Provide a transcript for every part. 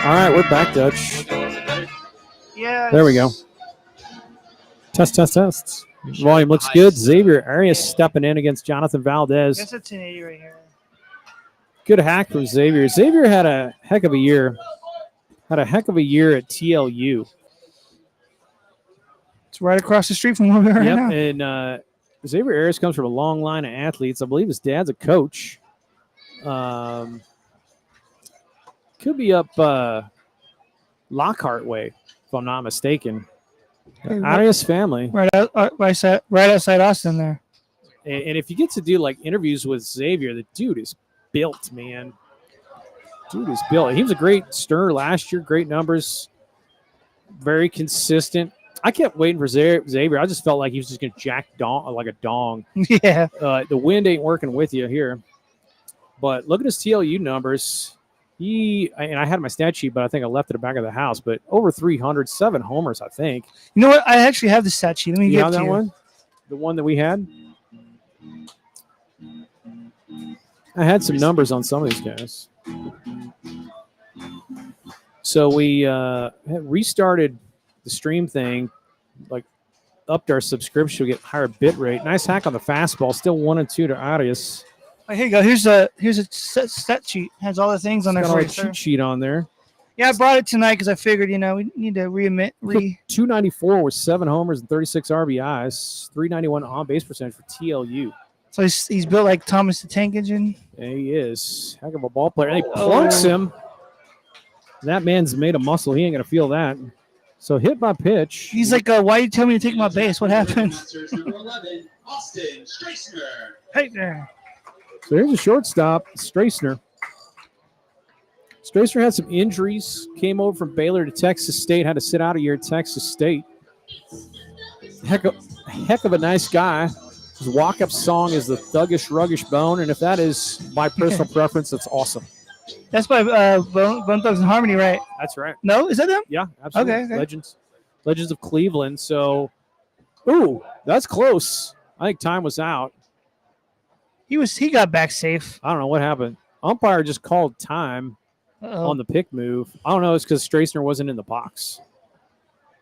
All right, we're back, Dutch. Yeah. There we go. Test. Volume looks good. Xavier Arias stepping in against Jonathan I Valdez. guess it's 1080 right here. Good hack from Xavier. Xavier had a heck of a year. Had a heck of a year at TLU. It's right across the street from where we are right now. And Xavier Arias comes from a long line of athletes. I believe his dad's a coach. Could be up Lockhart way, if I'm not mistaken. Hey, Arias family. Right outside Austin there. And if you get to do like interviews with Xavier, the dude is built, man. Dude is built. He was a great stirrer last year, great numbers, very consistent. I kept waiting for Xavier. I just felt like he was just going to jack like a dong. Yeah. The wind ain't working with you here. But look at his TLU numbers. And I had my stat sheet, but I think I left it at the back of the house. But over 300, 7 homers, I think. You know what? I actually have the stat sheet. Let me get that you. one. The one that we had. I had some numbers on some of these guys. So we restarted the stream thing, like upped our subscription to get higher bit rate. Nice hack on the fastball. Still 1-2 to Arias. Oh, here you go. Here's a stat sheet. Has all the things on there for you, sir. Cheat sheet on there. Yeah, I brought it tonight because I figured, we need to 294 with 7 homers and 36 RBIs. 391 on base percentage for TLU. So he's built like Thomas the Tank Engine. Yeah, he is. Heck of a ball player. And he plunks him. That man's made of muscle. He ain't going to feel that. So hit by pitch. He's like, why you tell me to take my base? What happened? Hey there. So here's a shortstop, Strassner. Strassner had some injuries. Came over from Baylor to Texas State. Had to sit out a year at Texas State. Heck of a nice guy. His walk-up song is the Thuggish Ruggish Bone, and if that is my personal preference, that's awesome. That's by Bone Thugs and Harmony, right? That's right. No, is that them? Yeah, absolutely. Okay. Legends of Cleveland. So, ooh, that's close. I think time was out. He got back safe. I don't know what happened. Umpire just called time on the pick move. I don't know. It's because Strassner wasn't in the box.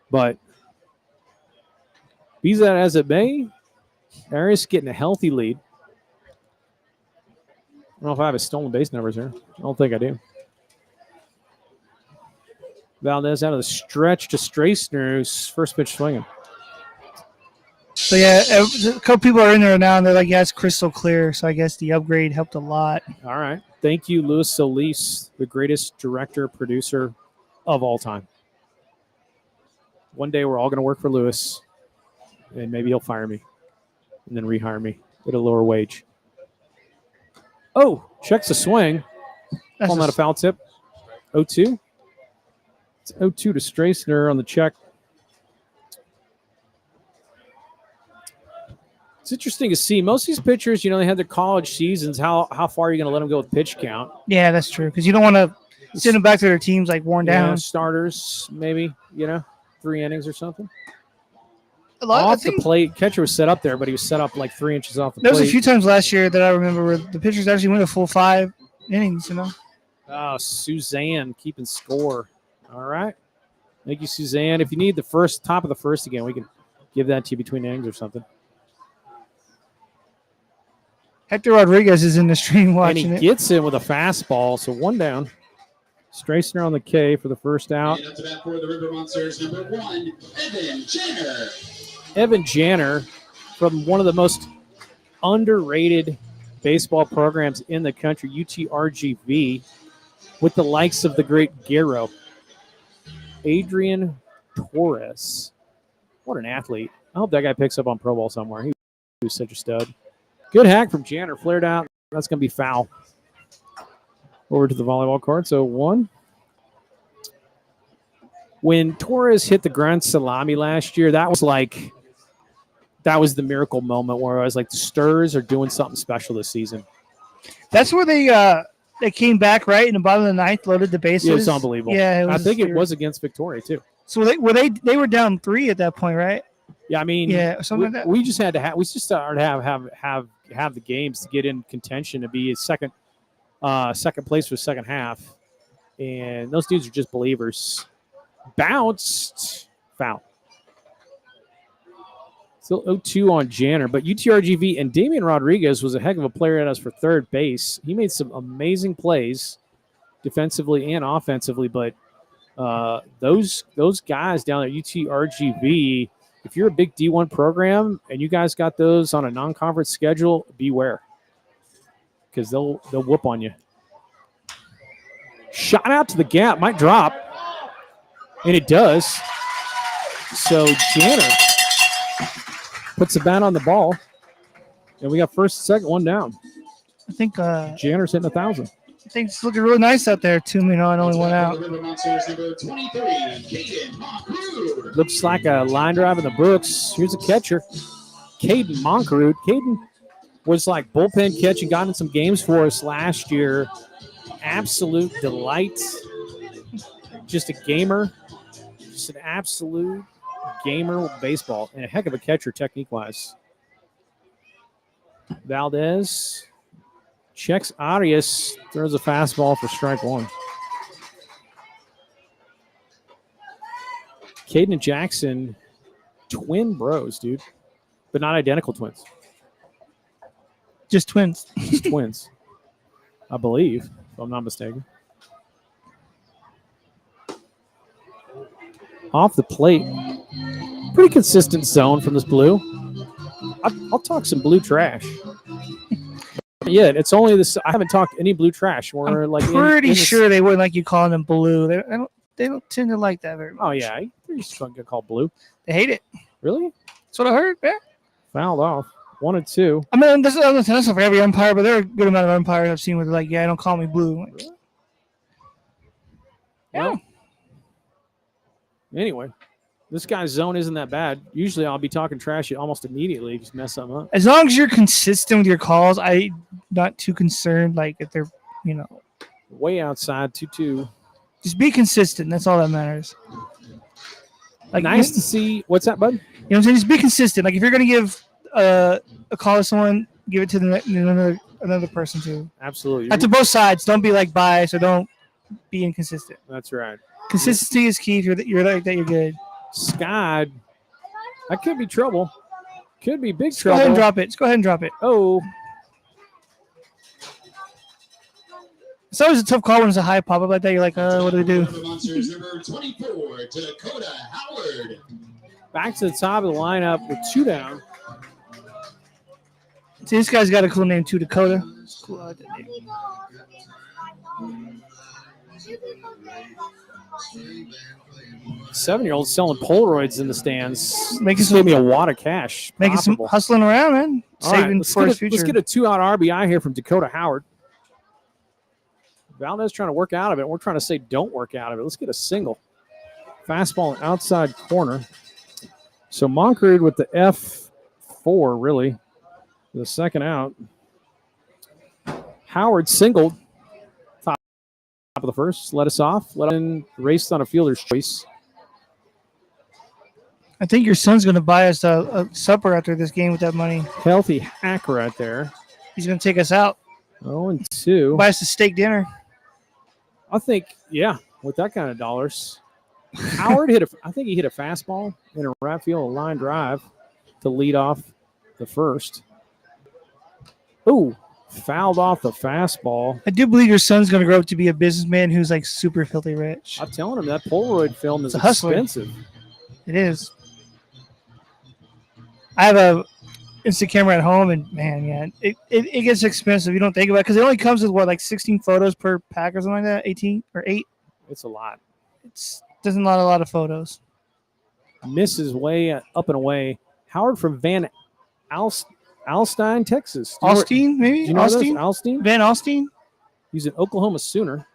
But be that as it may, Arias getting a healthy lead. I don't know if I have his stolen base numbers here. I don't think I do. Valdez out of the stretch to Strassner, who's first pitch swinging. So, yeah, a couple people are in there now, and they're like, yeah, it's crystal clear. So I guess the upgrade helped a lot. All right. Thank you, Louis Solis, the greatest director, producer of all time. One day we're all going to work for Louis, and maybe he'll fire me and then rehire me at a lower wage. Oh, checks the swing. Calling out a foul tip. 0-2. It's 0-2 to Strassner on the check. It's interesting to see. Most of these pitchers, they had their college seasons. How far are you going to let them go with pitch count? Yeah, that's true. Because you don't want to send them back to their teams like worn down. Starters, maybe, 3 innings or something. Off the plate. Catcher was set up there, but he was set up like 3 inches off the plate. There was a few times last year that I remember where the pitchers actually went a full 5 innings, Oh, Suzanne keeping score. All right. Thank you, Suzanne. If you need the top of the first again, we can give that to you between innings or something. Hector Rodriguez is in the stream watching and he gets in with a fastball, so 1 down. Strassner on the K for the first out. And up to bat for the River Monsters, number 1, Evan Jenner. Evan Janner from one of the most underrated baseball programs in the country, UTRGV, with the likes of the great Guerrero. Adrian Torres. What an athlete. I hope that guy picks up on Pro Bowl somewhere. He was such a stud. Good hack from Janner. Flared out. That's going to be foul. Over to the volleyball court. So 1. When Torres hit the grand salami last year, that was the miracle moment where I was like, the Sturs are doing something special this season. That's where they came back, right? In the bottom of the 9th, loaded the bases. Yeah, it was unbelievable. Yeah, I think it was against Victoria, too. So they were down 3 at that point, right? Yeah, I mean, something like that. We just had to we just started to have the games to get in contention to be a second place for the second half. And those dudes are just believers. Bounced. Foul. Still 0-2 on Janner, but UTRGV and Damian Rodriguez was a heck of a player at us for third base. He made some amazing plays defensively and offensively, but those guys down at UTRGV, if you're a big D1 program and you guys got those on a non-conference schedule, beware, because they'll whoop on you. Shot out to the gap, might drop, and it does. So Janner puts the bat on the ball, and we got first and second, one down. I think Janner's hitting 1,000. I think it's looking really nice out there. 2 and only one out. Looks like a line drive in the books. Here's a catcher, Caden Monkerud. Caden was like bullpen catching, got in some games for us last year. Absolute delight. Just a gamer. Just an absolute gamer with baseball, and a heck of a catcher technique-wise. Valdez checks Arias, throws a fastball for strike one. Caden and Jackson, twin bros, dude, but not identical twins. Just twins. Just twins, I believe, if I'm not mistaken. Off the plate, pretty consistent zone from this blue. I'll talk some blue trash. Yeah, it's only this. I haven't talked any blue trash. We're I'm like pretty sure they wouldn't like you calling them blue. They don't tend to like that very much. Oh yeah, they're just going to get called blue. They hate it. Really? That's what I heard. Yeah. Fouled off. 1-2. I mean, that's not for every umpire, but there are a good amount of umpires I've seen where they're like, "Yeah, don't call me blue." Like, Really? yeah. Well, anyway, this guy's zone isn't that bad. Usually I'll be talking trash almost immediately, just mess something up. As long as you're consistent with your calls, I'm not too concerned. Like if they're, Way outside, 2-2. just be consistent. That's all that matters. Like Nice to see. What's that, bud? You know what I'm saying? Just be consistent. Like if you're gonna give a call to someone, give it to another person too. Absolutely. Like to both sides. Don't be like biased or don't be inconsistent. That's right. Consistency is key. If you're like that, you're good. Scott, that could be trouble. Could be big Go trouble. ahead and drop it. Just go ahead and drop it. Oh, It's always a tough call when it's a high pop up like that. You're like, what do we do? Number 24, Dakota Howard. back to the top of the lineup with 2 down. See, this guy's got a cool name too, Dakota. It's cool. I like that name. 7-year-old selling Polaroids in the stands. Making This gave me a wad of cash. Making some Profitable. hustling around, man. All right, Saving let's for get his a- future. Let's get a 2-out RBI here from Dakota Howard. Valdez trying to work out of it. We're trying to say don't work out of it. Let's get a single. Fastball outside corner. So Moncrief with the F4, really. The second out. Howard singled. Top of the first. Let us off. Let him race on a fielder's choice. I think your son's going to buy us a supper after this game with that money. Healthy hack right there. He's going to take us out. 0-2. Buy us a steak dinner. I think, yeah, with that kind of dollars. Howard I think he hit a fastball in a right field, a line drive to lead off the first. Ooh, fouled off the fastball. I do believe your son's going to grow up to be a businessman who's like super filthy rich. I'm telling him that Polaroid film is It's a hustler. expensive. It is. I have a instant camera at home, and man, yeah, it gets expensive. You don't think about it because it only comes with like 16 photos per pack or something like that, 18 or 8. It's a lot. It's doesn't lot a lot of photos. Misses way up and away. Howard from Van Alstyne, Texas. Do you know where- Alstein, maybe? do you know Alstein? Alstyne? Van Alstyne? He's an Oklahoma Sooner.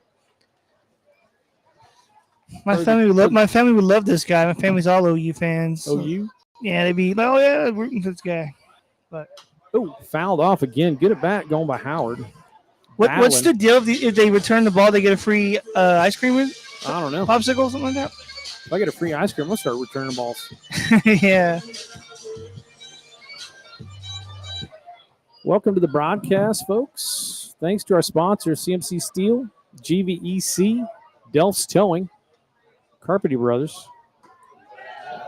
My family would love this guy. My family's all OU fans. OU. Yeah, they'd be like, oh yeah, rooting for this guy. But Oh, fouled off again. Good at bat going by Howard. what's the deal if they return the ball, they get a free ice cream with I don't know. popsicle, something like that? If I get a free ice cream, I'll start returning balls. Yeah. Welcome to the broadcast, folks. Thanks to our sponsor, CMC Steel, GVEC, Delph's Towing, Carpety Brothers.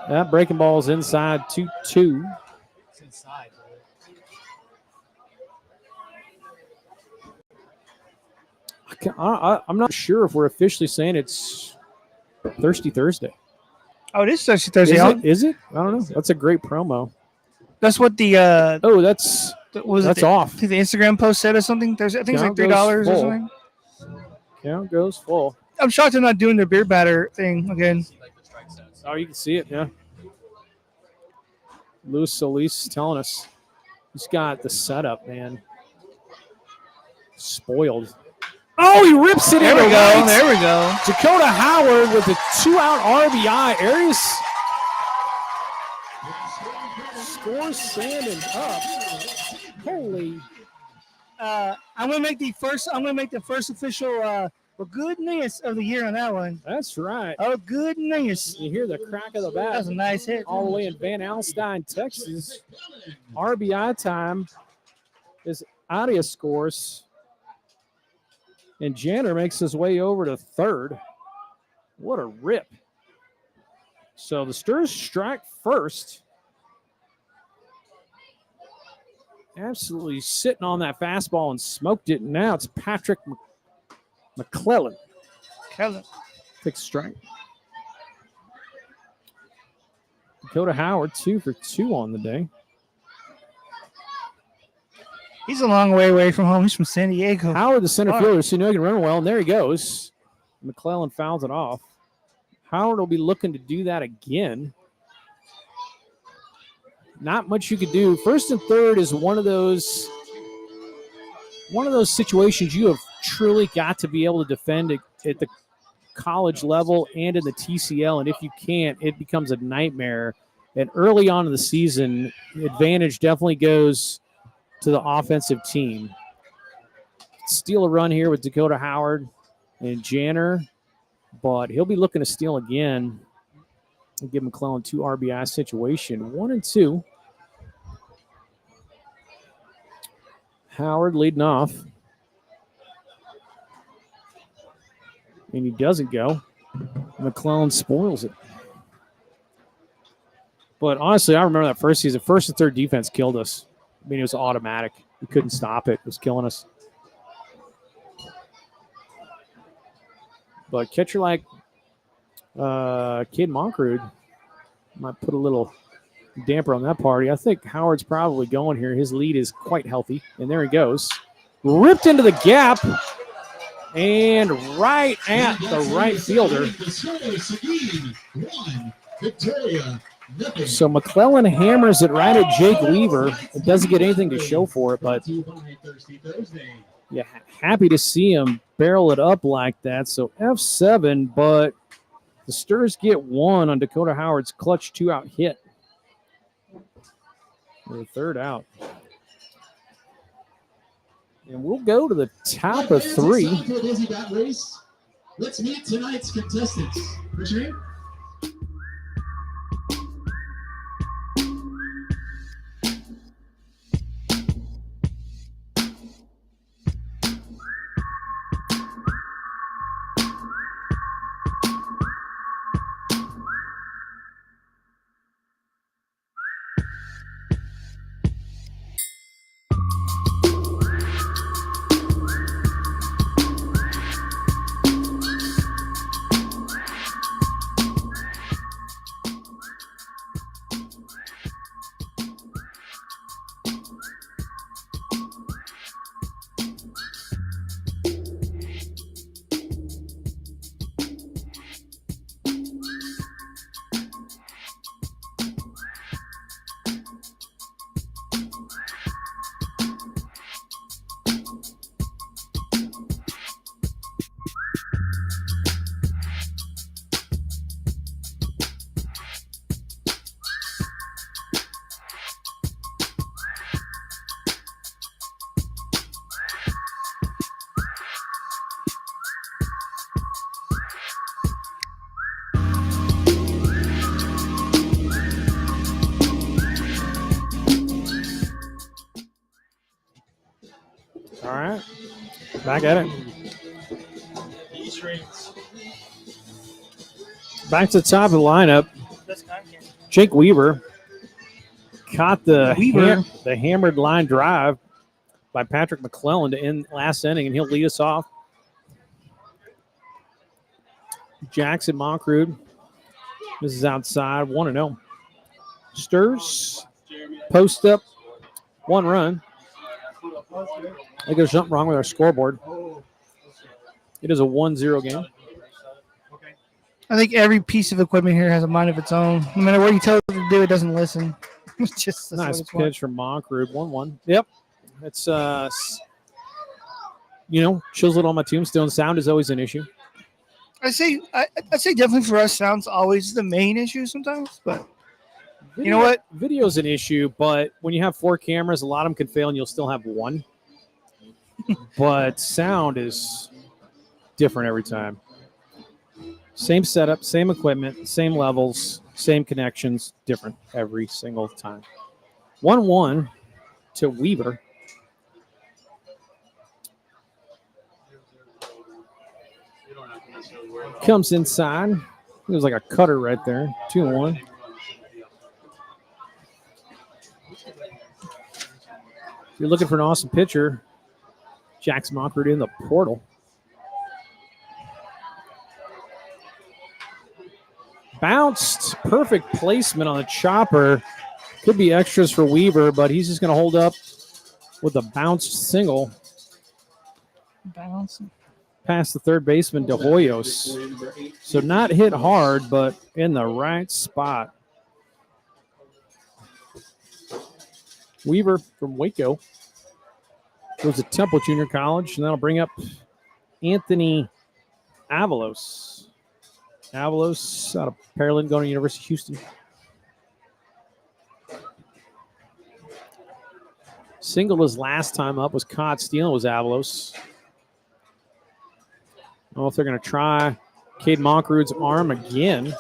That breaking ball is inside 2-2. It's inside. I'm not sure if we're officially saying it's Thirsty Thursday. Oh, it is Thursday. Is it? I don't know. That's a great promo. That's what the That's that's off. The Instagram post said or something. I think it's like $3 or something. Count goes full. I'm shocked they're not doing their beer batter thing again. Oh, you can see it, yeah. Luis Solis telling us he's got the setup, man. Spoiled. Oh, he rips it in. There we go. Dakota Howard with a 2-out RBI. Arias scores standing up. Holy. I'm gonna make the first official goodness of the year on that one. That's right. Oh goodness! You hear the crack of the bat. That's a nice hit. All the way in Van Alstyne, Texas. RBI time is Arias scores. And Janner makes his way over to third. What a rip. So the Sturs strike first. Absolutely sitting on that fastball and smoked it. Now it's Patrick McClellan. Fixed strike. Dakota Howard 2 for 2 on the day. He's a long way away from home. He's from San Diego. Howard, the center fielder, so you know he can run well, and there he goes. McClellan fouls it off. Howard will be looking to do that again. Not much you could do. First and third is one of those situations you have truly got to be able to defend at the college level and in the TCL, and if you can't, it becomes a nightmare. And early on in the season, advantage definitely goes to the offensive team. Steal a run here with Dakota Howard and Janner, but he'll be looking to steal again and give McClellan 2 RBI situation. 1 and 2. Howard leading off. And he doesn't go. McClellan spoils it. But honestly, I remember that first season. First and third defense killed us. I mean, it was automatic. We couldn't stop it. It was killing us. But catcher like Cade Monkrud might put a little damper on that party. I think Howard's probably going here. His lead is quite healthy. And there he goes. Ripped into the gap. And right at the right fielder. So McClellan hammers it right at Jake Weaver. It doesn't get anything to show for it, but yeah, happy to see him barrel it up like that. So F7, but the Sturs get 1 on Dakota Howard's clutch 2-out hit. The third out. And we'll go to the top of 3. Let's meet tonight's contestants. What's your name? All right. Back at it. Back to the top of the lineup. Jake Weaver caught the hammered line drive by Patrick McClellan to end last inning, and he'll lead us off. Jackson Monkrud. This is outside, 1-0. Stirs, post up, 1 run. I think there's something wrong with our scoreboard. It is a 1-0 game. I think every piece of equipment here has a mind of its own. No matter what you tell it to do, it doesn't listen. It's just nice pitch from Monkrud, 1-1. Yep. It's, chisel it on my tombstone. Sound is always an issue. I'd say definitely for us, sound's always the main issue sometimes. But you know what? Video's an issue, but when you have 4 cameras, a lot of them can fail and you'll still have 1. But sound is different every time. Same setup, same equipment, same levels, same connections, different every single time. 1-1 to Weaver. Comes inside. It was like a cutter right there. 2-1. If you're looking for an awesome pitcher, Jackson Monkrud in the portal. Bounced. Perfect placement on the chopper. Could be extras for Weaver, but he's just going to hold up with a bounced single. Bouncing. Past the third baseman, De Hoyos. So not hit hard, but in the right spot. Weaver from Waco goes to Temple Junior College, and that'll bring up Anthony Avalos. Avalos out of Pearland, going to University of Houston. Singled his last time up, was caught stealing, was Avalos. I don't know if they're going to try Cade Monkrud's arm again.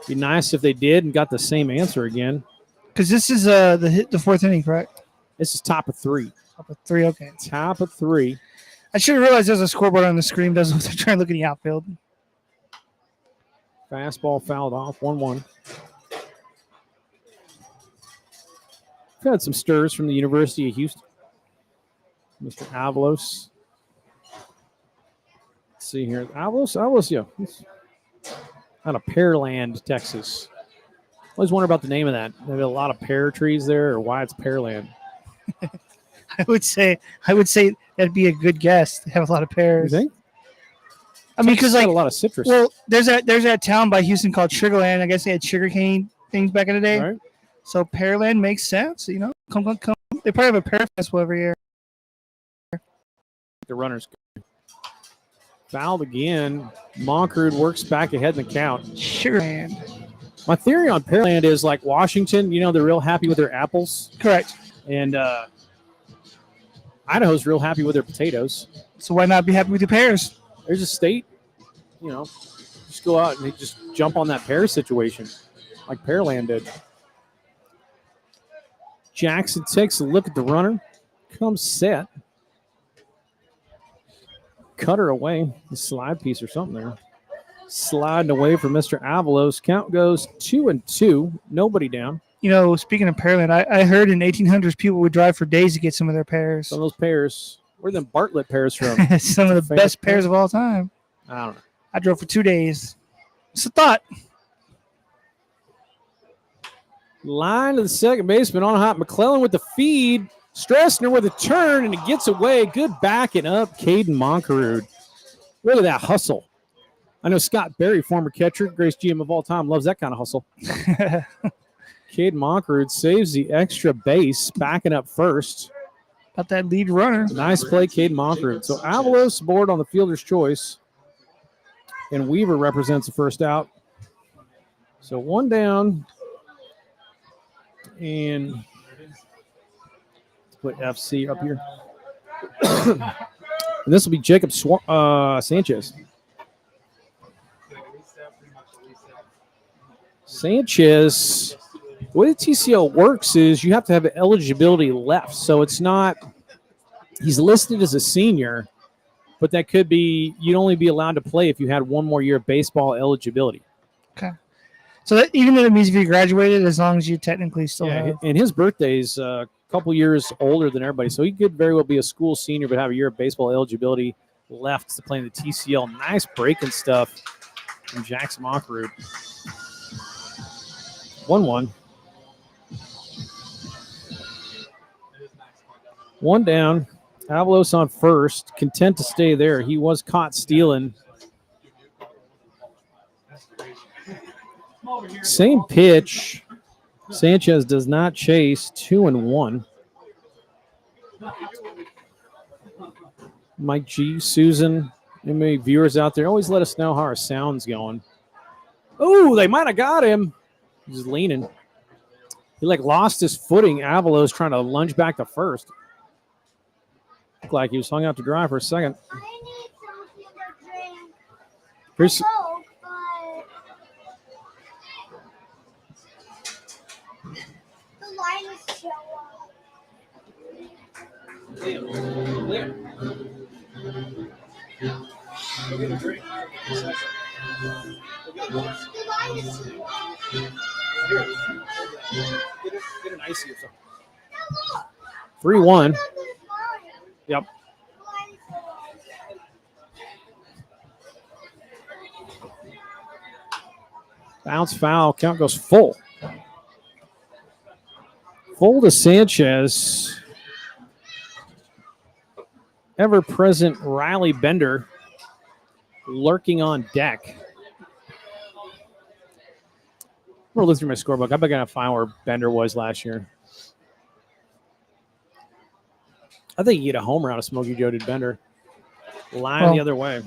Be nice if they did and got the same answer again. Because this is the 4th inning, correct? This is top of 3. Top of 3, okay. Top of 3. I should have realized there's a scoreboard on the screen. Doesn't they're trying to look in the outfield. Fastball fouled off, 1-1. We've had some stirs from the University of Houston. Mr. Avalos. Let's see here. Avalos, yeah. He's out of Pearland, Texas. Always wonder about the name of that. Maybe a lot of pear trees there, or why it's Pearland. I would say that'd be a good guess. They have a lot of pears. You think? I mean, because like a lot of citrus. Well, there's that town by Houston called Sugarland. I guess they had sugarcane things back in the day. Right. So Pearland makes sense. Come. They probably have a pear festival every year. The runners fouled again. Monkrud works back ahead in the count. Sugarland. My theory on Pearland is like Washington. They're real happy with their apples. Correct. And Idaho's real happy with their potatoes. So why not be happy with your pears? There's a state, just go out and they just jump on that pear situation like Pearland did. Jackson takes a look at the runner, comes set. Cutter away, a slide piece or something there. Sliding away from Mr. Avalos. Count goes 2-2, nobody down. Speaking of Pearland, I heard in 1800s people would drive for days to get some of their pears. Some of those pears. Where are them Bartlett pears from? Some of the best pears of all time. I don't know. I drove for 2 days. It's a thought. Line to the second baseman on hot. McClellan with the feed. Stressner with a turn, and it gets away. Good backing up, Caden Monkrud. Look at that hustle. I know Scott Berry, former catcher, greatest GM of all time, loves that kind of hustle. Caden Monkrud saves the extra base, backing up first. About that lead runner. Nice play, Caden Monkrud. So Avalos aboard on the fielder's choice, and Weaver represents the first out. So 1 down, and let's put FC up here. And this will be Jacob Sanchez. Sanchez, the way the TCL works is you have to have eligibility left. So it's not, he's listed as a senior, but that could be you'd only be allowed to play if you had one more year of baseball eligibility. Okay. So that, even though it means if you graduated, as long as you technically still have. And his birthday's a couple years older than everybody, so he could very well be a school senior, but have a year of baseball eligibility left to play in the TCL. Nice breaking stuff from Jackson Moncrief. 1-1. One down. Avalos on first, content to stay there. He was caught stealing. Same pitch. Sanchez does not chase. 2-1. Mike G, Susan, any viewers out there, always let us know how our sound's going. Oh, they might have got him. He's leaning. He lost his footing. Avalos trying to lunge back to first. Looked like he was hung out to dry for a second. I need something to drink. Here's Coke, but the line is so The line is too long. Get an icy or something. 3-1. Yep. Bounce foul. Count goes full. Full to Sanchez. Ever-present Riley Bender lurking on deck. I'm going to look through my scorebook. I'm going to find where Bender was last year. I think he hit a homer out of Smokey Joe did Bender. Line the other way.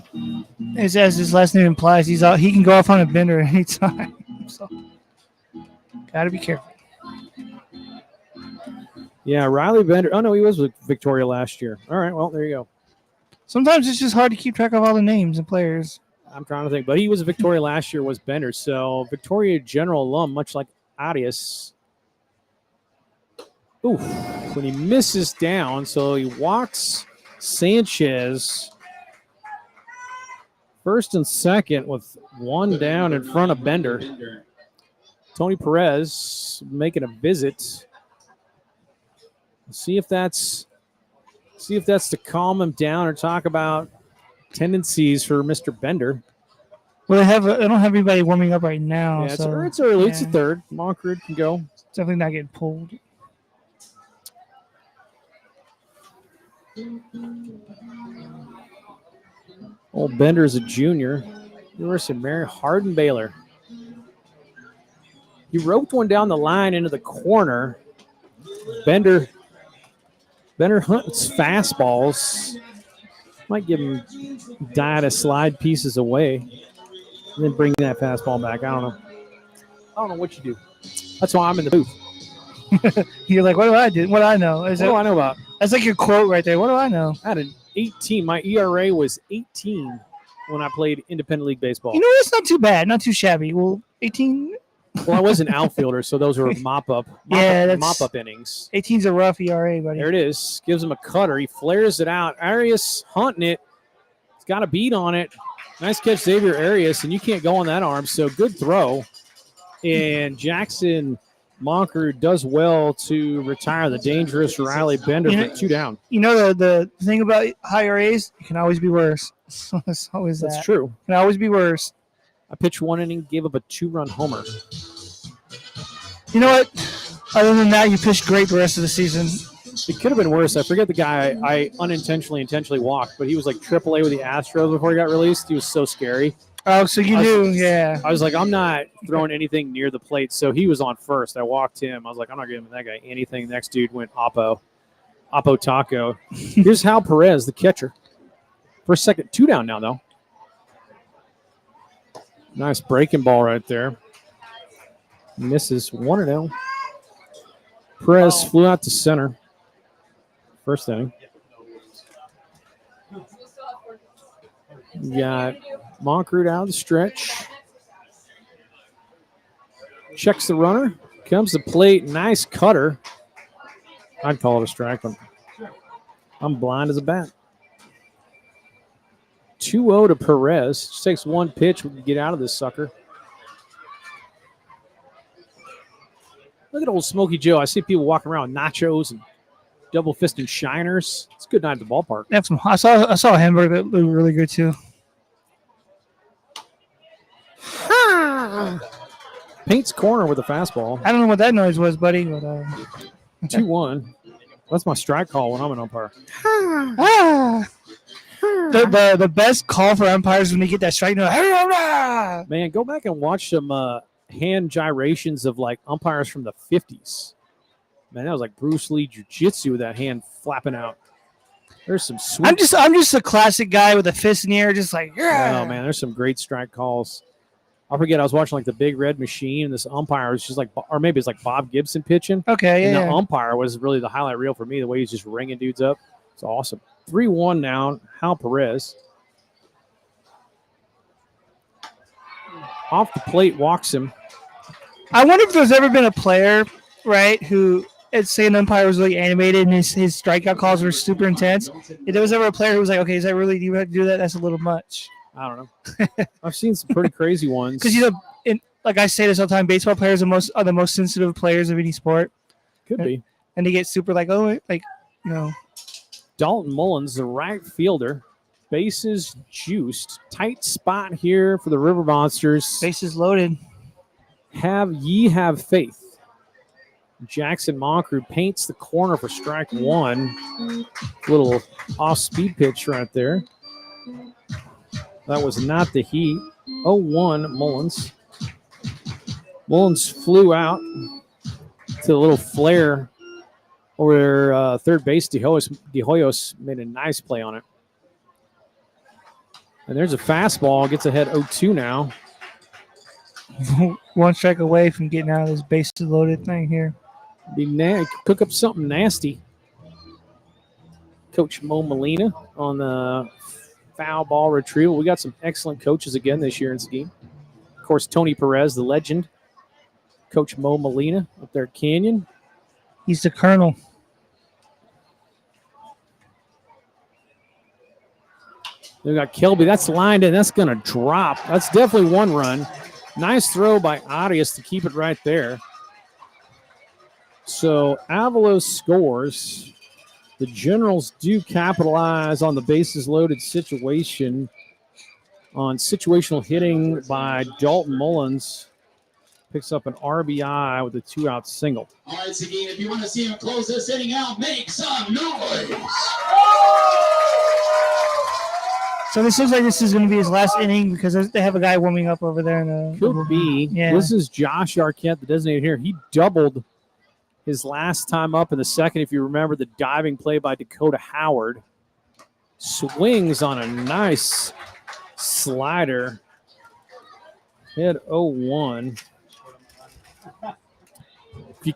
As his last name implies, he's out. He can go off on a Bender at any time. So, got to be careful. Yeah, Riley Bender. Oh, no, he was with Victoria last year. All right, well, there you go. Sometimes it's just hard to keep track of all the names and players. I'm trying to think. But he was at Victoria last year, was Bender. So, Victoria General alum, much like Arias. Ooh, when he misses down, so he walks Sanchez first and second with one down in front of Bender. Tony Perez making a visit. See if that's to calm him down or talk about tendencies for Mr. Bender. Well, I don't have anybody warming up right now. Yeah, so, it's early. Yeah. It's the third. Moncrief can go. It's definitely not getting pulled. Old Bender is a junior. University of Mary Hardin Baylor. He roped one down the line into the corner. Bender hunts fastballs. Might give him die to slide pieces away. And then bring that fastball back. I don't know what you do. That's why I'm in the booth. You're like, what do I do? What do I know? What do I know about? That's like your quote right there. What do I know? I had an 18. My ERA was 18 when I played independent league baseball. You know, it's not too bad. Not too shabby. Well, 18. Well, I was an outfielder, so those were mop-up innings. 18's a rough ERA, buddy. There it is. Gives him a cutter. He flares it out. Arias hunting it. He's got a beat on it. Nice catch, Xavier Arias, and you can't go on that arm, so good throw. And Jackson Moncrief does well to retire the dangerous Riley Bender for 2 down. You know, the thing about high ERAs, it can always be worse. It's always That's that. true. It can always be worse. I pitched 1 inning, gave up a 2-run homer. You know what? Other than that, you pitched great the rest of the season. It could have been worse. I forget the guy I intentionally walked, but he was like AAA with the Astros before he got released. He was so scary. Oh, so you knew, yeah. I was like, I'm not throwing anything near the plate. So he was on first. I walked him. I was like, I'm not giving that guy anything. Next dude went Oppo Taco. Here's Hal Perez, the catcher. For a second, 2 down now, though. Nice breaking ball right there. Misses 1-0. Perez flew out to center. First inning. Got Moncrief out of the stretch. Checks the runner. Comes to plate. Nice cutter. I'd call it a strike, but I'm blind as a bat. 2-0 to Perez. Just takes one pitch. We can get out of this sucker. Look at old Smokey Joe. I see people walking around with nachos and double-fisted shiners. It's a good night at the ballpark. That's I saw a hamburger that looked really good too. Paints corner with a fastball. I don't know what that noise was, buddy. But 2-1. That's my strike call when I'm an umpire. The best call for umpires when they get that strike noise. Man, go back and watch some hand gyrations of like umpires from the 50s. Man, that was like Bruce Lee jiu-jitsu with that hand flapping out. There's some sweet. I'm just a classic guy with a fist in the air, just like yeah. Oh man, there's some great strike calls. I forget. I was watching like the Big Red Machine, and this umpire was just like, or maybe it's like Bob Gibson pitching. Okay, and yeah. the umpire was really the highlight reel for me. The way he's just ringing dudes up, it's awesome. 3-1 now. Hal Perez off the plate, walks him. I wonder if there's ever been a player, right, who, let's say an umpire was really animated and his strikeout calls were super intense. If there was ever a player who was like, okay, is that really, do you have to do that? That's a little much. I don't know. I've seen some pretty crazy ones. Because, like I say this all the time, baseball players are the most sensitive players of any sport. Could be. And they get super like, oh, like, Dalton Mullins, the right fielder. Bases juiced. Tight spot here for the River Monsters. Bases loaded. Have faith. Jackson Moncrief paints the corner for strike one. Little off-speed pitch right there. That was not the heat. 0-1 Mullins. Mullins flew out to a little flare over third base. De Hoyos made a nice play on it. And there's a fastball. Gets ahead 0-2 now. One strike away from getting out of this bases loaded thing here. Cook up something nasty. Coach Mo Molina on the foul ball retrieval. We got some excellent coaches again this year in Seguin. Of course, Tony Perez, the legend. Coach Mo Molina up there at Canyon. He's the colonel. We got Kelby. That's lined in. That's going to drop. That's definitely one run. Nice throw by Arias to keep it right there. So Avalos scores. The Generals do capitalize on the bases loaded situation on situational hitting by Dalton Mullins. Picks up an RBI with a 2-out single. All right, Seguin, if you want to see him close this inning out, make some noise. So this looks like this is going to be his last inning because they have a guy warming up over there. Could be. Yeah. This is Josh Arquette, the designated here. He doubled his last time up in the second. If you remember the diving play by Dakota Howard. Swings on a nice slider. Hit 0-1. If you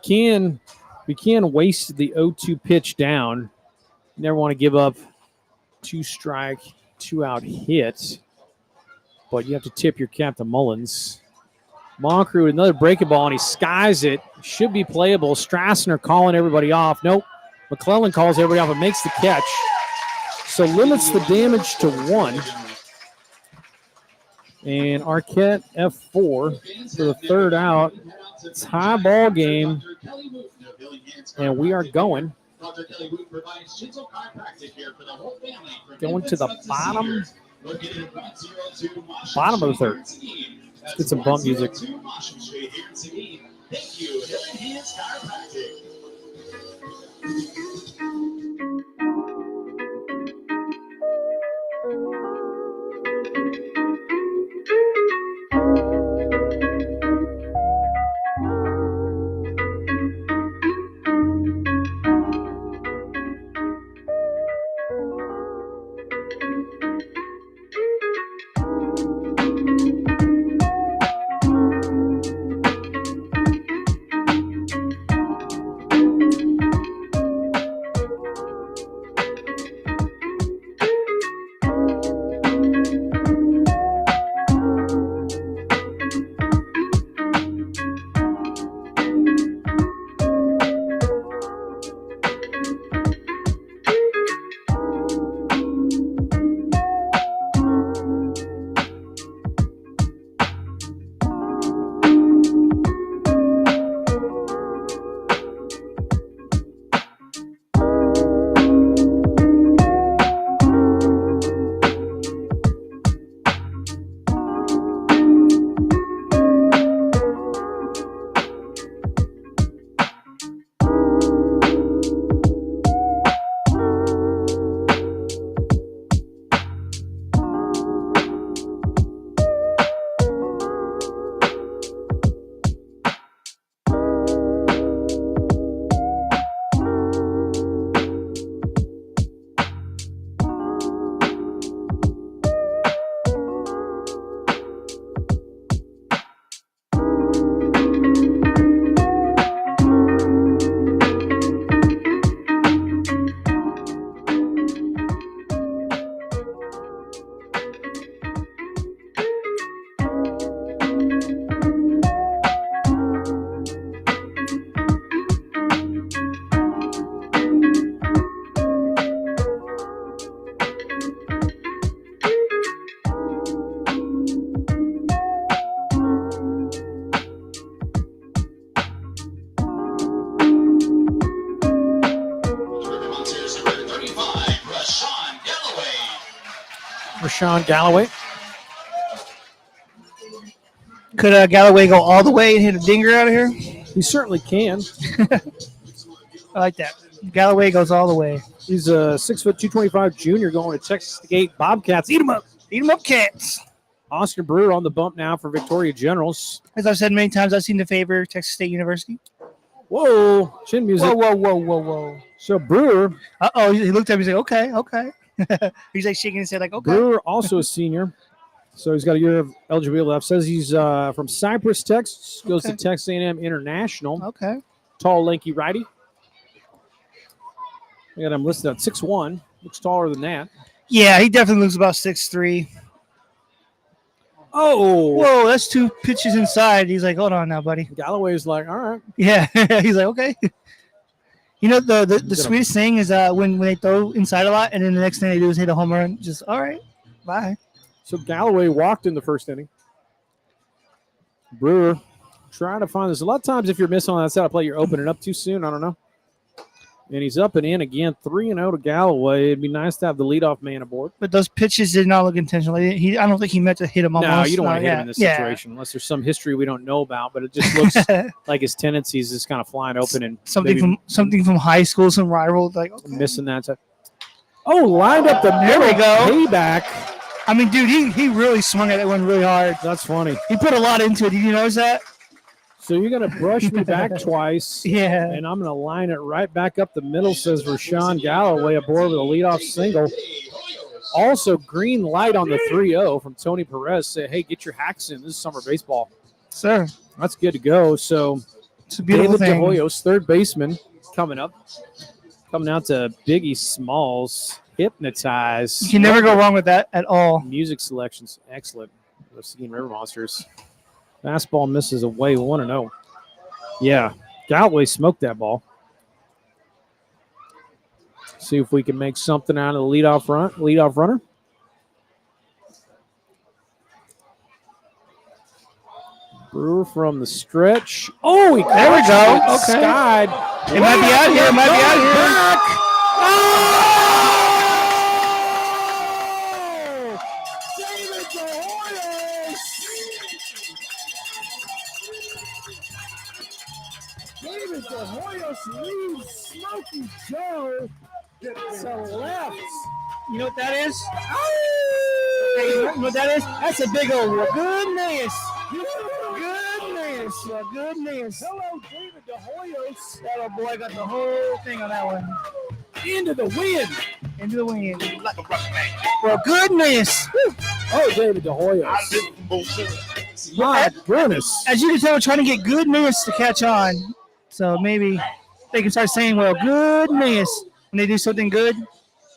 can waste the 0-2 pitch down. You never want to give up 2-strike, 2-out hit. But you have to tip your cap to Mullins. Moncrief with another breaking ball, and he skies it. Should be playable. Strassner calling everybody off. Nope. McClellan calls everybody off and makes the catch. So limits the damage to 1. And Arquette F4 for the third out. It's high ball game. And we are going to the bottom of the third. Let's get some bump music. Thank you, Hillian Hands Chiropractic. Rashawn Galloway. Could Galloway go all the way and hit a dinger out of here? He certainly can. I like that. Galloway goes all the way. He's a 6', 225 junior going to Texas State Bobcats. Eat him up. Eat 'em up, cats. Oscar Brewer on the bump now for Victoria Generals. As I've said many times, I've seen the favor Texas State University. Whoa, chin music. Whoa. So Brewer. Uh-oh, he looked at me and said, okay. He's like shaking his head like, okay. Brewer, also a senior. So he's got a year of eligibility left. Says he's from Cypress, Texas. Goes to Texas A&M International. Okay. Tall, lanky righty. I got him listed at 6'1". Looks taller than that. Yeah, he definitely looks about 6'3". Oh. Whoa, that's 2 pitches inside. He's like, hold on now, buddy. Galloway's like, all right. Yeah, he's like, okay. You know, the sweetest thing is when they throw inside a lot, and then the next thing they do is hit a home run. Just, all right, bye. So Galloway walked in the first inning. Brewer trying to find this. A lot of times if you're missing on that side of play, you're opening up too soon. I don't know. And he's up and in again, 3-0 to Galloway. It'd be nice to have the leadoff man aboard. But those pitches did not look intentional. I don't think he meant to hit him almost. No, you don't want to hit him in this situation unless there's some history we don't know about. But it just looks like his tendencies is kind of flying open and something from high school, some rival like missing that. Oh, lined up the there we go. Payback. I mean, dude, he really swung at that one really hard. That's funny. He put a lot into it. Did you notice that? So you're going to brush me back twice. Yeah. And I'm going to line it right back up the middle, says Rashawn Galloway aboard with a leadoff single. Also, green light on the 3-0 from Tony Perez. Say, hey, get your hacks in. This is summer baseball. Sir. That's good to go. So it's a beautiful David thing. DeHoyos, third baseman, coming up. Coming out to Biggie Smalls. Hypnotize. You can never go wrong with that at all. Music selections, excellent. The Seguin River Monsters. Fastball misses away, 1-0. Yeah, Galloway smoked that ball. See if we can make something out of the leadoff runner. Brewer from the stretch. Oh, there we go. Okay. Skied. It might be out here. It might be out here. Back. Oh! David DeHoyos leads Smokey Joe to left. You know what that is? Oh! Hey, you know what that is? That's a big old goodness. Goodness. Hello, David DeHoyos. That old boy got the whole thing on that one. Into the wind. Into the wind. Like a rough man. Well, goodness. Woo. Oh, David DeHoyos. My goodness. As you can tell, we're trying to get goodness to catch on. So maybe they can start saying, well, goodness, when they do something good.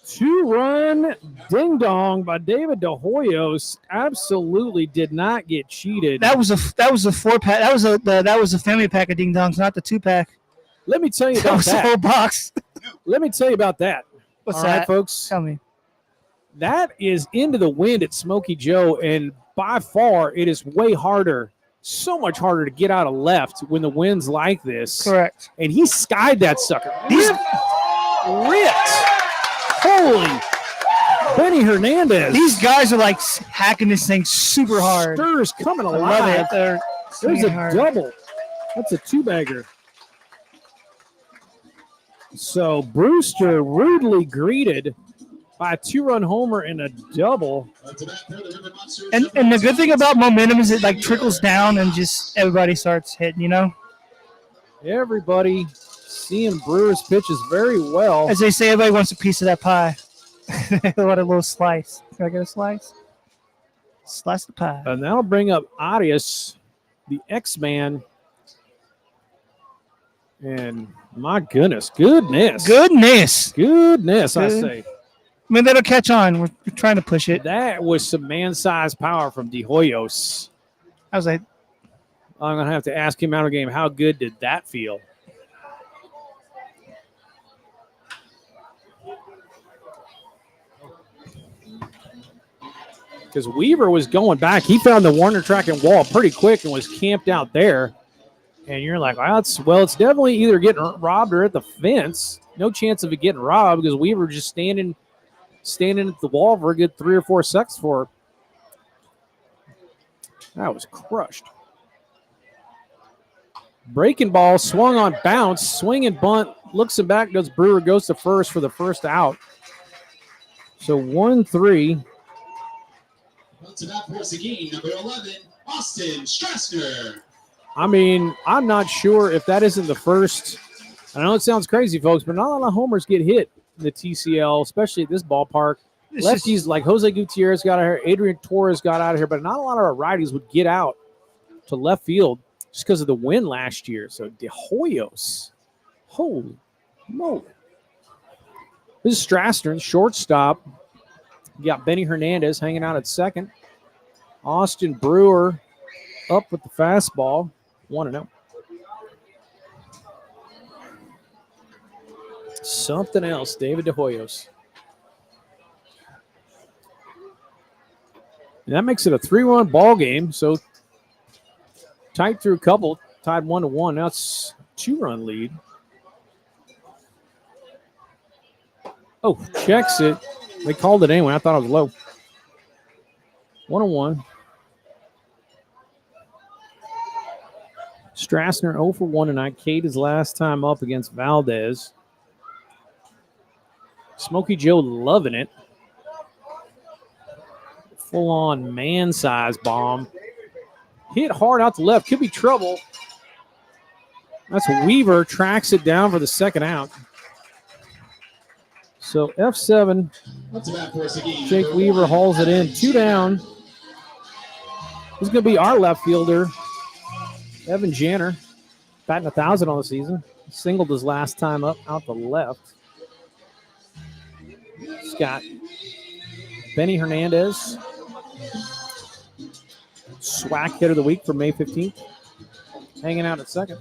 2-run ding-dong by David DeHoyos. Absolutely did not get cheated. That was a 4-pack. That was a family pack of ding-dongs, not the 2-pack. Let me tell you That about was the that. whole box. Let me tell you about that. What's All that? right, folks. Tell me. That is into the wind at Smokey Joe, and by far it is way harder, so much harder to get out of left when the wind's like this. Correct. And he skied that sucker. Ripped. Holy Benny Hernandez. These guys are like hacking this thing super hard. Stir's coming I alive. love it. They're There's swinging a hard. double. That's a 2-bagger. So Brewster rudely greeted by a 2-run homer and a double. And the good thing about momentum is it like trickles down and just everybody starts hitting, you know? Everybody seeing Brewers pitches very well. As they say, everybody wants a piece of that pie. They want a little slice. Can I get a slice? Slice the pie. And that'll bring up Arias, the X-Man. And my goodness, goodness, I say. I mean, that'll catch on. We're trying to push it. That was some man-sized power from DeHoyos. I was like, I'm going to have to ask him out of the game, how good did that feel? Because Weaver was going back. He found the Warner track and wall pretty quick and was camped out there. And you're like, it's definitely either getting robbed or at the fence. No chance of it getting robbed because Weaver just standing standing at the wall for a good 3 or 4 seconds for her. That was crushed. Breaking ball, swung on bounce, swing and bunt, looks and back, goes Brewer, goes to first for the first out. So 1-3. Up to bat for Seguin, number 11, Austin Strassner. I mean, I'm not sure if that isn't the first. I know it sounds crazy, folks, but not a lot of homers get hit in the TCL, especially at this ballpark. Lefties like Jose Gutierrez got out of here, Adrian Torres got out of here, but not a lot of our righties would get out to left field just because of the win last year. So De Hoyos, holy moly. This is Strassner, shortstop. You got Benny Hernandez hanging out at second. Austin Brewer up with the fastball, 1-0. Something else, David De Hoyos. And that makes it a 3-1 ball game. So tight through a couple, tied 1-1. Now it's a 2-run lead. Oh, checks it. They called it anyway. I thought it was low. 1-1. Strassner 0 for 1 tonight. Cade is last time up against Valdez. Smokey Joe loving it. Full-on man-size bomb. Hit hard out to left. Could be trouble. That's Weaver. Tracks it down for the second out. So F7. Jake Weaver hauls it in. 2 down. This is going to be our left fielder, Evan Janner. Batting 1,000 on the season. Singled his last time up out the left. Scott. Benny Hernandez. SWAC hit of the week for May 15th. Hanging out at second.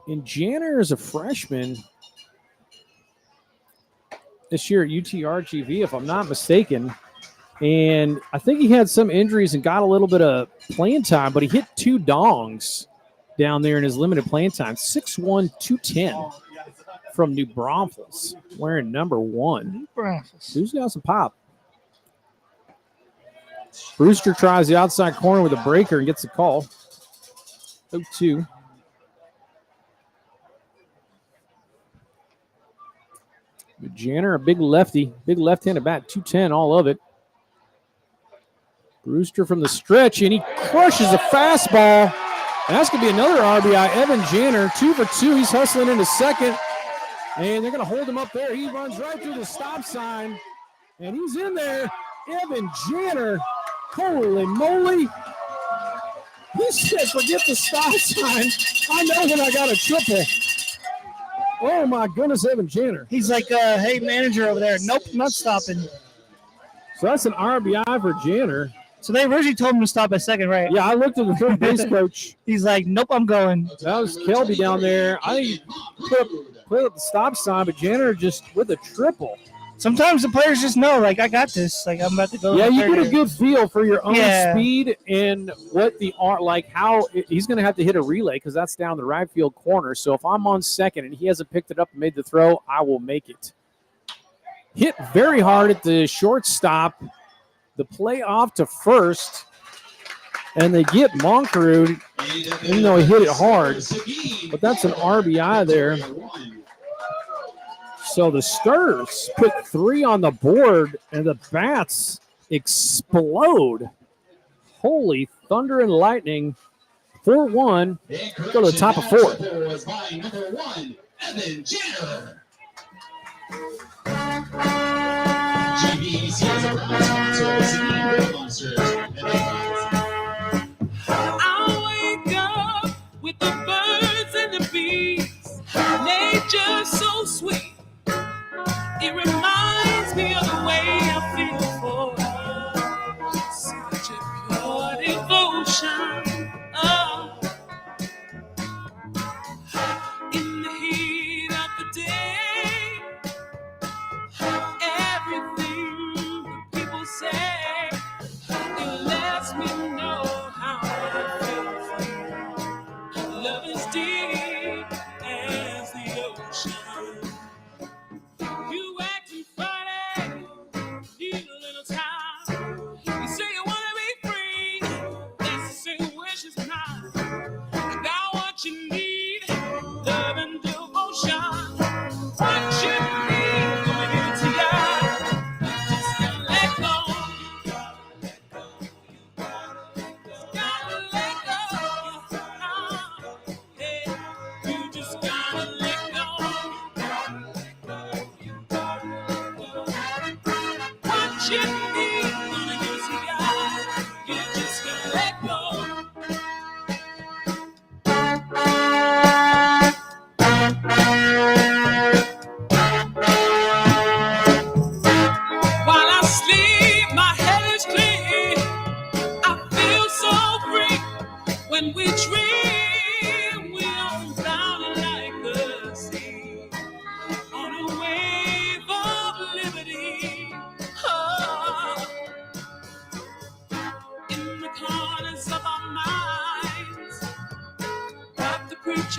And Janner is a freshman this year at UTRGV, if I'm not mistaken. And I think he had some injuries and got a little bit of playing time, but he hit 2 dongs down there in his limited playing time. 6'1", 210 from New Braunfels, wearing number 1. Who's got some pop? Brewster tries the outside corner with a breaker and gets the call. 0-2. But Janner, a big lefty, big left-handed bat, 210, all of it. Brewster from the stretch, and he crushes a fastball. And that's going to be another RBI. Evan Janner, 2 for 2. He's hustling into second, and they're going to hold him up there. He runs right through the stop sign, and he's in there. Evan Janner, holy moly. He said, forget the stop sign. I know when I got a triple. Oh, my goodness, Evan Janner. He's like, hey, manager over there. Nope, not stopping. So that's an RBI for Janner. So they originally told him to stop at second, right? Yeah, I looked at the third base coach. He's like, nope, I'm going. That was Kelby down there. I think he put up the stop sign, but Janner just with a triple. Sometimes the players just know, like, I got this. Like, I'm about to go. Yeah, you get a good feel for your own speed and what how he's going to have to hit a relay because that's down the right field corner. So if I'm on second and he hasn't picked it up and made the throw, I will make it. Hit very hard at the shortstop. The play off to first, and they get Monkerud, even though he hit it hard. But that's an RBI there. So the Stars put 3 on the board, and the bats explode. Holy thunder and lightning. 4-1. Go to the top of 4. I wake up with the birds and the bees. Nature's so sweet. It reminds me of the way I feel for you. Such a pure devotion. Oh. In the heat of the day,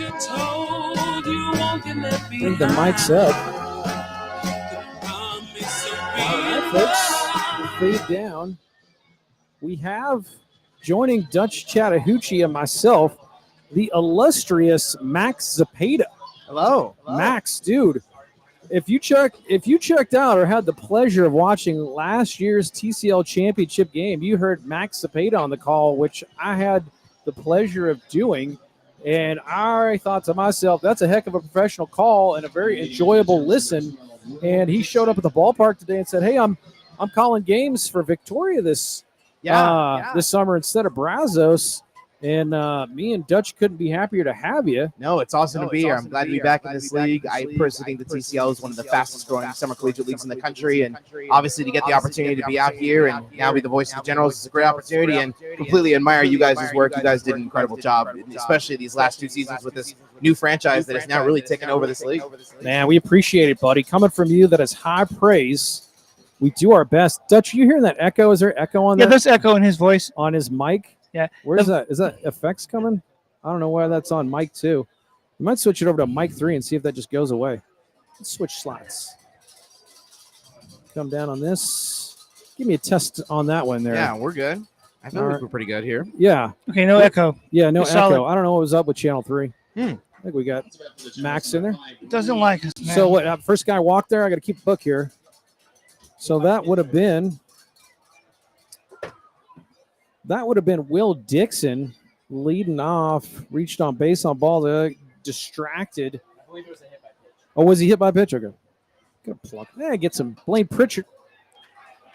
you told you won't get left Bring behind. the mics up. Promise of All right, being folks. We'll fade down. We have joining Dutch Chattahoochee and myself, the illustrious Max Zapata. Hello. Max, dude. If you checked out or had the pleasure of watching last year's TCL championship game, you heard Max Zapata on the call, which I had the pleasure of doing. And I thought to myself, that's a heck of a professional call and a very enjoyable listen. And he showed up at the ballpark today and said, "Hey, I'm calling games for Victoria this summer instead of Brazos." And me and Dutch couldn't be happier to have you. No, it's awesome to be here. I'm glad to be back in this league. I personally think the TCL is one of the fastest growing summer collegiate leagues in the country. And obviously to get the opportunity to be out here and now be the voice of the Generals is a great opportunity, and completely admire you guys' work. You guys did an incredible job, especially these last 2 seasons with this new franchise that is now really taking over this league. Man, we appreciate it, buddy. Coming from you, that is high praise. We do our best. Dutch, you hearing that echo? Is there echo on Yeah, that? there's echo in his voice. On his mic? Yeah. Where's that? Is that effects coming? I don't know why that's on mic 2. You might switch it over to mic 3 and see if that just goes away. Let's switch slots. Come down on this. Give me a test on that one there. Yeah, we're good. I feel like we're pretty good here. Yeah. Okay, no echo. Yeah, no You're echo. solid. I don't know what was up with channel 3. Hmm. I think we got Max in there. Doesn't like us, man. So what? First guy walked there. I got to keep the book here. So that would have been Will Dixon leading off. Reached on base on ball. Distracted. I believe it was a hit by pitch. Oh, was he hit by pitch? Okay. Gonna pluck. Yeah, get some Blaine Pritchard.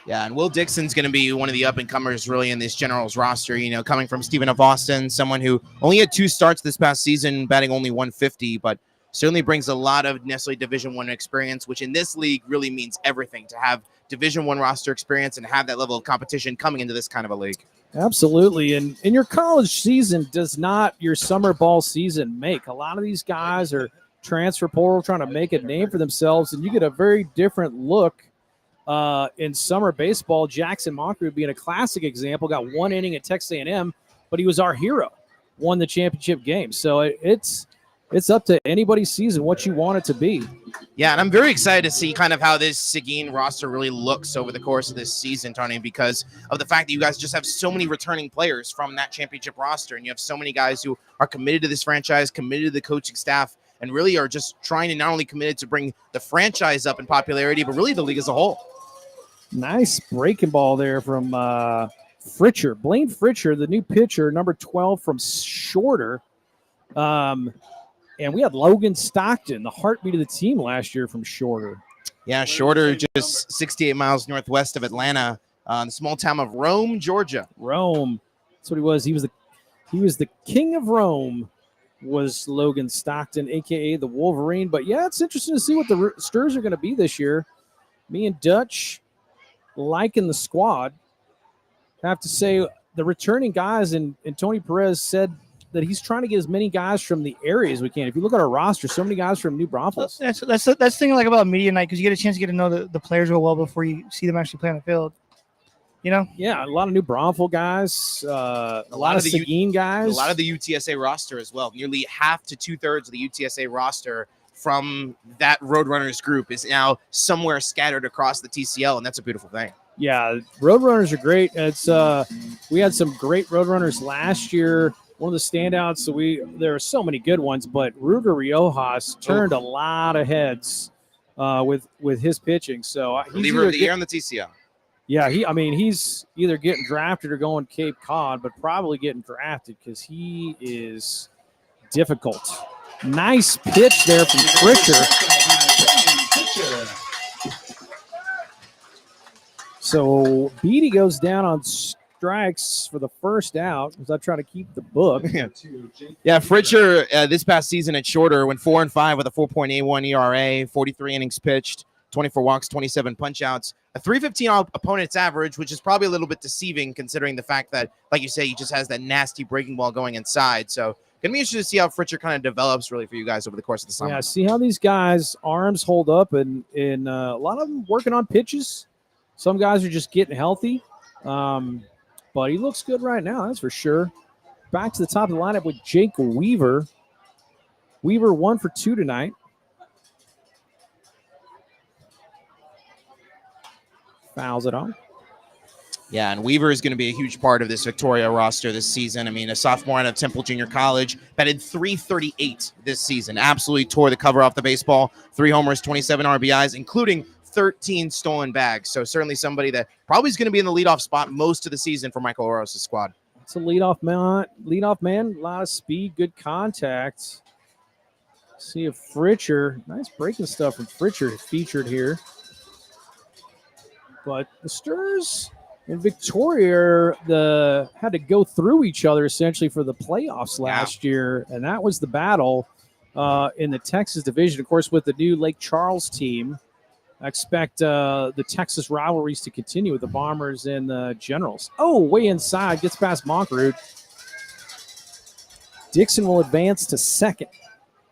Yeah, and Will Dixon's going to be one of the up-and-comers really in this Generals roster, you know, coming from Stephen of Austin, someone who only had 2 starts this past season, batting only 150, but certainly brings a lot of necessarily Division I experience, which in this league really means everything, to have Division I roster experience and have that level of competition coming into this kind of a league. Absolutely. And your college season does not your summer ball season make. A lot of these guys are transfer portal trying to make a name for themselves, and you get a very different look in summer baseball. Jackson Moncrief being a classic example, got 1 inning at Texas A&M, but he was our hero, won the championship game. So it's up to anybody's season what you want it to be. Yeah, and I'm very excited to see kind of how this Seguin roster really looks over the course of this season, Tony, because of the fact that you guys just have so many returning players from that championship roster, and you have so many guys who are committed to this franchise, committed to the coaching staff, and really are just trying to not only committed to bring the franchise up in popularity, but really the league as a whole. Nice breaking ball there from Fritcher. Blaine Fritcher, the new pitcher, number 12 from Shorter. And we had Logan Stockton, the heartbeat of the team last year from Shorter. Yeah, Shorter, just 68 miles northwest of Atlanta, in the small town of Rome, Georgia. Rome. That's what he was. He was the king of Rome, was Logan Stockton, a.k.a. the Wolverine. But, yeah, it's interesting to see what the Sturs are going to be this year. Me and Dutch liking the squad. I have to say the returning guys, and Tony Perez said that he's trying to get as many guys from the area as we can. If you look at our roster, so many guys from New Braunfels. That's the thing I like about media night, because you get a chance to get to know the players real well before you see them actually play on the field. You know? Yeah, a lot of New Braunfels guys, a lot of the Seguin guys. A lot of the UTSA roster as well. Nearly half to 2/3 of the UTSA roster from that Roadrunners group is now somewhere scattered across the TCL, and that's a beautiful thing. Yeah, Roadrunners are great. It's we had some great Roadrunners last year. One of the standouts, there are so many good ones, but Ruger Riojas turned a lot of heads with his pitching. So reliever of the year on the TCL. Yeah, he's either getting drafted or going Cape Cod, but probably getting drafted because he is difficult. Nice pitch there from Fritcher. So Beatty goes down on strikes for the first out as I try to keep the book. Yeah, Fritcher this past season at Shorter went 4-5 with a 4.81 ERA, 43 innings pitched, 24 walks, 27 punch-outs, a 315 opponent's average, which is probably a little bit deceiving considering the fact that, like you say, he just has that nasty breaking ball going inside. So going to be interesting to see how Fritcher kind of develops really for you guys over the course of the summer. Yeah, see how these guys' arms hold up, and a lot of them working on pitches. Some guys are just getting healthy. But he looks good right now, that's for sure. Back to the top of the lineup with Jake Weaver. Weaver 1 for 2 tonight. Fouls it on. Yeah, and Weaver is going to be a huge part of this Victoria roster this season. I mean, a sophomore out of Temple Junior College, batted .338 this season. Absolutely tore the cover off the baseball. 3 homers, 27 RBIs, including 13 stolen bags. So certainly somebody that probably is going to be in the leadoff spot most of the season for Michael Oros' squad. It's a leadoff man. A lot of speed, good contact. See if Fritcher, nice breaking stuff from Fritcher featured here. But the Stars and Victoria had to go through each other essentially for the playoffs last year, and that was the battle in the Texas division. Of course, with the new Lake Charles team, I expect the Texas rivalries to continue with the Bombers and the Generals. Oh, way inside, gets past Monkrud. Dixon will advance to second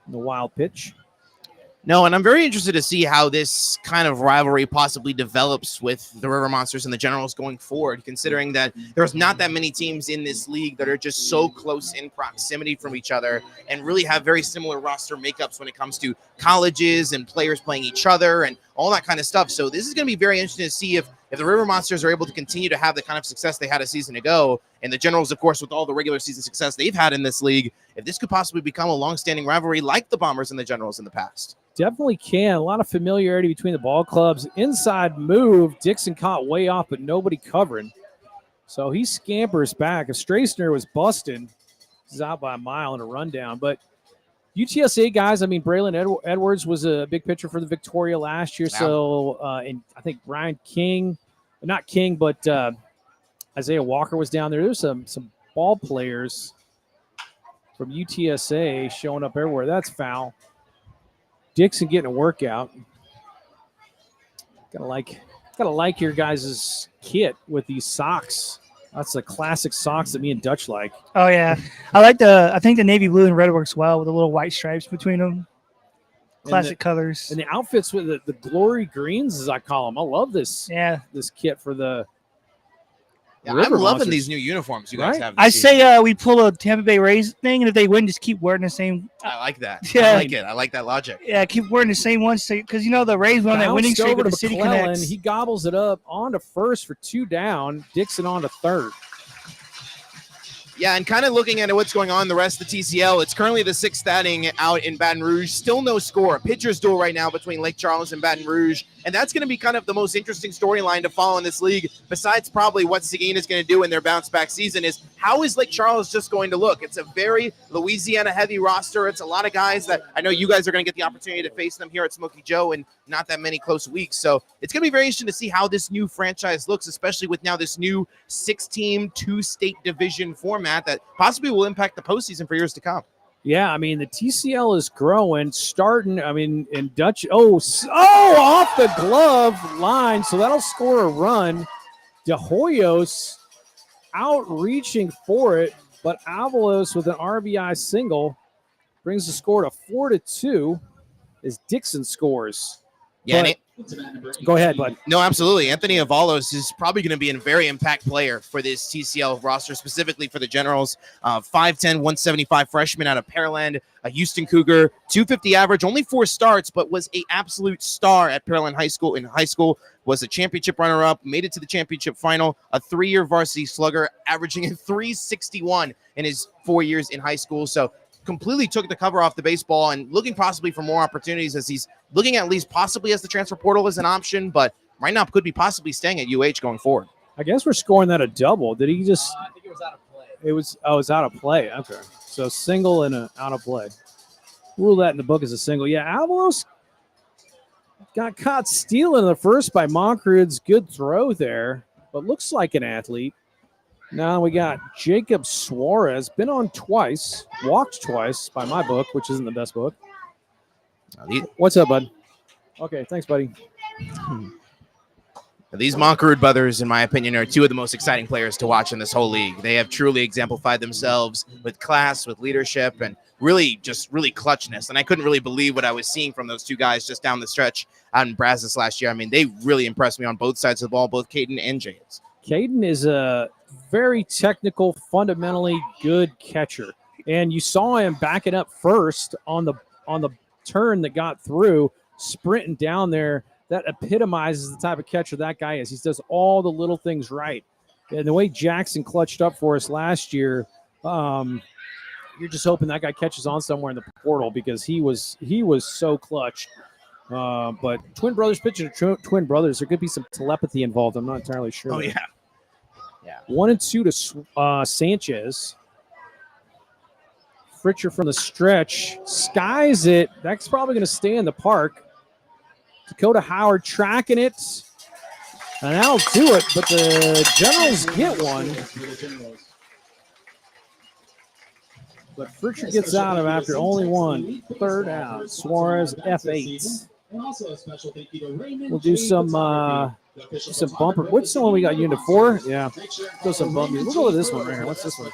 in the wild pitch. No, and I'm very interested to see how this kind of rivalry possibly develops with the River Monsters and the Generals going forward, considering that there's not that many teams in this league that are just so close in proximity from each other and really have very similar roster makeups when it comes to colleges and players playing each other and all that kind of stuff. So this is going to be very interesting to see if the River Monsters are able to continue to have the kind of success they had a season ago, and the Generals, of course, with all the regular season success they've had in this league, if this could possibly become a long-standing rivalry like the Bombers and the Generals in the past. Definitely can. A lot of familiarity between the ball clubs. Inside move. Dixon caught way off, but nobody covering. So he scampers back. If Strassner was busting, he's out by a mile in a rundown. But UTSA guys, I mean, Braylon Edwards was a big pitcher for the Victoria last year. So, and I think Brian King, not King, but Isaiah Walker was down there. There's some ball players from UTSA showing up everywhere. That's foul. Dixon getting a workout. Gotta like your guys' kit with these socks. That's the classic socks that me and Dutch like. Oh yeah, I think the navy blue and red works well with the little white stripes between them. Classic colors. And the outfits with the glory greens, as I call them. I love this. Yeah, this kit for the. Yeah, I'm loving these new uniforms you guys have. I say we pull a Tampa Bay Rays thing, and if they win, just keep wearing the same. I like that. Yeah. I like it. I like that logic. Yeah, keep wearing the same ones because the Rays went on that winning streak with the City Connects. He gobbles it up onto first for 2 down. Dixon on to third. Yeah, and kind of looking at what's going on in the rest of the TCL, it's currently the 6th inning out in Baton Rouge. Still no score. Pitcher's duel right now between Lake Charles and Baton Rouge. And that's going to be kind of the most interesting storyline to follow in this league, besides probably what Seguin is going to do in their bounce-back season, is how is Lake Charles just going to look? It's a very Louisiana-heavy roster. It's a lot of guys that I know you guys are going to get the opportunity to face them here at Smoky Joe in not that many close weeks. So it's going to be very interesting to see how this new franchise looks, especially with now this new 6-team, 2-state division format that possibly will impact the postseason for years to come. Yeah, I mean, the TCL is growing, starting, I mean, in Dutch, off the glove line, so that'll score a run. De Hoyos outreaching for it, but Avalos with an RBI single brings the score to 4-2 as Dixon scores. Yeah, go ahead, bud. No, absolutely. Anthony Avalos is probably going to be a very impact player for this TCL roster, specifically for the Generals. 5'10", 175 freshman out of Pearland, a Houston Cougar, 250 average, only 4 starts, but was an absolute star at Pearland High School. In high school, was a championship runner-up, made it to the championship final, a 3-year varsity slugger, averaging a .361 in his 4 years in high school. So completely took the cover off the baseball and looking possibly for more opportunities as he's looking at least possibly as the transfer portal is an option, but right now could be possibly staying at UH going forward. I guess we're scoring that a double. Did he just? I think it was out of play. It was out of play. Okay, so single and out of play. Rule that in the book as a single. Yeah, Avalos got caught stealing the first by Monkrud's good throw there, but looks like an athlete. Now we got Jacob Suarez, been on twice, walked twice by my book, which isn't the best book. What's up, bud? Okay, thanks, buddy. These Monkrud brothers, in my opinion, are 2 of the most exciting players to watch in this whole league. They have truly exemplified themselves with class, with leadership, and really clutchness. And I couldn't really believe what I was seeing from those 2 guys just down the stretch out in Brazos last year. I mean, they really impressed me on both sides of the ball, both Caden and James. Caden is a very technical, fundamentally good catcher. And you saw him backing up first on the turn that got through, sprinting down there. That epitomizes the type of catcher that guy is. He does all the little things right. And the way Jackson clutched up for us last year, you're just hoping that guy catches on somewhere in the portal because he was so clutch. But twin brothers pitching to twin brothers, there could be some telepathy involved. I'm not entirely sure. Oh, yeah. 1-2 to Sanchez. Fritcher from the stretch. Skies it. That's probably going to stay in the park. Dakota Howard tracking it. And that'll do it, but the Generals get one. But Fritcher gets out of after only one. Third out. Suarez F8. And also a special thank you to Raymond. We'll do some bumper. What's the one we got? Unit 4? Yeah. Go some bumpers. We'll go with this one right here. What's this one?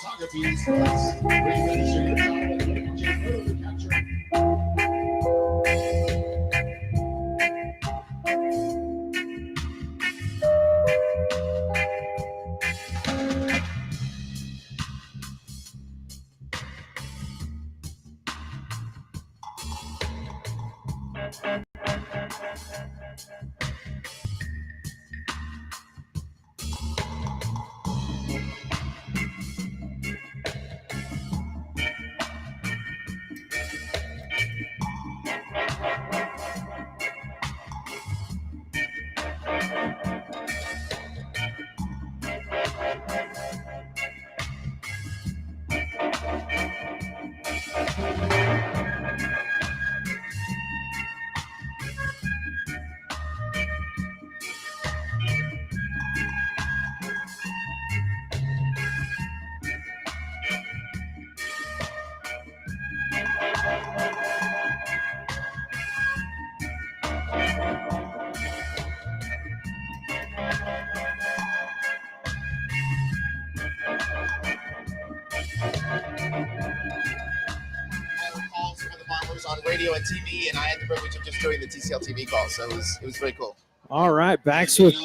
Calls for the Bombers on radio and TV, and I had the privilege of just doing the TCL TV call, so it was really cool. All right, backs with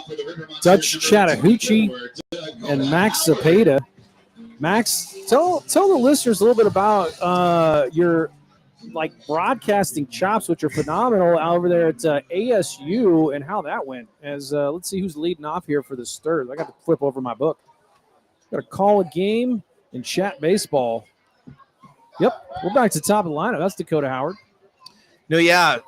Dutch Chattahoochee and Max Zapata. Max, tell the listeners a little bit about your broadcasting chops, which are phenomenal over there at ASU, and how that went. As let's see who's leading off here for this third. I got to flip over my book. Got to call a game and chat baseball. Yep, we're back to the top of the lineup. That's Dakota Howard. No, yeah,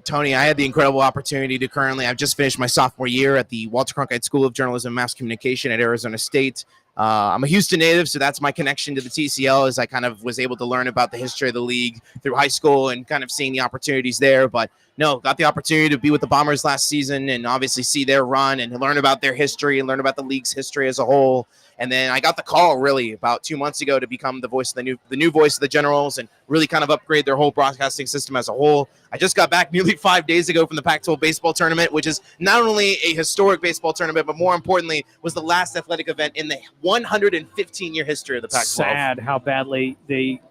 Tony, I had the incredible opportunity to I've just finished my sophomore year at the Walter Cronkite School of Journalism and Mass Communication at Arizona State. I'm a Houston native, so that's my connection to the TCL, as I kind of was able to learn about the history of the league through high school and kind of seeing the opportunities there. But no, got the opportunity to be with the Bombers last season and obviously see their run and learn about their history and learn about the league's history as a whole. And then I got the call really about 2 months ago to become the voice of the new voice of the Generals and really kind of upgrade their whole broadcasting system as a whole. I just got back nearly 5 days ago from the Pac-12 baseball tournament, which is not only a historic baseball tournament, but more importantly, was the last athletic event in the 115-year history of the Pac-12. Sad how badly they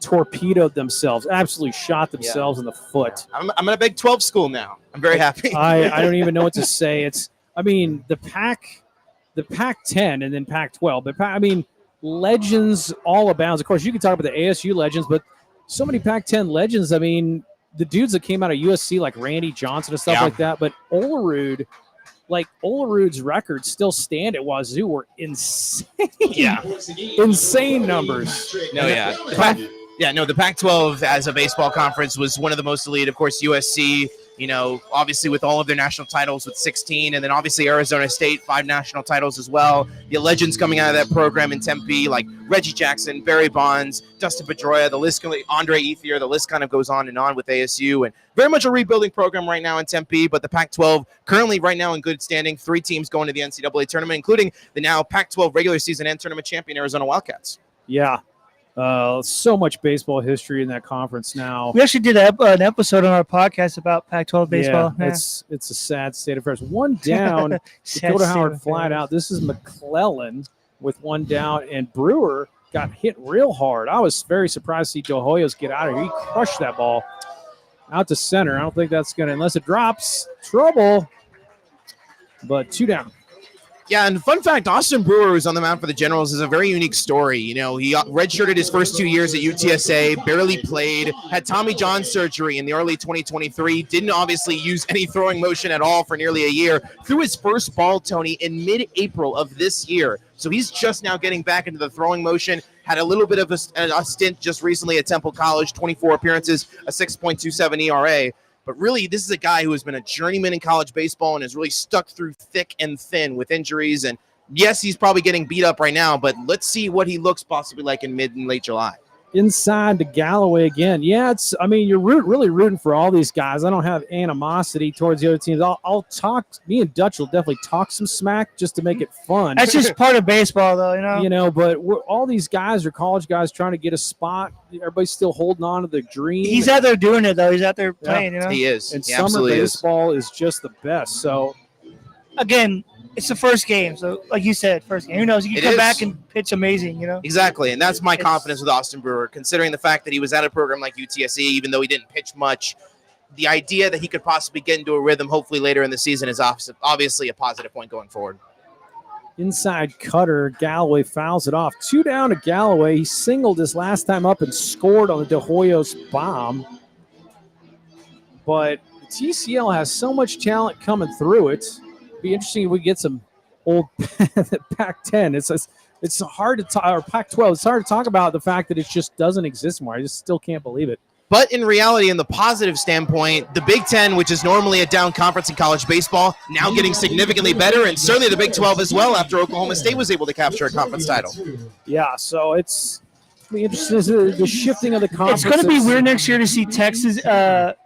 torpedoed themselves, absolutely shot themselves in the foot. I'm at a Big 12 school now. I'm very happy. I don't even know what to say. The Pac-10 and then Pac-12, but legends all abounds. Of course, you can talk about the ASU legends, but so many Pac-10 legends. the dudes that came out of USC, like Randy Johnson and stuff like that. But Olerud, Olerud's records still stand at Wazoo were insane. Yeah. Insane numbers. No, yeah. The Pac-12 as a baseball conference was one of the most elite. Of course, USC, obviously with all of their national titles with 16, and then obviously Arizona State, 5 national titles as well. The legends coming out of that program in Tempe, like Reggie Jackson, Barry Bonds, Dustin Pedroia, the list, Andre Ethier, the list kind of goes on and on with ASU, and very much a rebuilding program right now in Tempe. But the Pac-12 currently right now in good standing, 3 teams going to the NCAA tournament, including the now Pac-12 regular season and tournament champion Arizona Wildcats. Yeah. So much baseball history in that conference now. We actually did an episode on our podcast about Pac-12 baseball. Yeah, it's a sad state of affairs. One down, Dakota Howard flat out. This is McClellan with one down, and Brewer got hit real hard. I was very surprised to see De Hoyos get out of here. He crushed that ball out to center. I don't think that's going to, unless it drops, trouble. But 2 down. Yeah, and fun fact, Austin Brewer, who's on the mound for the Generals, is a very unique story. He redshirted his first 2 years at UTSA, barely played, had Tommy John surgery in the early 2023, didn't obviously use any throwing motion at all for nearly a year, threw his first ball, Tony, in mid-April of this year. So he's just now getting back into the throwing motion, had a little bit of a stint just recently at Temple College, 24 appearances, a 6.27 ERA. But really, this is a guy who has been a journeyman in college baseball and has really stuck through thick and thin with injuries. And yes, he's probably getting beat up right now, but let's see what he looks possibly like in mid and late July. Inside to Galloway again. Yeah, you're really rooting for all these guys. I don't have animosity towards the other teams. I'll talk. Me and Dutch will definitely talk some smack just to make it fun. That's just part of baseball, though, But all these guys are college guys trying to get a spot. Everybody's still holding on to the dream. He's out there doing it, though. He's out there playing, He is. And he summer baseball is just the best. So, again, it's the first game. So, like you said, first game. Who knows? He can come back and pitch amazing, Exactly. And that's my confidence with Austin Brewer, considering the fact that he was at a program like UTSA, even though he didn't pitch much. The idea that he could possibly get into a rhythm, hopefully later in the season, is obviously a positive point going forward. Inside cutter, Galloway fouls it off. 2 down to Galloway. He singled his last time up and scored on the De Hoyos bomb. But TCL has so much talent coming through it. Be interesting if we get some old Pac-10. It's hard to talk, or Pac-12. It's hard to talk about the fact that it just doesn't exist anymore. I just still can't believe it. But in reality, in the positive standpoint, the Big Ten, which is normally a down conference in college baseball, now getting significantly better, and certainly the Big 12 as well after Oklahoma State was able to capture a conference title. Yeah, so it's be interesting the shifting of the conference. It's going to be weird next year to see Texas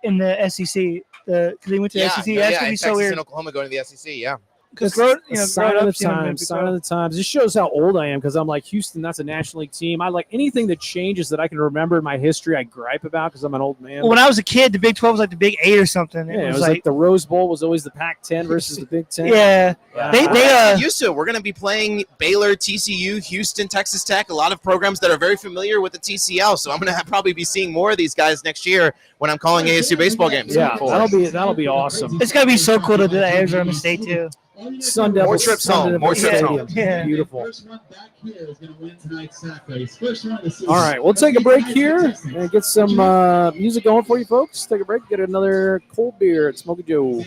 in the SEC. Because they went to the SEC. That's going to be so weird. And Oklahoma going to the SEC, yeah. Because sign of the times. This shows how old I am because I'm like, Houston, that's a National League team. I like anything that changes that I can remember in my history, I gripe about because I'm an old man. Well, when I was a kid, the Big 12 was like the Big 8 or something. Yeah, it was like the Rose Bowl was always the Pac-10 versus the Big 10. Yeah. They used to. We're going to be playing Baylor, TCU, Houston, Texas Tech, a lot of programs that are very familiar with the TCL. So I'm going to probably be seeing more of these guys next year when I'm calling ASU baseball games. Yeah, that'll be awesome. It's going to be so cool to do that Arizona State, too. Sun Devils. More trips home. More trips home. Yeah. Beautiful. All right, we'll take a break here and get some music going for you folks. Take a break, get another cold beer at Smoky Joe.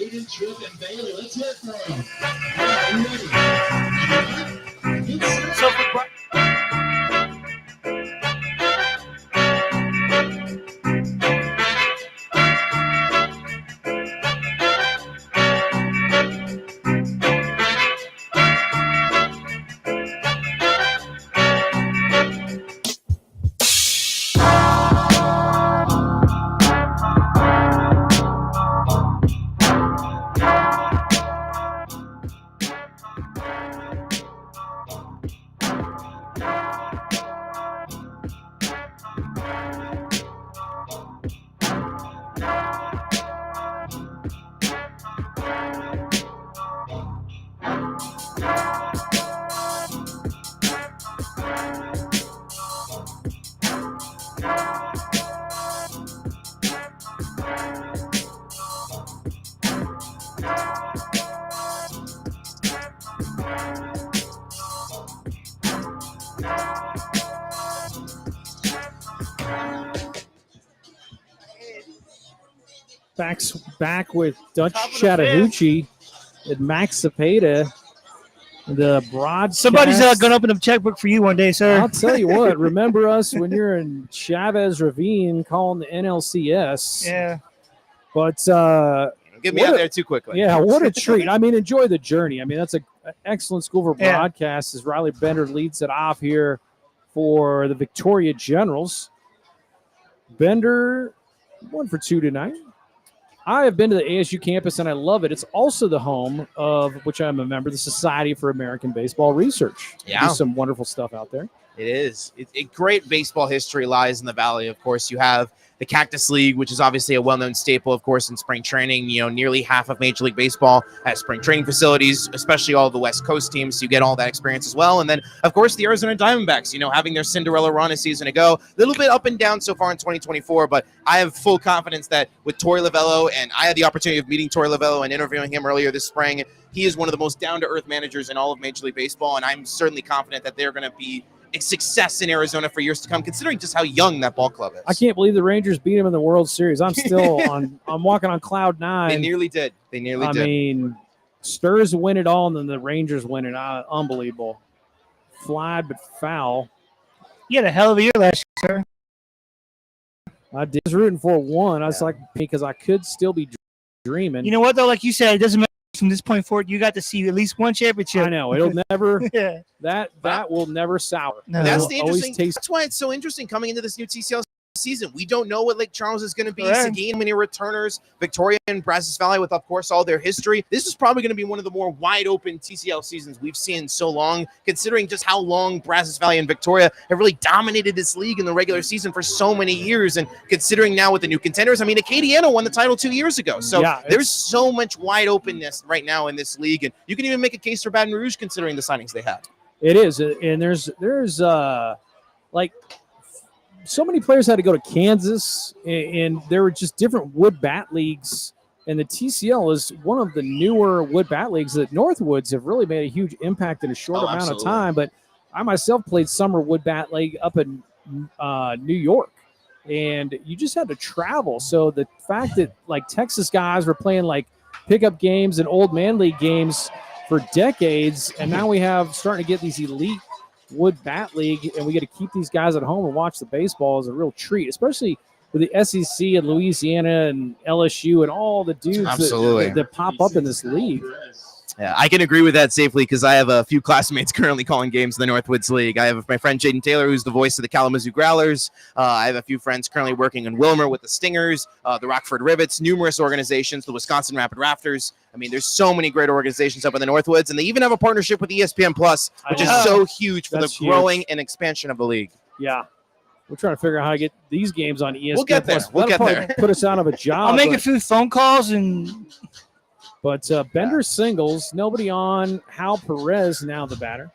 Back with Dutch Chattahoochee and Max Cepeda, the broadcast. Somebody's going to open up a checkbook for you one day, sir. I'll tell you what. Remember us when you're in Chavez Ravine calling the NLCS. Yeah. But get me out there too quickly. Yeah, what a treat. I mean, enjoy the journey. I mean, that's an excellent school for broadcast as Riley Bender leads it off here for the Victoria Generals. Bender 1 for 2 tonight. I have been to the ASU campus, and I love it. It's also the home of, which I'm a member, the Society for American Baseball Research. Yeah. There's some wonderful stuff out there. It is. Great baseball history lies in the Valley. Of course, you have the Cactus League, which is obviously a well-known staple, of course, in spring training. You know, nearly half of Major League Baseball has spring training facilities, especially all the West Coast teams. So you get all that experience as well. And then, of course, the Arizona Diamondbacks, you know, having their Cinderella run a season ago. A little bit up and down so far in 2024, but I have full confidence that with Torey Lovello, and I had the opportunity of meeting Torey Lovello and interviewing him earlier this spring, he is one of the most down-to-earth managers in all of Major League Baseball, and I'm certainly confident that they're going to be a success in Arizona for years to come, considering just how young that ball club is. I can't believe the Rangers beat him in the World Series. I'm still I'm walking on cloud nine. They nearly did. They nearly I did. mean, Sturs win it all, and then the Rangers win it. Unbelievable. Flied but foul. You had a hell of a year last year, sir. I was rooting for one. I was like, because I could still be dreaming. You know what, though? Like you said, it doesn't matter from this point forward. You got to see at least one championship. I know. It'll never Yeah. that will never sour. No. That's It'll the always interesting. taste. That's why it's so interesting coming into this new TCL season. We don't know what Lake Charles is going to be. Correct. Seguin, many returners, Victoria and Brazos Valley with, of course, all their history. This is probably going to be one of the more wide open TCL seasons we've seen in so long, considering just how long Brazos Valley and Victoria have really dominated this league in the regular season for so many years. And considering now with the new contenders, I mean, Acadiana won the title 2 years ago. So Yeah, there's so much wide openness right now in this league. And you can even make a case for Baton Rouge considering the signings they had. It is, and there's like so many players had to go to Kansas, and there were just different wood bat leagues. And the TCL is one of the newer wood bat leagues that Northwoods have really made a huge impact in a short amount absolutely. of time. But I myself played summer wood bat league up in New York, and you just had to travel. So the fact that like Texas guys were playing like pickup games and old man league games for decades, and now we have starting to get these elite wood bat league, and we get to keep these guys at home and watch the baseball is a real treat, especially with the SEC and Louisiana and LSU and all the dudes Absolutely. that pop up in this league. Yeah, I can agree with that safely because I have a few classmates currently calling games in the Northwoods League. I have my friend Jaden Taylor, who's the voice of the Kalamazoo Growlers. I have a few friends currently working in Wilmer with the Stingers, the Rockford Rivets, numerous organizations, the Wisconsin Rapid Rafters. I mean, there's so many great organizations up in the Northwoods, and they even have a partnership with ESPN Plus, which is so huge for That's the growing and expansion of the league. Yeah. We're trying to figure out how to get these games on ESPN. We'll get there. Plus. We'll That'll get probably there. put us out of a job. I'll make but- a few phone calls and But Bender singles, nobody on. Hal Perez now the batter.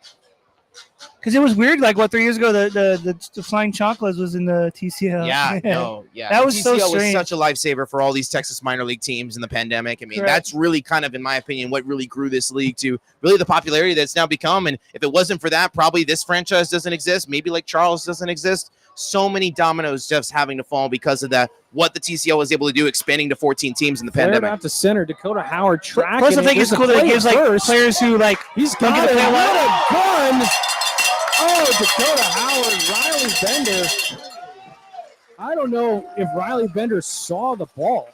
because it was weird. Like 3 years ago, the Flying Chocolates was in the TCL. That was so TCL was strange. such a lifesaver for all these Texas minor league teams in the pandemic. I mean, Correct. that's really kind of, in my opinion, what really grew this league to really the popularity that's now become. And if it wasn't for that, probably this franchise doesn't exist. Maybe Lake Charles doesn't exist. So many dominoes just having to fall because of that. What the TCL was able to do, expanding to 14 teams in the Flared pandemic. out to center. Dakota Howard tracking. Plus, I it. think it's There's a cool that it play gives like first. players who like He's don't got get it. to play a lot. What a gun! Oh, Dakota Howard, Riley Bender. I don't know if Riley Bender saw the ball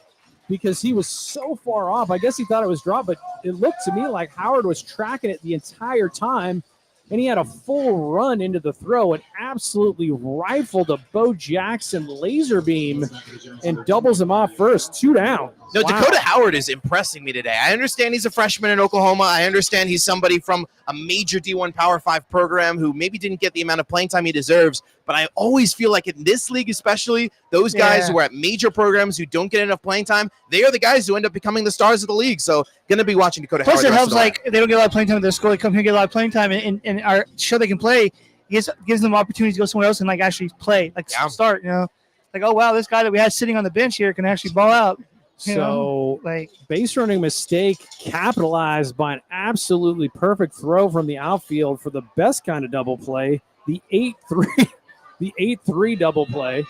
because he was so far off. I guess he thought it was dropped, but it looked to me like Howard was tracking it the entire time, and he had a full run into the throw and absolutely rifled a Bo Jackson laser beam and doubles him off first. 2 down. No, Wow. Dakota Howard is impressing me today. I understand he's a freshman in Oklahoma. I understand he's somebody from a major D1 Power 5 program who maybe didn't get the amount of playing time he deserves. But I always feel like in this league, especially, those guys Yeah. who are at major programs who don't get enough playing time, they are the guys who end up becoming the stars of the league. So going to be watching Dakota Plus, Howard. it the rest helps of the way. like if they don't get a lot of playing time at their school. They come here, get a lot of playing time, and are show they can play. Gives them opportunities to go somewhere else and like actually play, like Yeah. start. You know, like oh wow, this guy that we had sitting on the bench here can actually ball out. You So know, like base running mistake capitalized by an absolutely perfect throw from the outfield for the best kind of double play, the 8-3, the 8-3 double play.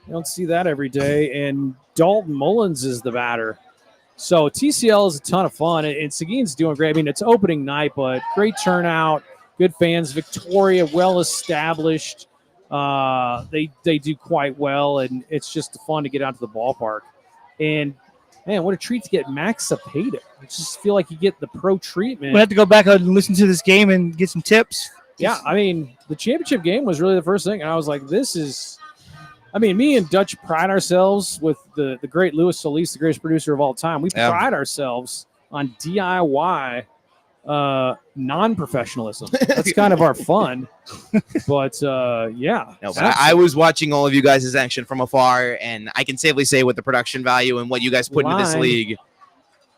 You don't see that every day. And Dalton Mullins is the batter. So TCL is a ton of fun, and Seguin's doing great. I mean, it's opening night, but great turnout, good fans. Victoria, well established. They do quite well, and it's just fun to get out to the ballpark. And man, what a treat to get Max Cepeda. I just feel like you get the pro treatment. we have to go back and listen to this game and get some tips. Yeah, I mean, the championship game was really the first thing, and I was like, this is. I mean, me and Dutch pride ourselves with the great Louis Solis, the greatest producer of all time. We pride ourselves on DIY non-professionalism. That's kind of our fun. But yeah. No, but I was watching all of you guys' action from afar, and I can safely say with the production value and what you guys put into this league,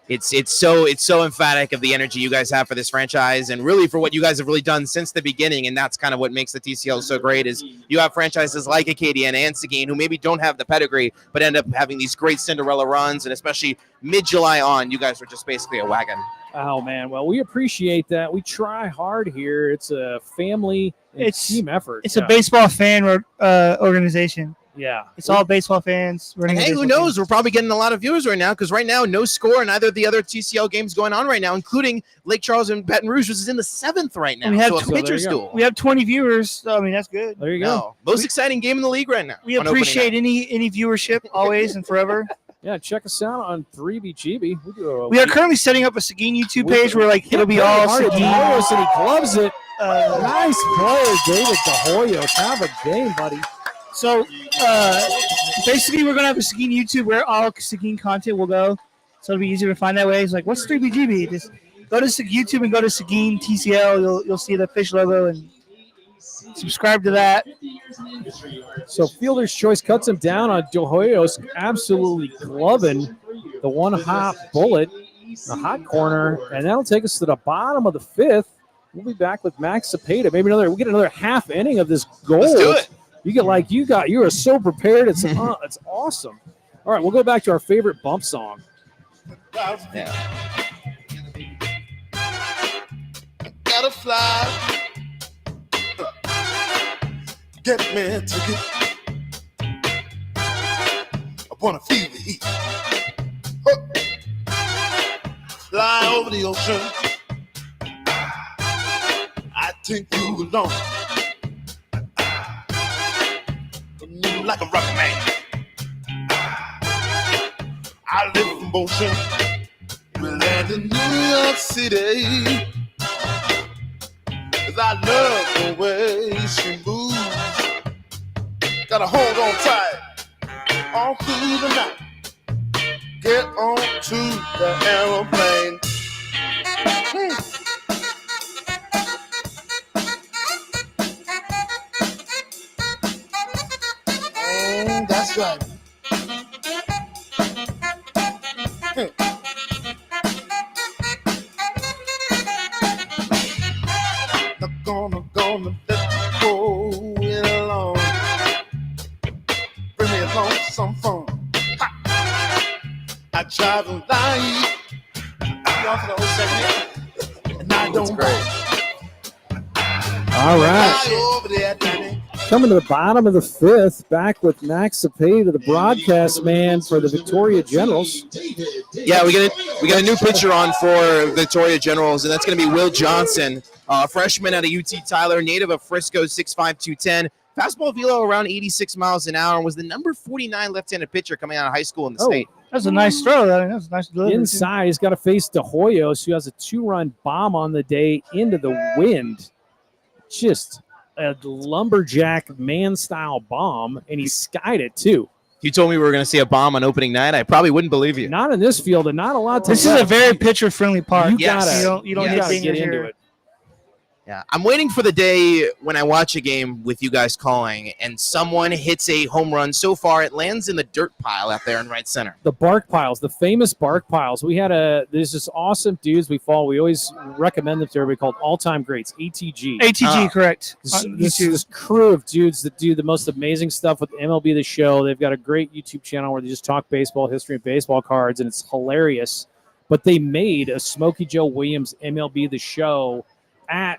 it's so emphatic of the energy you guys have for this franchise and really for what you guys have really done since the beginning. And that's kind of what makes the TCL so great is you have franchises like Acadiana and Seguin who maybe don't have the pedigree, but end up having these great Cinderella runs. And especially mid-July on, you guys were just basically a wagon. Oh man, well we appreciate that. We try hard here. It's a family and team effort. It's a baseball fan organization. Yeah, It's all baseball fans. And hey, who knows? We're probably getting a lot of viewers right now because right now, no score in either of the other TCL games going on right now, including Lake Charles and Baton Rouge, which is in the 7th right now. We have so a pitcher's duel. We have 20 viewers. So, I mean, that's good. There you go. No, most exciting game in the league right now. We appreciate any viewership always and forever. Yeah, check us out on 3BGB. We are currently setting up a Seguin YouTube page where it'll be all Seguin. And he gloves it. Nice play, David DeHoyos. Have a game, buddy. So basically, we're gonna have a Seguin YouTube where all Seguin content will go. So it'll be easier to find that way. It's like, what's 3BGB? Just go to YouTube and go to Seguin TCL. You'll see the fish logo and subscribe to that. So Fielder's Choice cuts him down on DeHoyos, absolutely gloving the one-hop bullet, the hot corner, and that'll take us to the bottom of the 5th. We'll be back with Max Cepeda. Maybe we'll get another half inning of this goal. Let's do it. You are so prepared. It's awesome. All right, we'll go back to our favorite bump song. Yeah. Gotta fly. Get me a ticket. I wanna feel the heat. Fly over the ocean. I take you along. Like a rock man. I live in motion. We land in New York City. 'Cause I love the way she moves. Gotta hold on tight all through the night. Get on to the aeroplane. That's right. Not gonna let you go it alone. Bring me along some fun. Ha. I travel light. Y'all for the whole segment. And I don't All right. fly over there, Danny. Coming to the bottom of the 5th, back with Max Cepeda, the broadcast man for the Victoria Generals. Yeah, we got a new pitcher on for Victoria Generals, and that's going to be Will Johnson, freshman out of UT Tyler, native of Frisco, 6'5", 210. Fastball velo around 86 miles an hour, and was the number 49 left-handed pitcher coming out of high school in the state. That's a nice throw. That was a nice delivery. Inside, he's got to face DeHoyos, who has a 2-run bomb on the day into the wind. Just a lumberjack man-style bomb, and he skied it too. If you told me we were going to see a bomb on opening night, I probably wouldn't believe you. Not in this field, and not a lot to This is a very pitcher-friendly park. You Yes. gotta, You don't you get gotta dingers get into here. it. Yeah, I'm waiting for the day when I watch a game with you guys calling and someone hits a home run so far it lands in the dirt pile out there in right center. The bark piles, the famous bark piles. There's this awesome dudes we follow. We always recommend them to everybody called All Time Greats, ATG. ATG, correct. This crew of dudes that do the most amazing stuff with MLB The Show. They've got a great YouTube channel where they just talk baseball history and baseball cards, and it's hilarious. But they made a Smokey Joe Williams MLB The Show at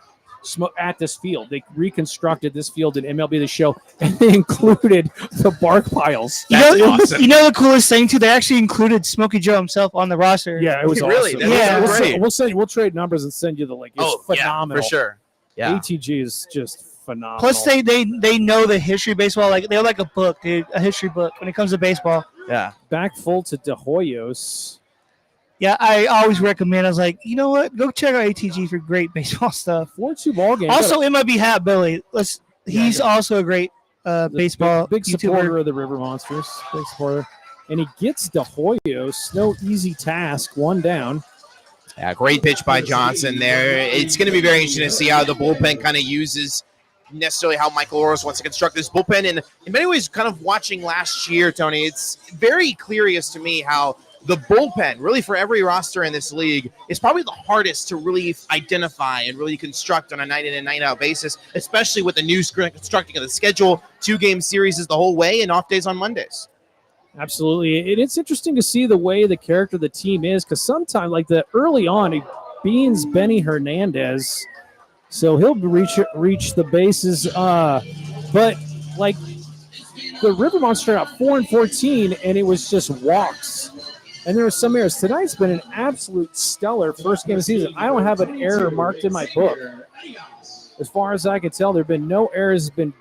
this field. They reconstructed this field in MLB The Show, and they included the bark piles. That's awesome. You know the coolest thing too? They actually included Smokey Joe himself on the roster. Yeah, it was Really? awesome. That's Yeah. great. We'll trade numbers and send you the link. It's phenomenal. Yeah, for sure. Yeah. ATG is just phenomenal. Plus, they know the history of baseball. Like they're like a book, dude, a history book when it comes to baseball. Yeah. Back full to DeHoyos. Yeah, I always recommend. I was like, you know what? Go check out ATG for great baseball stuff. 4-2 ball game. Also, MLB Hat Billy. He's also a great baseball big YouTuber. supporter of the River Monsters. Big supporter. And he gets DeHoyos. No easy task. One down. Yeah, great pitch by Johnson there. It's going to be very interesting to see how the bullpen kind of uses necessarily how Michael Oros wants to construct this bullpen. And in many ways, kind of watching last year, Tony, it's very curious to me how the bullpen, really for every roster in this league, is probably the hardest to really identify and really construct on a night in and night out basis, especially with the new constructing of the schedule, 2-game series is the whole way and off days on Mondays. Absolutely. It's interesting to see the way the character of the team is, because sometimes, like the early on, Beans Benny Hernandez. So he'll reach the bases. But like the River Monster out 4 and 14, and it was just walks. And there were some errors. Tonight's been an absolute stellar first game of the season. I don't have an error marked in my book. As far as I can tell, there have been no errors. There's been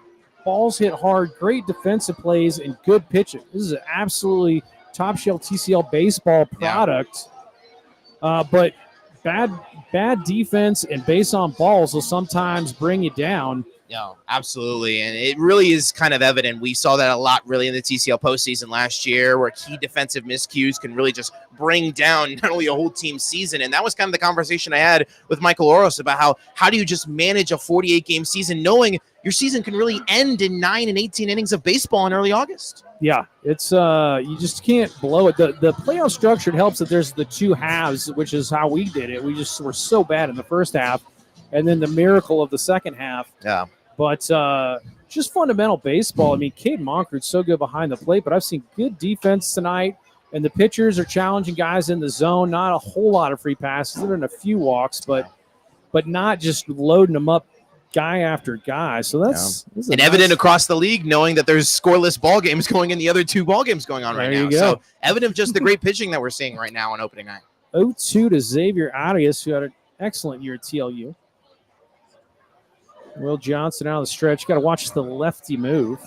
balls hit hard, great defensive plays, and good pitching. This is an absolutely top shelf TCL baseball product. But bad defense and base on balls will sometimes bring you down. No, absolutely. And it really is kind of evident. We saw that a lot really in the TCL postseason last year, where key defensive miscues can really just bring down not only a whole team's season. And that was kind of the conversation I had with Michael Oros about how do you just manage a 48-game season knowing your season can really end in 9 and 18 innings of baseball in early August. Yeah, it's you just can't blow it. The playoff structure, it helps that there's the two halves, which is how we did it. We just were so bad in the first half, and then the miracle of the second half. Yeah. But just fundamental baseball. I mean, Cade Moncrief's so good behind the plate, but I've seen good defense tonight, and the pitchers are challenging guys in the zone. Not a whole lot of free passes. There have been a few walks, but not just loading them up guy after guy. So that's and evident across the league, knowing that there's scoreless ball games going in the other two ball games going on right now. So evident of just the great pitching that we're seeing right now on opening night. 0-2 to Xavier Arias, who had an excellent year at TLU. Will Johnson out of the stretch. Got to watch the lefty move.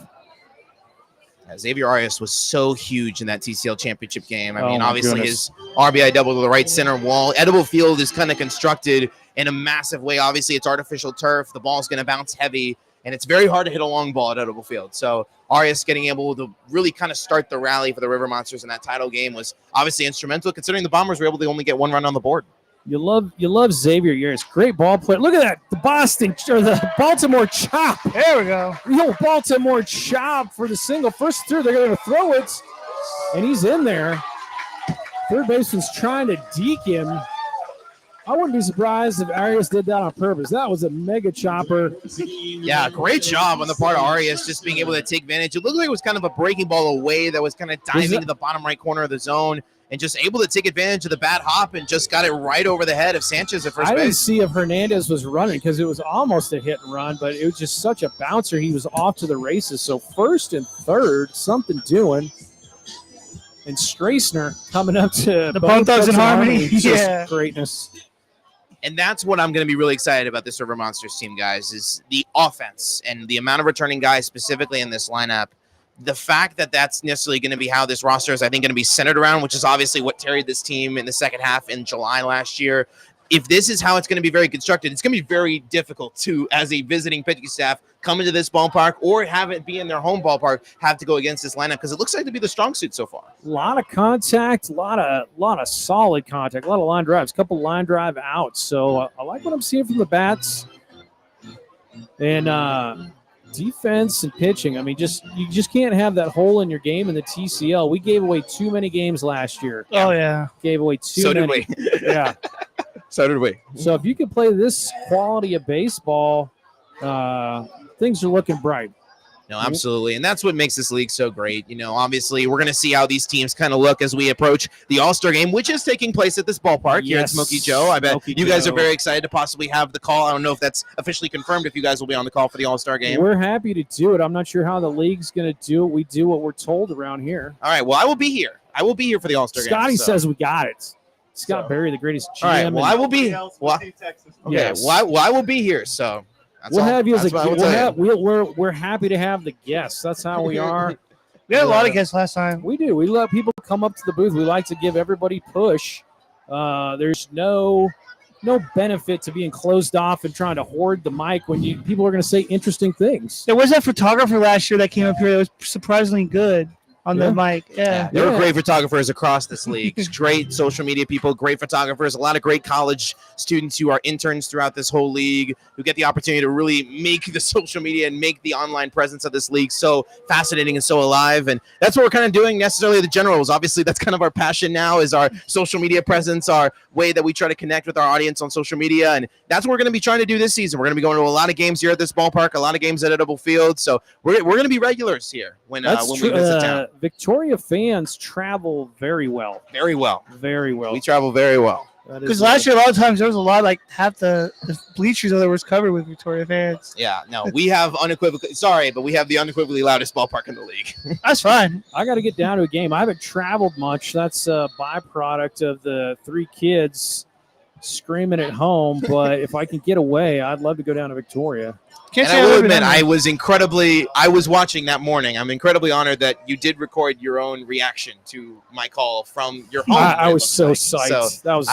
Xavier Arias was so huge in that TCL championship game. I mean, obviously his RBI double to the right center wall. Edible Field is kind of constructed in a massive way. Obviously, it's artificial turf. The ball's going to bounce heavy, and it's very hard to hit a long ball at Edible Field. So Arias getting able to really kind of start the rally for the River Monsters in that title game was obviously instrumental, considering the Bombers were able to only get one run on the board. You love Xavier Arias. Great ball player. Look at that. The Baltimore chop. There we go. Real Baltimore chop for the single. First through, they're going to throw it, and he's in there. Third baseman's trying to deke him. I wouldn't be surprised if Arias did that on purpose. That was a mega chopper. Yeah, great job on the part of Arias, just being able to take advantage. It looked like it was kind of a breaking ball away that was kind of diving to the bottom right corner of the zone, and just able to take advantage of the bad hop and just got it right over the head of Sanchez at first base. I didn't see if Hernandez was running because it was almost a hit and run, but it was just such a bouncer. He was off to the races. So first and third, something doing. And Strassner coming up to the Bone Thugs in Harmony. Yeah. Greatness. And that's what I'm going to be really excited about this River Monsters team, guys, is the offense and the amount of returning guys specifically in this lineup. The fact that that's necessarily going to be how this roster is, I think, going to be centered around, which is obviously what carried this team in the second half in July last year. If this is how it's going to be very constructed, it's going to be very difficult to, as a visiting pitching staff, come into this ballpark or have it be in their home ballpark, have to go against this lineup because it looks like to be the strong suit so far. A lot of contact, a lot of solid contact, a lot of line drives, a couple line drive outs. So I like what I'm seeing from the bats. And defense and pitching. I mean, you just can't have that hole in your game in the TCL. We gave away too many games last year. Oh, yeah. Gave away too many. Did we. Yeah. So did we. So if you can play this quality of baseball, things are looking bright. No, absolutely. And that's what makes this league so great. You know, obviously, we're going to see how these teams kind of look as we approach the All-Star game, which is taking place at this ballpark here at Smoky Joe. I bet Smoky you guys Joe. are very excited to possibly have the call. I don't know if that's officially confirmed, if you guys will be on the call for the All-Star game. We're happy to do it. I'm not sure how the league's going to do it. We do what we're told around here. All right. Well, I will be here. I will be here for the All-Star game. Scotty says we got it. Scott Berry, the greatest GM. All right. Well, I will be. Yes. Well, I will be here. So we'll have you as a guest. We're happy to have the guests. That's how we are. We had a lot of guests last time. We do. We let people come up to the booth. We like to give everybody push. There's no benefit to being closed off and trying to hoard the mic when people are going to say interesting things. There was that photographer last year that came up here that was surprisingly good on the mic. Yeah. There were great photographers across this league. Great social media people, great photographers, a lot of great college students who are interns throughout this whole league who get the opportunity to really make the social media and make the online presence of this league so fascinating and so alive. And that's what we're kind of doing necessarily the Generals. Obviously, that's kind of our passion now is our social media presence, our way that we try to connect with our audience on social media. And that's what we're going to be trying to do this season. We're going to be going to a lot of games here at this ballpark, a lot of games at Edible Field. So we're going to be regulars here when we visit town. Victoria fans travel very well. Very well. Very well. We travel very well. That Because is last year, a lot of times there was a lot, like half the bleachers over there was covered with Victoria fans. Yeah, no, we have unequivocally. Sorry, but we have the unequivocally loudest ballpark in the league. That's fine. I got to get down to a game. I haven't traveled much. That's a byproduct of the 3 kids screaming at home. But if I can get away, I'd love to go down to Victoria. Can't And say I I've will ever admit, done that. I was watching that morning. I'm incredibly honored that you did record your own reaction to my call from your home. I it was looks so like. psyched. So That was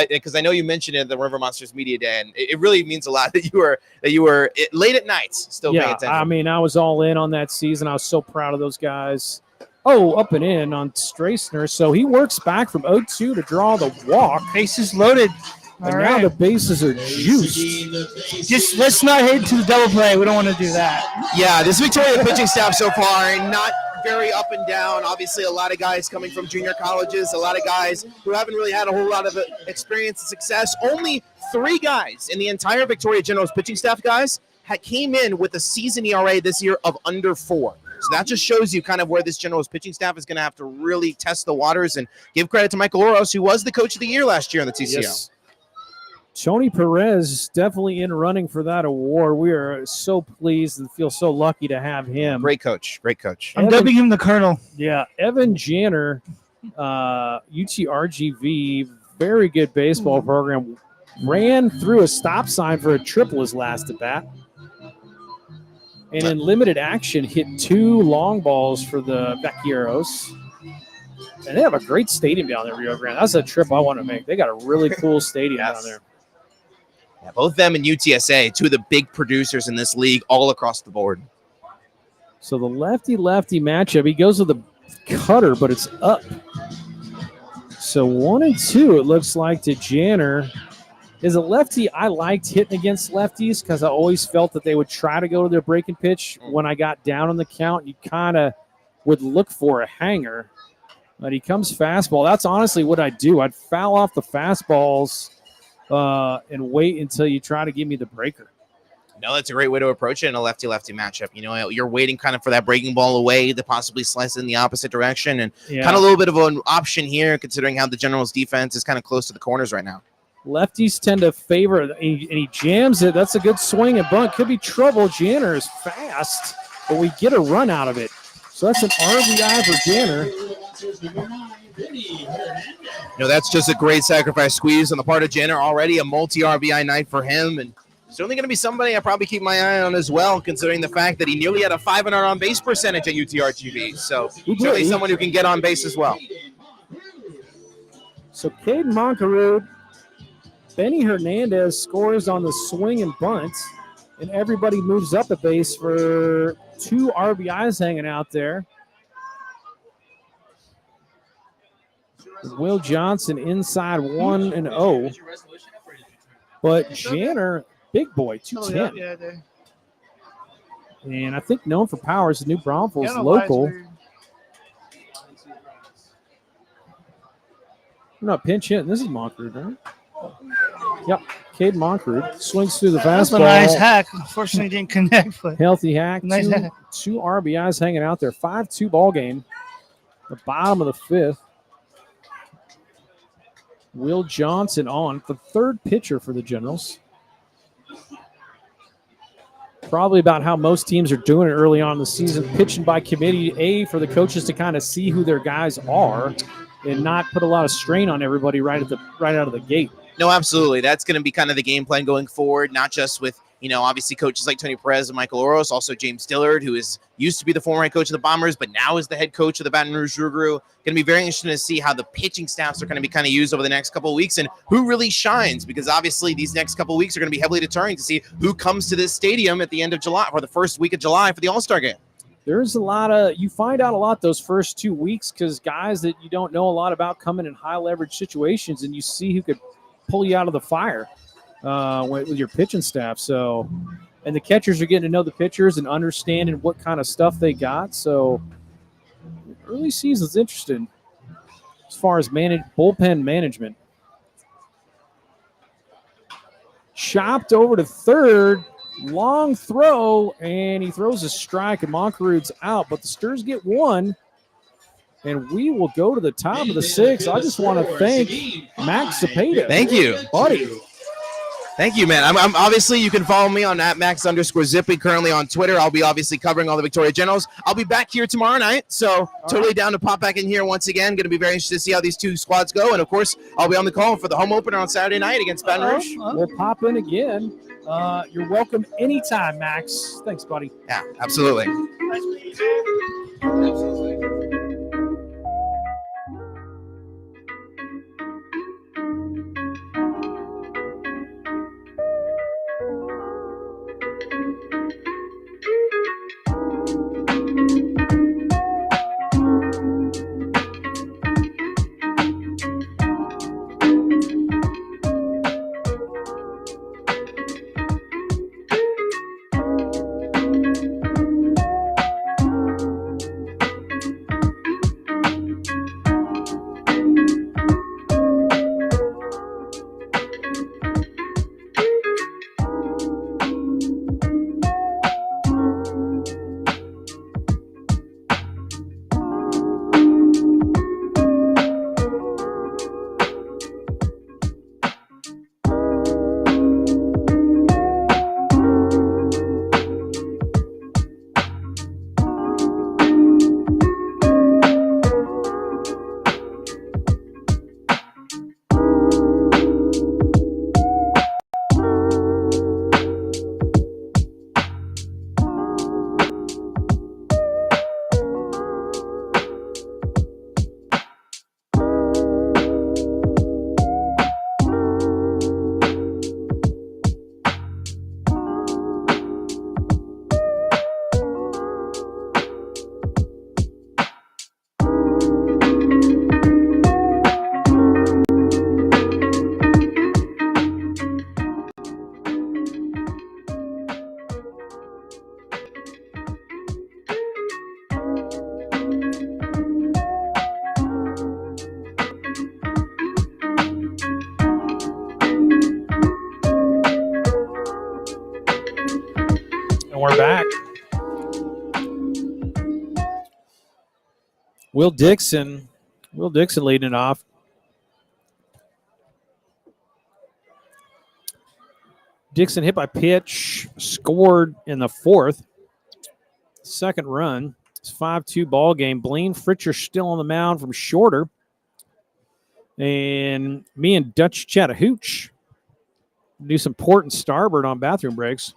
because I know you mentioned it at the River Monsters Media Day, and it really means a lot that you were late at nights still paying yeah. attention. I mean, I was all in on that season. I was so proud of those guys. Oh, up and in on Strassner. So he works back from 0-2 to draw the walk. Bases loaded. And All now right. the bases are juiced. Just let's not hit to the double play. We don't want to do that. Yeah, this Victoria pitching staff so far, not very up and down. Obviously, a lot of guys coming from junior colleges, a lot of guys who haven't really had a whole lot of experience and success. Only 3 guys in the entire Victoria Generals pitching staff, guys, came in with a season ERA this year of under 4. So that just shows you kind of where this Generals pitching staff is going to have to really test the waters, and give credit to Michael Oros, who was the coach of the year last year in the TCL. Yes. Tony Perez definitely in running for that award. We are so pleased and feel so lucky to have him. Great coach. Great coach. I'm dubbing him the Colonel. Yeah, Evan Janner, UTRGV, very good baseball program. Ran through a stop sign for a triple his last at bat. And in limited action, hit 2 long balls for the Vaqueros. And they have a great stadium down there, Rio Grande. That's a trip I want to make. They got a really cool stadium down there. Yeah, both them and UTSA, 2 of the big producers in this league, all across the board. So the lefty-lefty matchup, he goes with the cutter, but it's up. So 1-2, it looks like, to Janner. Is a lefty I liked hitting against lefties because I always felt that they would try to go to their breaking pitch. When I got down on the count, you kind of would look for a hanger. But he comes fastball. That's honestly what I do. I'd foul off the fastballs and wait until you try to give me the breaker. No, that's a great way to approach it in a lefty-lefty matchup. You know, you're waiting kind of for that breaking ball away to possibly slice in the opposite direction, and kind of a little bit of an option here considering how the Generals defense is kind of close to the corners right now. Lefties tend to favor, and he jams it. That's a good swing and bunt. Could be trouble. Janner is fast, but we get a run out of it. So that's an RBI for Janner. You know, that's just a great sacrifice squeeze on the part of Janner. Already a multi-RBI night for him, and certainly going to be somebody I probably keep my eye on as well, considering the fact that he nearly had a 500 on base percentage at UTRGV. So certainly someone who can get on base as well. So Caden Moncarud, Benny Hernandez scores on the swing and bunt, and everybody moves up a base for 2 RBIs hanging out there. Will Johnson inside 1-0. But Janner, big boy, 210. And I think known for power is the New Braunfels local. We're not pinch hitting. This is Moncrief, right? Yep, Cade Moncrief swings through the That's fastball. a nice hack. Unfortunately, didn't connect. But Healthy hack. Nice hack. 2 RBIs hanging out there. 5-2 ball game. The bottom of the 5th. Will Johnson on, the 3rd pitcher for the Generals. Probably about how most teams are doing it early on in the season, pitching by committee, for the coaches to kind of see who their guys are and not put a lot of strain on everybody right out of the gate. No, absolutely. That's going to be kind of the game plan going forward, not just with, you know, obviously coaches like Tony Perez and Michael Oros, also James Dillard, who used to be the former head coach of the Bombers, but now is the head coach of the Baton Rouge Rougarou. Going to be very interesting to see how the pitching staffs are going to be kind of used over the next couple of weeks and who really shines, because obviously these next couple of weeks are going to be heavily deterring to see who comes to this stadium at the end of July or the first week of July for the All-Star game. There's you find out a lot those first 2 weeks because guys that you don't know a lot about come in high leverage situations, and you see who could pull you out of the fire with your pitching staff. So, and the catchers are getting to know the pitchers and understanding what kind of stuff they got. So, early season's interesting as far as bullpen management. Chopped over to 3rd. Long throw, and he throws a strike, and Moncarud's out. But the Sturs get 1. And we will go to the top of the 6th. I just want to thank Max Cepeda. Thank you. Buddy. Thank you, man. I'm obviously, you can follow me on @Max_Zippy currently on Twitter. I'll be obviously covering all the Victoria Generals. I'll be back here tomorrow night, so totally down to pop back in here once again. Going to be very interested to see how these two squads go, and of course, I'll be on the call for the home opener on Saturday night against Baton Rouge. We'll pop in again. You're welcome anytime, Max. Thanks, buddy. Yeah, absolutely. We're back. Will Dixon leading it off. Dixon hit by pitch, scored in the 4th. Second run. It's 5-2 ball game. Blaine Fritcher still on the mound from shorter. And me and Dutch Chattahooch do some port and starboard on bathroom breaks.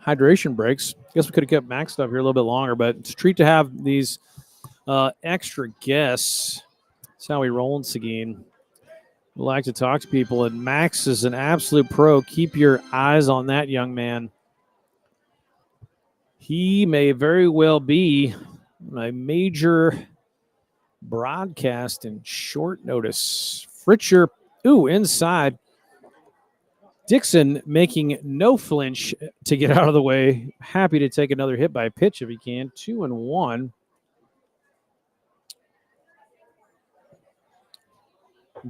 Hydration breaks. Guess we could have kept Max up here a little bit longer, but it's a treat to have these extra guests. That's how we roll in Seguin. We like to talk to people, and Max is an absolute pro. Keep your eyes on that young man. He may very well be a major broadcast in short notice. Fritcher, inside. Dixon making no flinch to get out of the way. Happy to take another hit by pitch if he can. 2-1.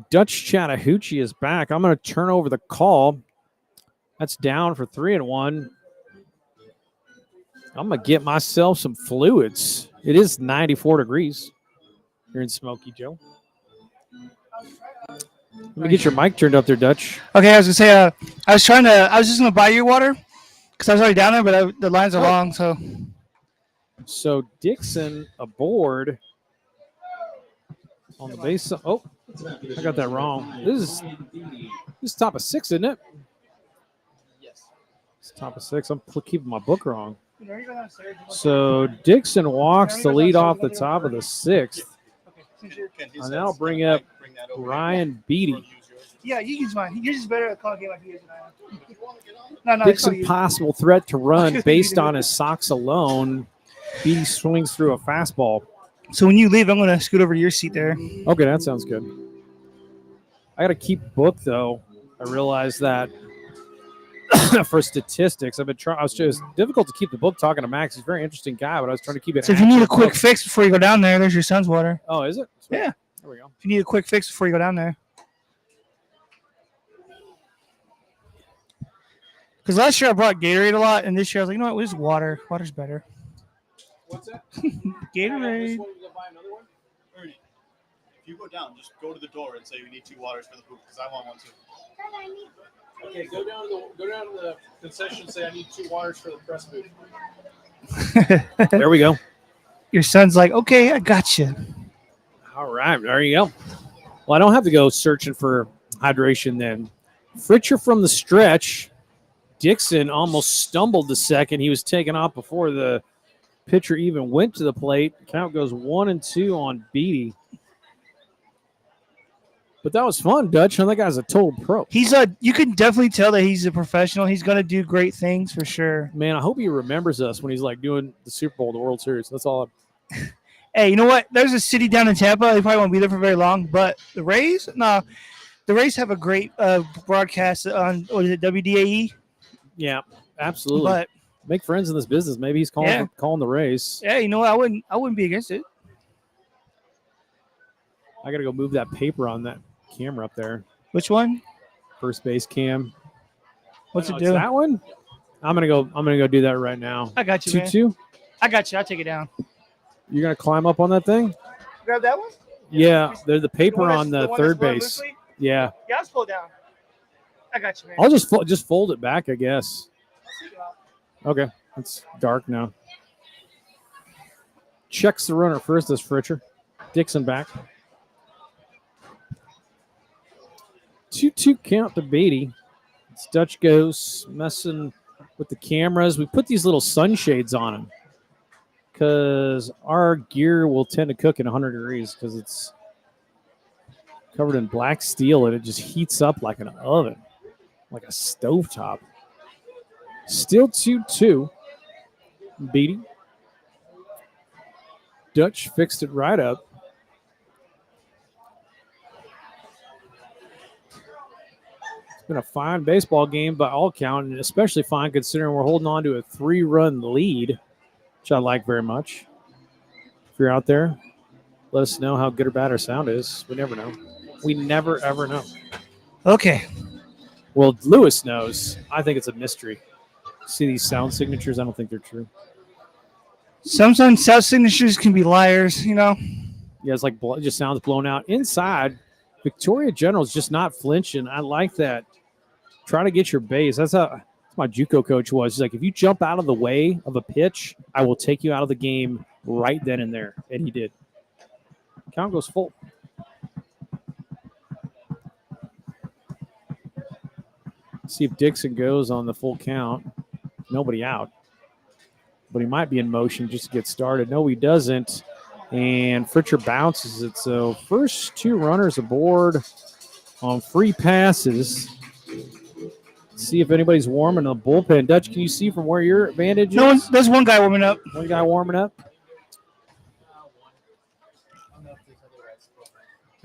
Dutch Chattahoochee is back. I'm going to turn over the call. That's down for 3-1. I'm going to get myself some fluids. It is 94 degrees here in Smoky Joe. Let me get your mic turned up there, Dutch. Okay, I was gonna say, I was just gonna buy you water because I was already down there, but the lines are long. So Dixon aboard on the base. Oh, I got that wrong. This is top of 6, isn't it? Yes. It's top of 6. I'm keeping my book wrong. So Dixon walks the lead off the top of the 6th. And that'll bring up Ryan Beatty. Yeah, you use mine. Yours is better at calling a game like you than I am. No, Dixon possible threat to run based on his socks alone. Beatty swings through a fastball. So when you leave, I'm going to scoot over to your seat there. Okay, that sounds good. I got to keep book, though. I realized that for statistics. It's just difficult to keep the book talking to Max. He's a very interesting guy, but I was trying to keep it. So if you need a quick fix before you go down there, there's your son's water. Oh, is it? Sweet. Yeah. There we go. If you need a quick fix before you go down there. Because last year I brought Gatorade a lot, and this year I was like, you know what, just water. Water's better. What's that? Gatorade. Go buy another one? Ernie, if you go down, just go to the door and say you need 2 waters for the booth because I want one too. Okay, go down to the concession and say I need 2 waters for the press booth. There we go. Your son's like, okay, I got you. All right, there you go. Well, I don't have to go searching for hydration then. Fritcher from the stretch. Dixon almost stumbled to second. He was taken off before the pitcher even went to the plate. Count goes 1-2 on Beatty. But that was fun, Dutch. That guy's a total pro. You can definitely tell that he's a professional. He's going to do great things for sure. Man, I hope he remembers us when he's like doing the Super Bowl, the World Series. That's all. Hey, you know what? There's a city down in Tampa. They probably won't be there for very long. But the Rays, the Rays have a great broadcast on, what is it, WDAE? Yeah, absolutely. But make friends in this business. Maybe he's calling the Rays. Yeah, you know what? I wouldn't be against it. I got to go move that paper on that camera up there. Which one? First base cam. What's it doing? That one? I'm gonna go do that right now. I got you, 2-2. I got you. I'll take it down. You're gonna climb up on that thing? Grab that one? Yeah, there's the paper on the third base. Yeah. Yeah, I'll pull it down. I got you, man. I'll just fold it back, I guess. Okay, it's dark now. Checks the runner first as Fritcher. Dixon back. 2-2 count to Beatty. It's Dutch goes messing with the cameras. We put these little sunshades on him because our gear will tend to cook in 100 degrees because it's covered in black steel and it just heats up like an oven, like a stovetop. Still 2-2. Beatty. Dutch fixed it right up. Been a fine baseball game by all count, and especially fine considering we're holding on to a 3-run lead, which I like very much. If you're out there, let us know how good or bad our sound is. We never know. We never, ever know. Okay. Well, Lewis knows. I think it's a mystery. See these sound signatures? I don't think they're true. Sometimes sound signatures can be liars, you know? Yeah, it's like it just sounds blown out. Inside, Victoria General's just not flinching. I like that. Try to get your base. That's my JUCO coach was. He's like, if you jump out of the way of a pitch, I will take you out of the game right then and there. And he did. Count goes full. See if Dixon goes on the full count. Nobody out. But he might be in motion just to get started. No, he doesn't. And Fritcher bounces it. So first 2 runners aboard on free passes. See if anybody's warming the bullpen. Dutch, can you see from where your advantage is? There's one guy warming up. One guy warming up?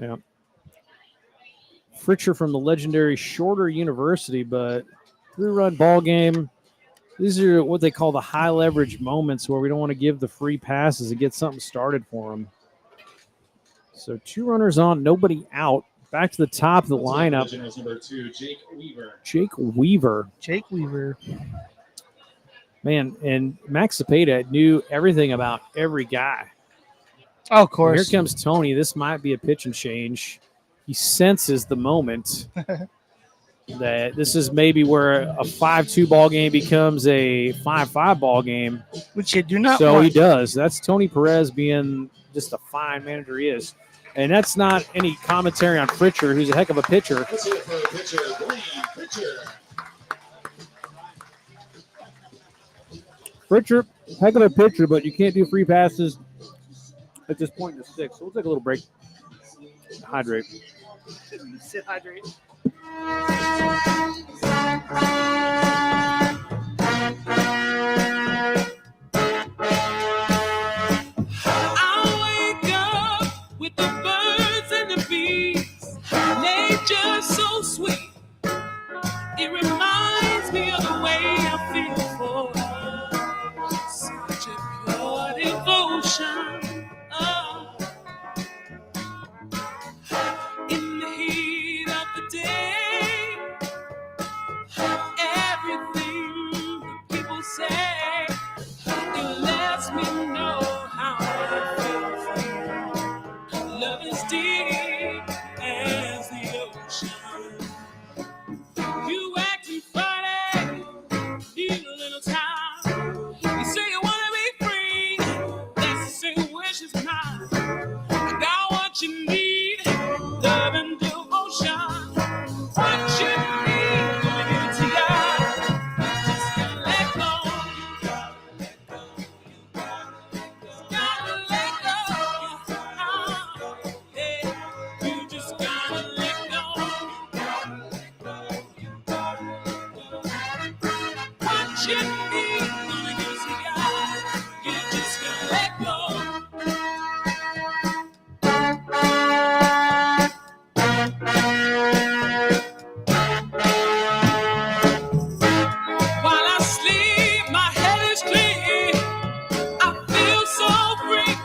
Yeah. Fritcher from the legendary Shorter University, but 3-run ball game. These are what they call the high leverage moments where we don't want to give the free passes and get something started for them. So 2 runners on, nobody out. Back to the top of the lineup. Number 2, Jake Weaver. Jake Weaver. Man, and Max Cepeda knew everything about every guy. Oh, of course. And here comes Tony. This might be a pitch and change. He senses the moment that this is maybe where a 5-2 ball game becomes a 5-5 ball game. Which you do not So want. he does. That's Tony Perez being just a fine manager he is. And that's not any commentary on Fritcher, who's a heck of a pitcher. Let's hear it for pitcher, Blaine Fritcher. Fritcher, heck of a pitcher, but you can't do free passes at this point in the 6th. So we'll take a little break. Hydrate. Sit hydrate. I wake up with the birds and the bees. Nature's so sweet. It reminds me of the way I feel for you. Such a pure devotion. Oh. In the heat of the day, everything that people say, it lets me know should be gonna use you got. You just gotta let go. While I sleep, my head is clear. I feel so free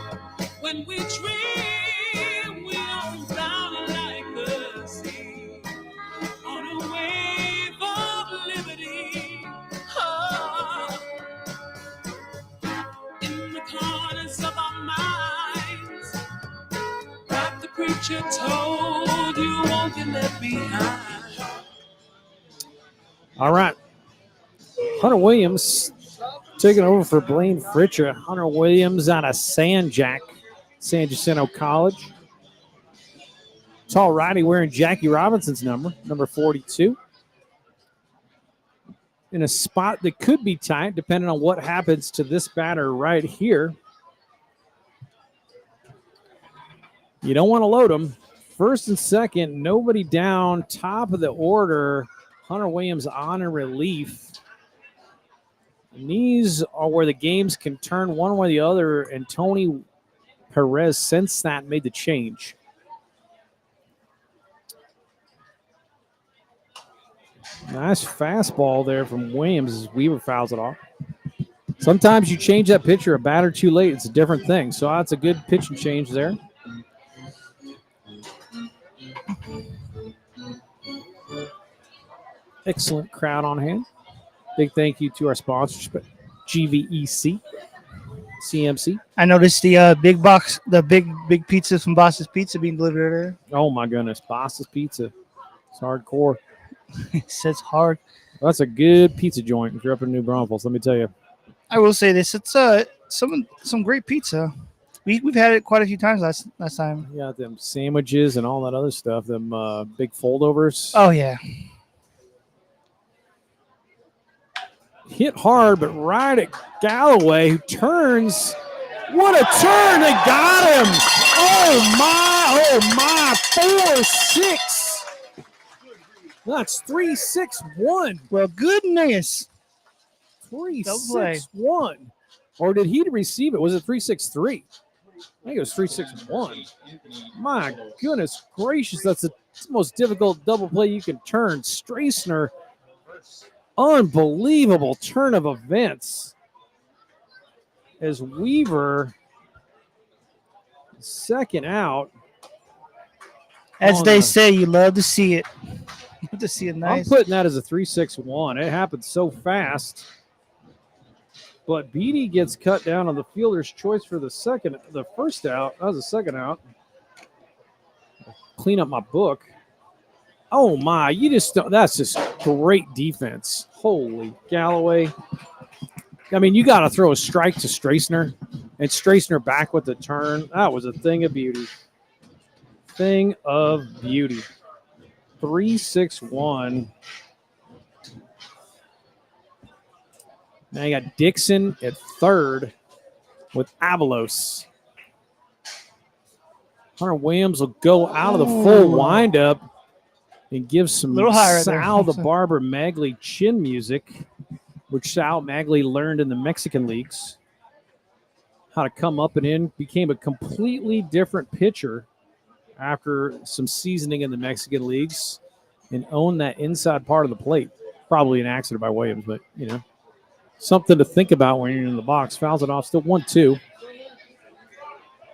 when we dream. We are down like the sea on a wave of liberty. Oh, in the corners of our minds, like the preacher told you, won't be left behind. All right. Hunter Williams taking over for Blaine Fritcher. Hunter Williams out of San Jacinto College. Tall righty wearing Jackie Robinson's number 42. In a spot that could be tight, depending on what happens to this batter right here. You don't want to load him. First and second, nobody down. Top of the order, Hunter Williams on in relief. And these are where the games can turn one way or the other, and Tony Perez, since that, made the change. Nice fastball there from Williams as Weaver fouls it off. Sometimes you change that pitcher a batter too late. It's a different thing. So that's a good pitch and change there. Excellent crowd on hand. Big thank you to our sponsors, GVEC, CMC. I noticed the big box, the big pizza from Boss's Pizza being delivered there. Oh my goodness, Boss's Pizza. It's hardcore. It says hard. That's a good pizza joint if you're up in New Braunfels, let me tell you. I will say this: it's some great pizza. We've had it quite a few times last time. You got them sandwiches and all that other stuff. Them big foldovers. Oh yeah. Hit hard, but right at Galloway, who turns. What a turn! They got him! Oh my! 4-6. That's 3-6-1. Well, goodness. 3-6-1. Or did he receive it? Was it 3-6-3? I think it was 3-6-1. My goodness gracious, that's the most difficult double play you can turn. Strassner, unbelievable turn of events. As Weaver, second out. As they say, you love to see it. You love to see it nice. I'm putting that as a 3-6-1. It happened so fast. But Beatty gets cut down on the fielder's choice for the first out. That was the second out. Clean up my book. Oh my, that's just great defense. Holy Galloway. I mean, you got to throw a strike to Strassner, and Strassner back with the turn. That was a thing of beauty. Thing of beauty. 3-6-1. Now you got Dixon at third with Avalos. Hunter Williams will go out of the full windup and give some Sal the Barber Magley chin music, which Sal Magley learned in the Mexican leagues. How to come up and in, became a completely different pitcher after some seasoning in the Mexican leagues and owned that inside part of the plate. Probably an accident by Williams, but, you know, something to think about when you're in the box. Fouls it off, still 1-2.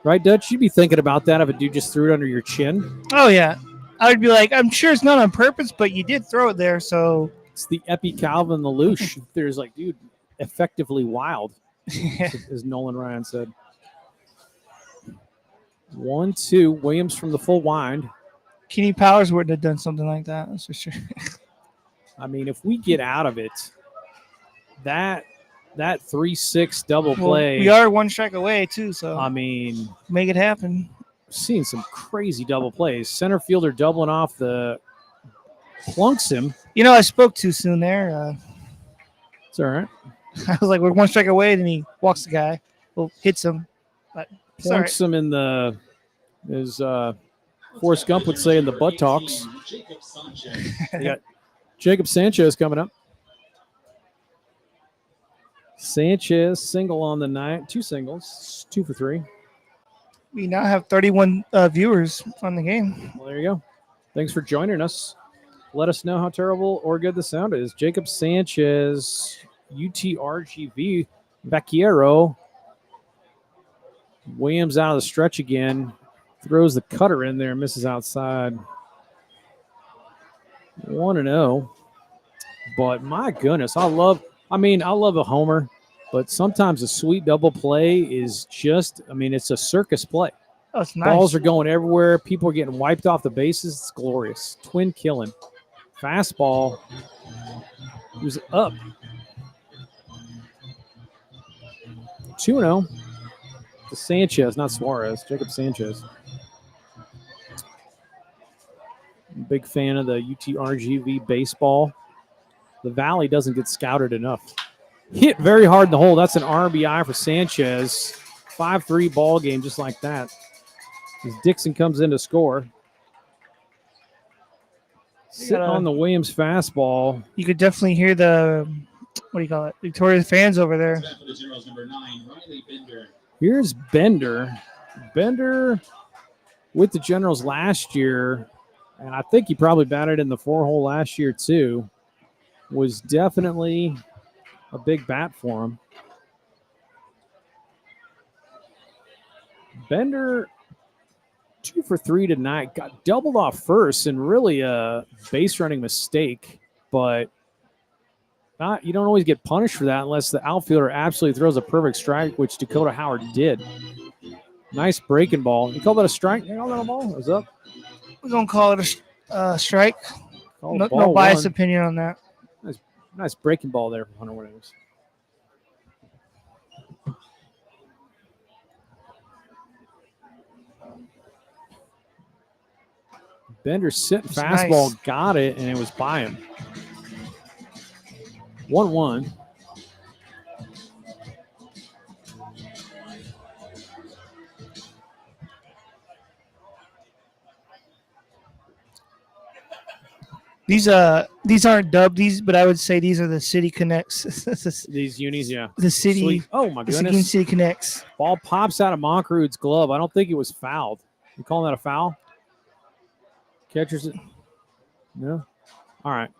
Right, Dutch? You'd be thinking about that if a dude just threw it under your chin. Oh, yeah. I would be like, I'm sure it's not on purpose, but you did throw it there, so. It's the Epi Calvin Lelouch. There's like, dude, effectively wild, as Nolan Ryan said. 1-2. Williams from the full wind. Kenny Powers wouldn't have done something like that, that's for sure. I mean, if we get out of it, that 3-6 double play. We are one strike away, too, so. I mean, make it happen. Seeing some crazy double plays. Center fielder doubling off the plunks him. You know, I spoke too soon there. It's all right. I was like, we're one strike away, then he walks the guy. Well, hits him. But plunks him in the, as Forrest Gump would say, in the buttocks. You got Jacob Sanchez coming up. Sanchez single on the night. 2 singles. 2 for 3. We now have 31 viewers on the game. Well, there you go. Thanks for joining us. Let us know how terrible or good the sound is. Jacob Sanchez, UTRGV, Vaquero. Williams out of the stretch again. Throws the cutter in there, misses outside. 1-0. But my goodness, I love a homer, but sometimes a sweet double play is just, it's a circus play. Oh, it's nice. Balls are going everywhere. People are getting wiped off the bases. It's glorious. Twin killing. Fastball. He was up. 2-0 to Sanchez, not Suarez. Jacob Sanchez. Big fan of the UTRGV baseball. The Valley doesn't get scouted enough. Hit very hard in the hole. That's an RBI for Sanchez. 5-3 ball game just like that. As Dixon comes in to score. Sitting on the Williams fastball. You could definitely hear the, Victoria fans over there. For the Generals, number 9, Riley Bender. Here's Bender. Bender with the Generals last year, and I think he probably batted in the 4-hole last year too, was definitely a big bat for him. Bender 2 for 3 tonight. Got doubled off first and really a base running mistake, but you don't always get punished for that unless the outfielder absolutely throws a perfect strike, which Dakota Howard did. Nice breaking ball. You call that a strike? You call that a ball? It was up. We're going to call it a strike. No biased opinion on that. Nice breaking ball there from Hunter Williams. Bender sitting fastball, nice. Got it, and it was by him. 1-1. These aren't dubbed, but I would say these are the City Connects. These unis, yeah. The City. Sweet. Oh my goodness. Seguin City Connects. Ball pops out of Monkrud's glove. I don't think it was fouled. You calling that a foul? Catcher's it? No. All right.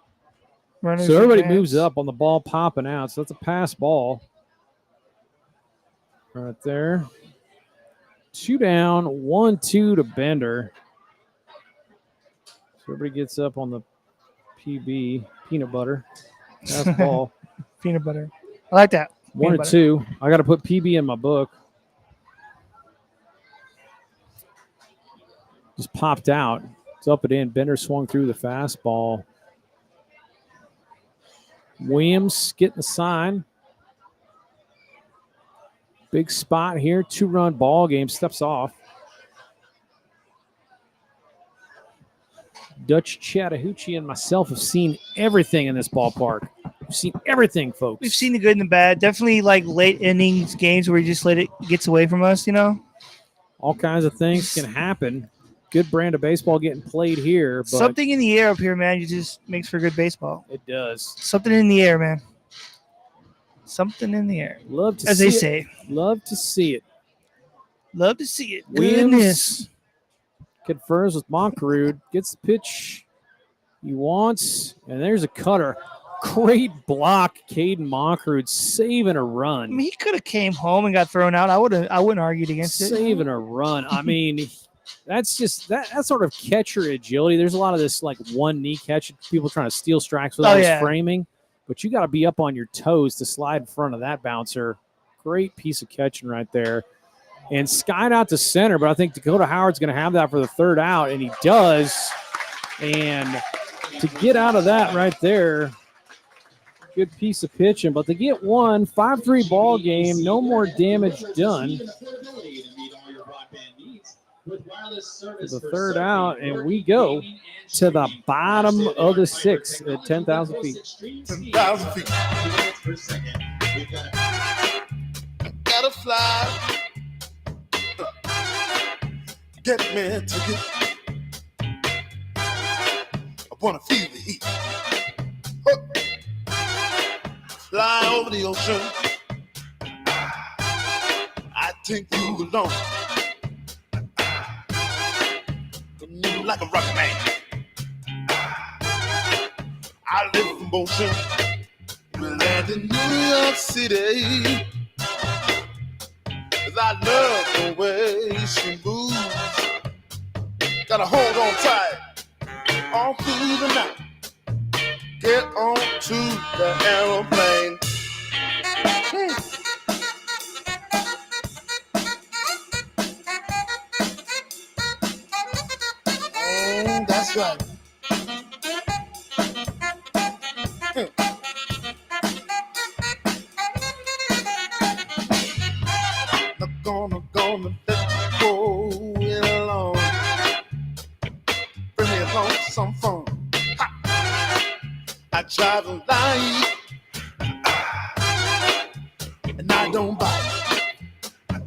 Runners so everybody moves up on the ball popping out. So that's a pass ball. Right there. 2 down, 1-2 to Bender. So everybody gets up on the PB, peanut butter. Pass ball. Peanut butter. I like that. 1-2. I got to put PB in my book. Just popped out. It's up and in. Bender swung through the fastball. Williams getting the sign. Big spot here. 2-run ball game. Steps off. Dutch Chattahoochee and myself have seen everything in this ballpark. We've seen everything, folks. We've seen the good and the bad. Definitely like late innings games where you just let it gets away from us, All kinds of things can happen. Good brand of baseball getting played here. But something in the air up here, man. It just makes for good baseball. It does. Something in the air, man. Something in the air. Love to as see they it. say. Love to see it. Love to see it. Williams confirms with Monkrud. Gets the pitch he wants. And there's a cutter. Great block. Caden Monkrud saving a run. I mean, he could have came home and got thrown out. I wouldn't argue against it. Saving a run. I mean, that's just that sort of catcher agility. There's a lot of this like one knee catch. People trying to steal strikes without his framing. But you got to be up on your toes to slide in front of that bouncer. Great piece of catching right there. And skied out to center, but I think Dakota Howard's going to have that for the 3rd out, and he does. And to get out of that right there, good piece of pitching. But they get one, 5-3 ball game, no more damage done. The 3rd out, and we go to the bottom of the 6th at 10,000 feet. 10,000 feet. Gotta fly. Get me to get. I wanna feel the heat. Fly over the ocean. take you along. Move like a rock man. I live in motion. We land in New York City. 'Cause I love the way she moves. Gotta hold on tight all through the night. Get on to the aeroplane. Oh, that's right. Not gonna let you go it alone. Bring me along some fun. Ha! I drive a light and I don't bite.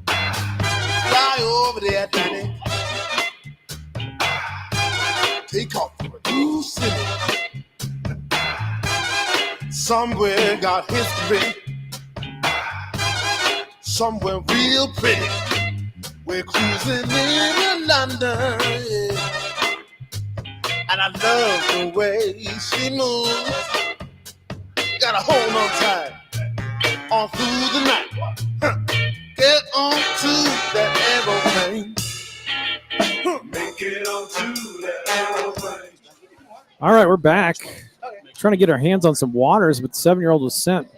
Fly over the Atlantic. Take off for a new city. Somewhere got history. Somewhere real pretty. We're cruising in London, yeah. And I love the way she moves. Gotta hold on tight all through the night. Get on to the aeroplane. Make it on to the aeroplane. All right, we're back. Trying to get our hands on some waters, but the 7-year-old was sent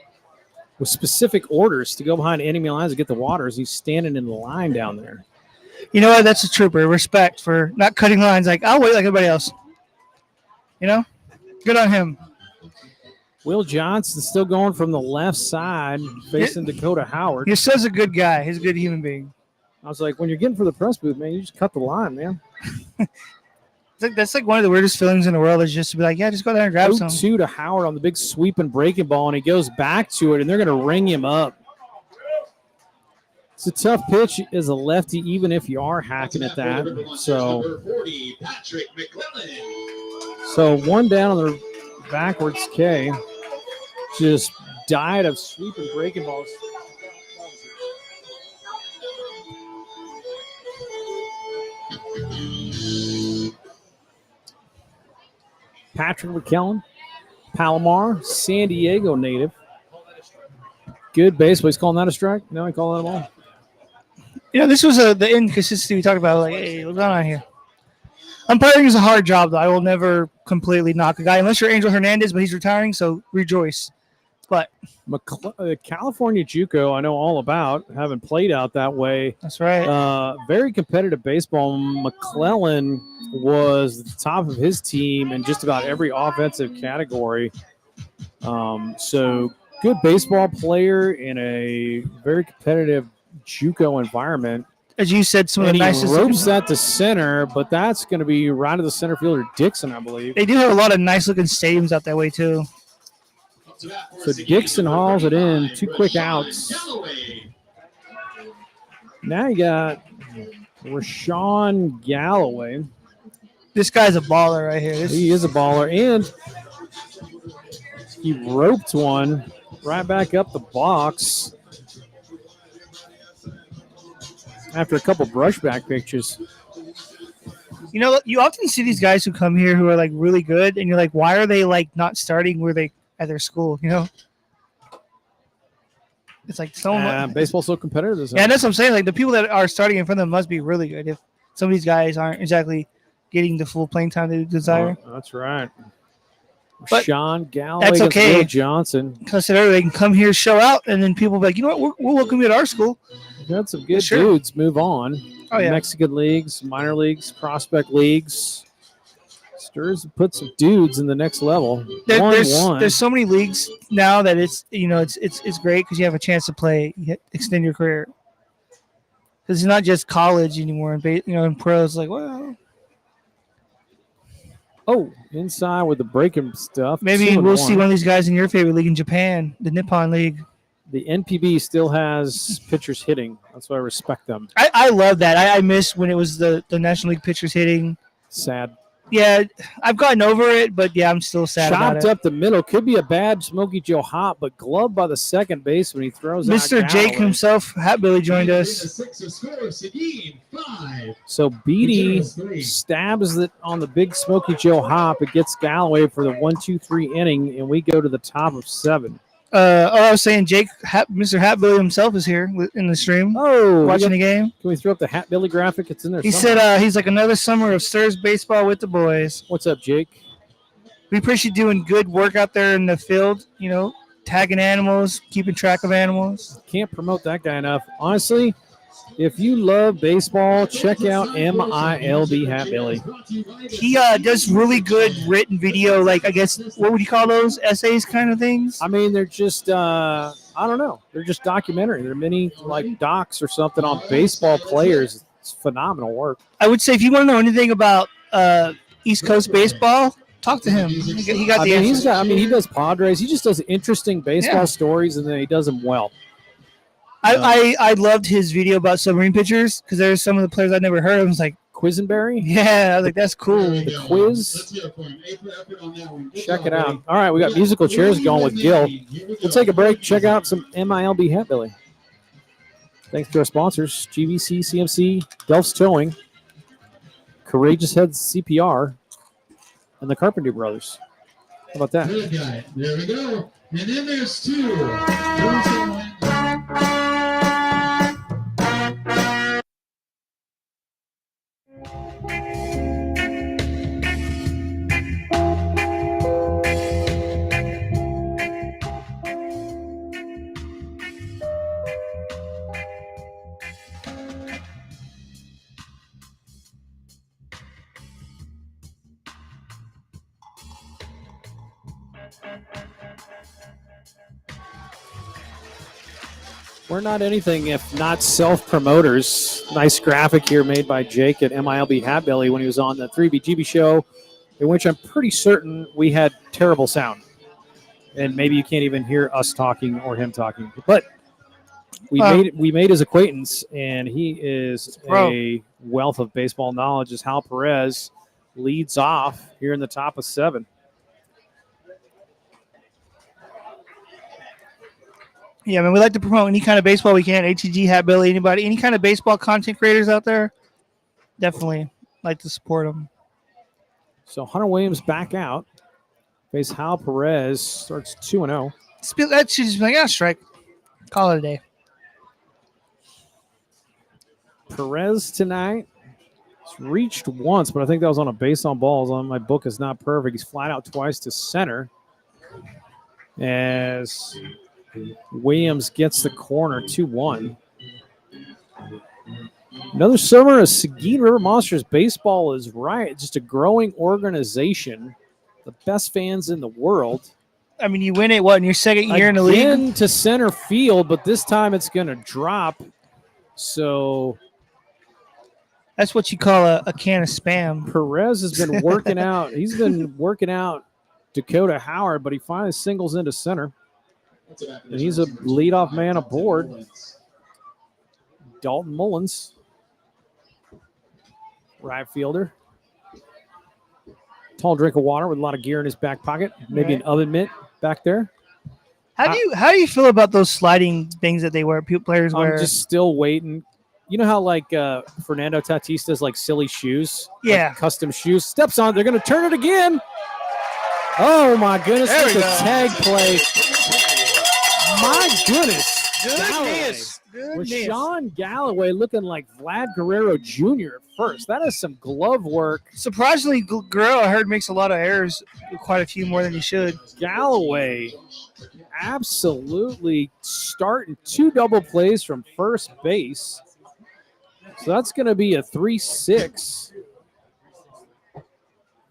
with specific orders to go behind enemy lines to get the waters. He's standing in the line down there. You know what? That's a trooper. Respect for not cutting lines. Like, I'll wait like everybody else. You know? Good on him. Will Johnson still going from the left side, facing Dakota Howard. He's such a good guy. He's a good human being. I was like, when you're getting for the press booth, man, you just cut the line, man. That's like one of the weirdest feelings in the world is just to be like, yeah, just go there and grab some. 0-2 to Howard on the big sweep and breaking ball, and he goes back to it, and they're going to ring him up. It's a tough pitch as a lefty, even if you are hacking at that. So one down on the backwards K. Just died of sweep and breaking balls. Patrick McKellen, Palomar, San Diego native. Good baseball. He's calling that a strike? No, he called that a ball. You know, this was the inconsistency we talked about. Like, hey, what's going on here? Umpiring is a hard job, though. I will never completely knock a guy unless you're Angel Hernandez, but he's retiring, so rejoice. But California JUCO, I know all about. Haven't played out that way. That's right. Very competitive baseball. McClellan was the top of his team in just about every offensive category. So good baseball player in a very competitive JUCO environment. As you said, some of the nicest. He ropes that to center, but that's going to be right to the center fielder Dixon, I believe. They do have a lot of nice looking stadiums out that way too. So Dixon hauls it in. 2 quick outs. Now you got Rashawn Galloway. This guy's a baller right here. He is a baller, and he roped one right back up the box after a couple brushback pictures. You know, you often see these guys who come here who are like really good, and you're like, why are they like not starting where they at their school? You know, it's like baseball's so competitive. Yeah, that's what I'm saying. Like the people that are starting in front of them must be really good. If some of these guys aren't exactly getting the full playing time they desire. Oh, that's right. But Sean Galloway. that's okay. Will Johnson. Because I said earlier, they can come here, show out, and then people will be like, you know what, we'll welcome you at our school. We've had some good dudes move on. Oh, yeah. Mexican leagues, minor leagues, prospect leagues. Stirs put some dudes in the next level. There's so many leagues now that it's great because you have a chance to play, extend your career. Because it's not just college anymore, and in pros, like, well. Oh, inside with the breaking stuff. Maybe we'll see one of these guys in your favorite league in Japan, the Nippon League. The NPB still has pitchers hitting. That's why I respect them. I love that. I miss when it was the National League pitchers hitting. Sad. Yeah, I've gotten over it, but yeah, I'm still sad about Chopped it. up the middle. Could be a bad Smokey Joe hop, but gloved by the second baseman. He throws out Mr. Jake Galloway. himself, Hat Billy, joined us. 6 of score. Seguin 5. So Beatty stabs it on the big Smokey Joe hop. It gets Galloway for the 1-2-3 inning, and we go to the top of 7. I was saying Mr. Hat Billy himself is here in the stream Oh, watching the game. Can we throw up the Hat Billy graphic? It's in there. He somewhere. said he's like another summer of Stirs baseball with the boys. What's up, Jake? We appreciate doing good work out there in the field, tagging animals, keeping track of animals. Can't promote that guy enough. Honestly, if you love baseball, check out MILB Hat Billy. He does really good written video, like, I guess, what would you call those? Essays kind of things? I mean, they're just, I don't know. They're just documentary. They're mini, like, docs or something on baseball players. It's phenomenal work. I would say if you want to know anything about East Coast baseball, talk to him. He got the answers. He does Padres. He just does interesting baseball stories, and then he does them well. I loved his video about submarine pitchers because there's some of the players I'd never heard of. I was like, Quisenberry? Yeah, I was like, that's cool. The quiz. Check it out. All right, we got musical chairs going with Gil. We'll take a break. Check out some MILB Hat Billy. Thanks to our sponsors, GVC, CMC, Delph's Towing, Courageous Heads CPR, and the Carpenter Brothers. How about that? Good guy. There we go. And then there's 2. We're not anything if not self-promoters. Nice graphic here made by Jake at MILB Hat Billy when he was on the 3BGB show, in which I'm pretty certain we had terrible sound. And maybe you can't even hear us talking or him talking. But we made his acquaintance, and he is a wealth of baseball knowledge as Hal Perez leads off here in the top of 7. Yeah, man, we like to promote any kind of baseball we can. HEG, Hat Billy, anybody, any kind of baseball content creators out there, definitely like to support them. So Hunter Williams back out. Face Hal Perez, starts 2-0. That should just be like, strike. Call it a day. Perez tonight. He's reached once, but I think that was on a base on balls. On my book is not perfect. He's flat out twice to center. As Williams gets the corner, 2-1. Another summer of Seguin River Monsters. Baseball is right. Just a growing organization. The best fans in the world. I mean, you win it, in your second year in the league? Again to center field, but this time it's going to drop. So that's what you call a can of Spam. Perez has been working out. He's been working out Dakota Howard, but he finally singles into center. And he's a leadoff man aboard. Dalton Mullins, right fielder. Tall drink of water with a lot of gear in his back pocket. Maybe an oven mitt back there. How do you feel about those sliding things that they wear? Players wear. I'm just still waiting. You know how Fernando Tatis does silly shoes? Yeah. Like custom shoes. Steps on. They're going to turn it again. Oh, my goodness. That's a tag play. My goodness. With Sean Galloway looking like Vlad Guerrero Jr. at first. That is some glove work. Surprisingly, Guerrero, I heard, makes a lot of errors, quite a few more than he should. Galloway absolutely starting 2 double plays from first base. So that's going to be a 3-6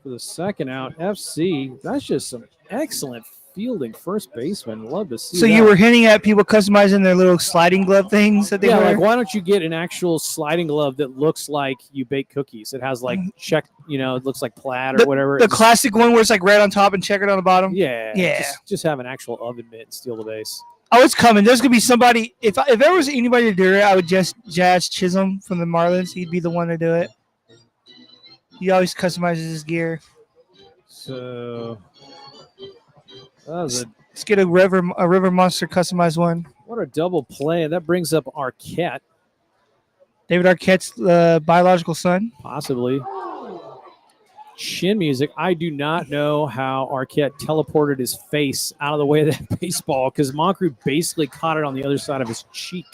for the second out. FC, that's just some excellent fielding first baseman. Love to see So that. you were hinting at people customizing their little sliding glove things that they wear? Why don't you get an actual sliding glove that looks like you bake cookies? It has check, it looks like plaid or whatever. The classic one where it's red on top and checkered on the bottom? Yeah. Just have an actual oven mitt and steal the base. Oh, it's coming. There's going to be somebody. If there was anybody to do it, I would just Jazz Chisholm from the Marlins. He'd be the one to do it. He always customizes his gear. So that was Let's get a river monster customized one. what a double play. That brings up Arquette, David Arquette's biological son. possibly. Shin music. I do not know how Arquette teleported his face out of the way of that baseball because Moncrief basically caught it on the other side of his cheek.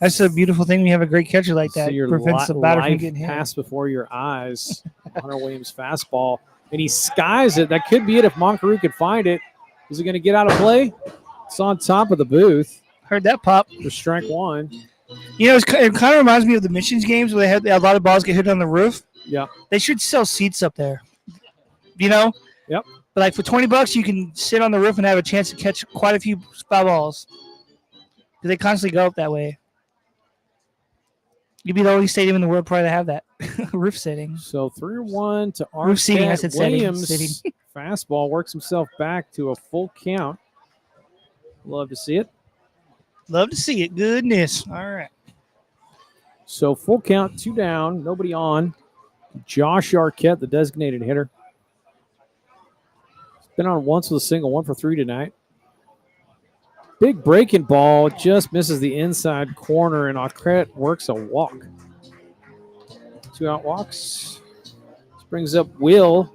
That's a beautiful thing when you have a great catcher like that. So your Prevents the batter from life getting hit. passed before your eyes. Hunter Williams fastball, and he skies it. That could be it if Moncrief could find it. Is it going to get out of play? It's on top of the booth Heard that pop. for strike one. You know, it kind of reminds me of the missions games where they had a lot of balls get hit on the roof. Yeah. They should sell seats up there. You know? Yep. But like for $20, you can sit on the roof and have a chance to catch quite a few foul balls. Because they constantly go up that way. You'd be the only stadium in the world probably to have that roof setting. So 3-1 to Roof seating, I said Arquette. setting. Williams Sitting. fastball works himself back to a full count. Love to see it. Love to see it. Goodness. All right. So full count, 2 down, nobody on. Josh Arquette, the designated hitter. He's been on once with a single, 1 for 3 tonight. Big breaking ball, just misses the inside corner, and Arquette works a walk. 2 out walks. This brings up Will.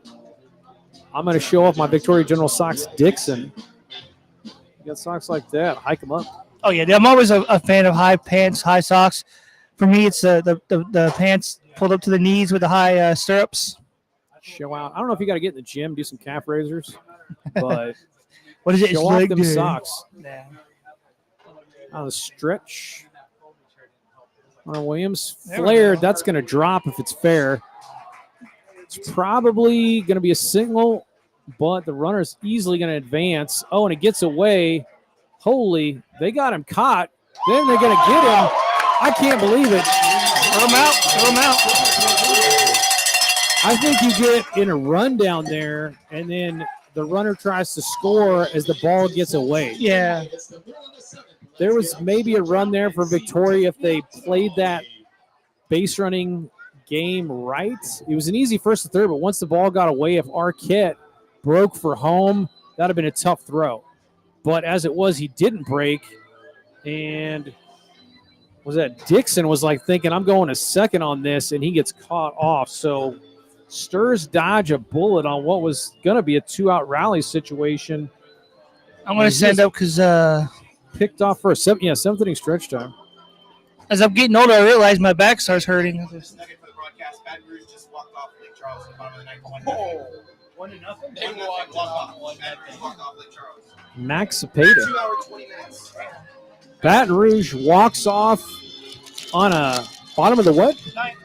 I'm going to show off my Victoria General socks, Dixon. You got socks like that, hike them up. Oh, yeah. I'm always a fan of high pants, high socks. For me, it's the pants pulled up to the knees with the high stirrups. Show out. I don't know if you got to get in the gym, do some calf raisers, but What is it? show It's off leg them day. socks. Yeah. On the stretch. Hunter Williams There we flared. go. That's going to drop if it's fair. It's probably going to be a single, but the runner's easily going to advance. Oh, and it gets away. Holy, they got him caught. Then they're going to get him. I can't believe it. Throw him out. Throw him out. I think you get in a run down there, and then the runner tries to score as the ball gets away. Yeah. There was maybe a run there for Victoria if they played that base running game right. It was an easy first to third, but once the ball got away, if Arquette broke for home, that would have been a tough throw. But as it was, he didn't break. And was that Dixon was like thinking, I'm going a second on this, and he gets caught off. So Sturs dodge a bullet on what was going to be a 2-out rally situation. I'm going to stand up because Picked off for a 7th inning stretch time. as I'm getting older, I realize my back starts hurting. Second for the broadcast, Baton Rouge just walked off Lake Charles in the bottom of the ninth. 1-0. They walked off. Baton Rouge walked off Lake Charles. Max Cepeda. 2 hours, 20 minutes. Baton Rouge walks off on a bottom of the what? Ninth.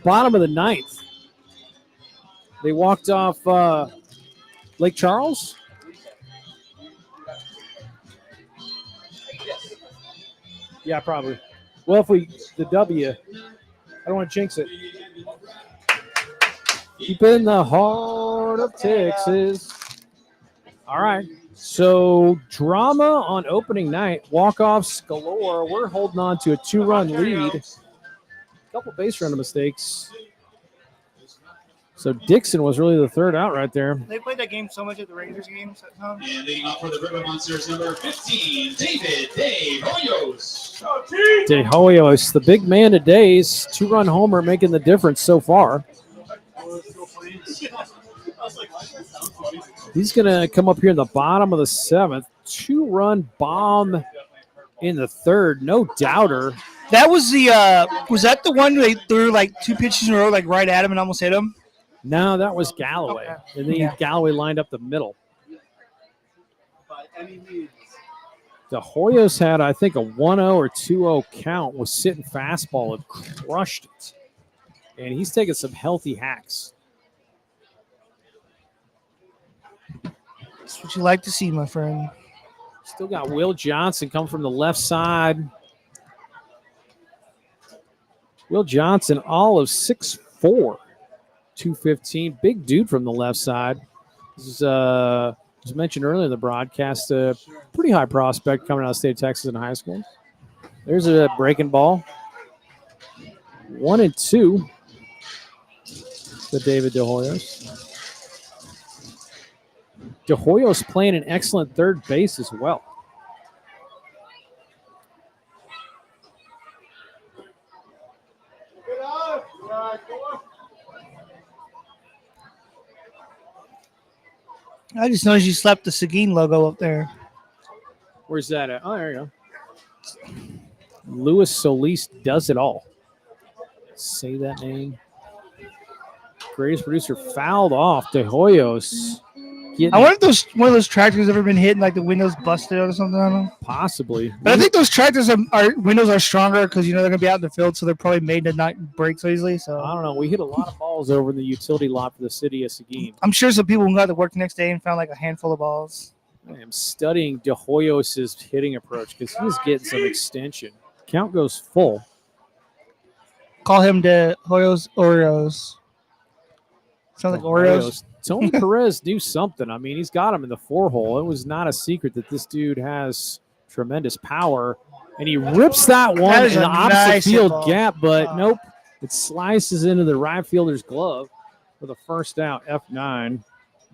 Bottom of the 9th. They walked off Lake Charles. Yeah, probably. Well, if the W, I don't want to jinx it. Keep in the heart of Texas. All right. So drama on opening night, walk-offs galore. We're holding on to a 2-run lead. A couple base running mistakes. So Dixon was really the third out right there. They played that game so much at the Rangers games at home. And leading off for the River Monsters, number 15, David De Hoyos. De Hoyos, the big man today's 2-run homer making the difference so far. He's going to come up here in the bottom of the 7th. 2-run bomb in the 3rd, no doubter. That was was that the one they threw like 2 pitches in a row, like right at him and almost hit him? No, that was Galloway. Okay. And then Yeah. Galloway lined up the middle. The Hoyos had, I think, a 1-0 or 2-0 count, was sitting fastball and crushed it. And he's taking some healthy hacks. That's what you like to see, my friend. Still got Will Johnson come from the left side. Will Johnson, all of 6'4", 215. Big dude from the left side. This is, as mentioned earlier in the broadcast, a pretty high prospect coming out of the state of Texas in high school. There's a breaking ball. 1-2. to David De Hoyos. De Hoyos playing an excellent third base as well. I just noticed you slapped the Seguin logo up there. Where's that at? Oh, there you go. Luis Solis does it all. Say that name. Greatest producer fouled off. De Hoyos. I wonder if one of those tractors ever been hit and like the windows busted or something. I don't know. Possibly. But I think those tractors are windows are stronger because they're gonna be out in the field, so they're probably made to not break so easily. So I don't know. We hit a lot of balls over in the utility lot for the city of Seguin. I'm sure some people got to work the next day and found like a handful of balls. I am studying De Hoyos' hitting approach because he's getting some extension. Count goes full. Call him De Hoyos Oreos. Sounds like Oreos. Tony Perez do something. I mean, he's got him in the 4-hole. It was not a secret that this dude has tremendous power. And he rips that one That in is the a opposite nice field ball. gap, but nope. It slices into the right fielder's glove for the first out, F9.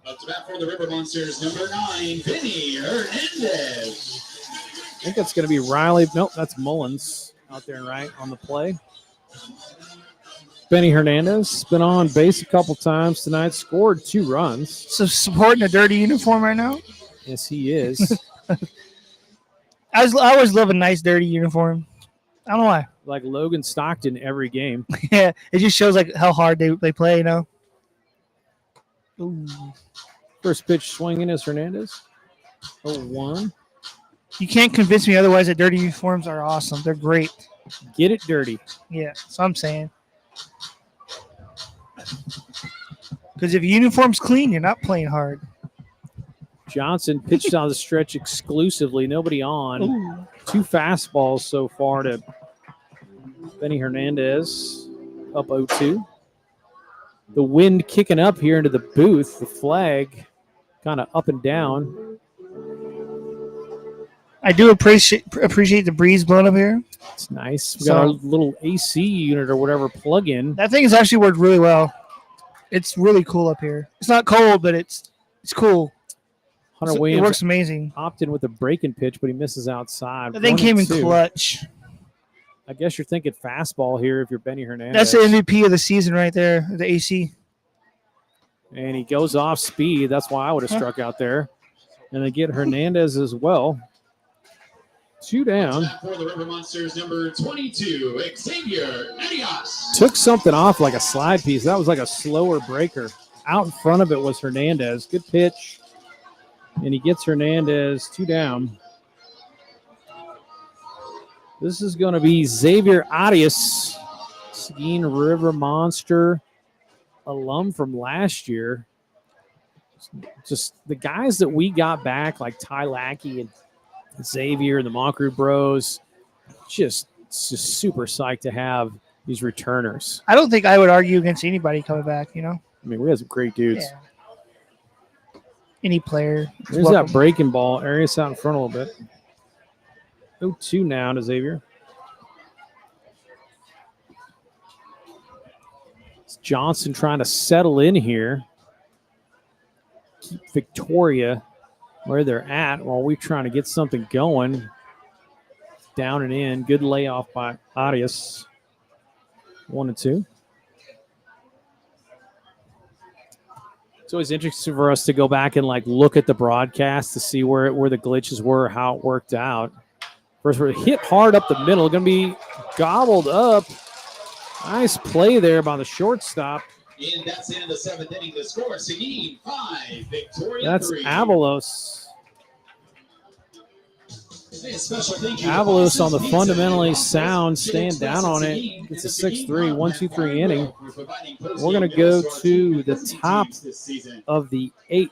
Up to bat for the River Monsters, number 9, Vinny Hernandez. I think that's going to be Riley. Nope, that's Mullins out there right on the play. Benny Hernandez been on base a couple times tonight, scored 2 runs. So supporting a dirty uniform right now. Yes, he is. I always love a nice dirty uniform. I don't know why. Like Logan Stockton every game. Yeah, it just shows like how hard they play. You know. Ooh. First pitch swinging is Hernandez. 0-1. You can't convince me otherwise that dirty uniforms are awesome. They're great. Get it dirty. Yeah, so I'm saying. Because if your uniform's clean, you're not playing hard. Johnson pitched on the stretch exclusively. Nobody on. Ooh. 2 fastballs so far to Benny Hernandez. Up 0-2. The wind kicking up here into the booth. The flag kind of up and down. I do appreciate the breeze blowing up here. It's nice. We got our little AC unit or whatever plug in. That thing has actually worked really well. It's really cool up here. It's not cold, but it's cool. Hunter It Williams works amazing. opted with a breaking pitch, but he misses outside. That thing came in 1-2. clutch. I guess you're thinking fastball here if you're Benny Hernandez. That's the MVP of the season right there, the AC. And he goes off speed. That's why I would have struck out there. And they get Hernandez as well. 2 down. For the River Monsters, number 22, Xavier Arias. Took something off like a slide piece. That was like a slower breaker. Out in front of it was Hernandez. Good pitch. And he gets Hernandez 2 down. This is going to be Xavier Arias, Seguin River Monster alum from last year. Just the guys that we got back, like Ty Lackey and Xavier and the Moncrief Bros, it's just super psyched to have these returners. I don't think I would argue against anybody coming back, you know? I mean, we have some great dudes. Yeah. Any player. There's welcome. that breaking ball. Arias out in front a little bit. 0-2 now to Xavier. It's Johnson trying to settle in here. Keep Victoria where they're at while we're trying to get something going. Down and in. Good layoff by Arias. 1-2. It's always interesting for us to go back and like look at the broadcast to see where the glitches were, how it worked out. First, we're hit hard up the middle. Going to be gobbled up. Nice play there by the shortstop. And that's the end of the 7th inning. The score, Seguin 5, Victoria That's 3. Avalos. Hey, a special thank you to Avalos on the Austin's fundamentally Pizza, sound, staying down on it. It's a 6-3, 1-2-3 inning. We're going to go to the top of the 8th.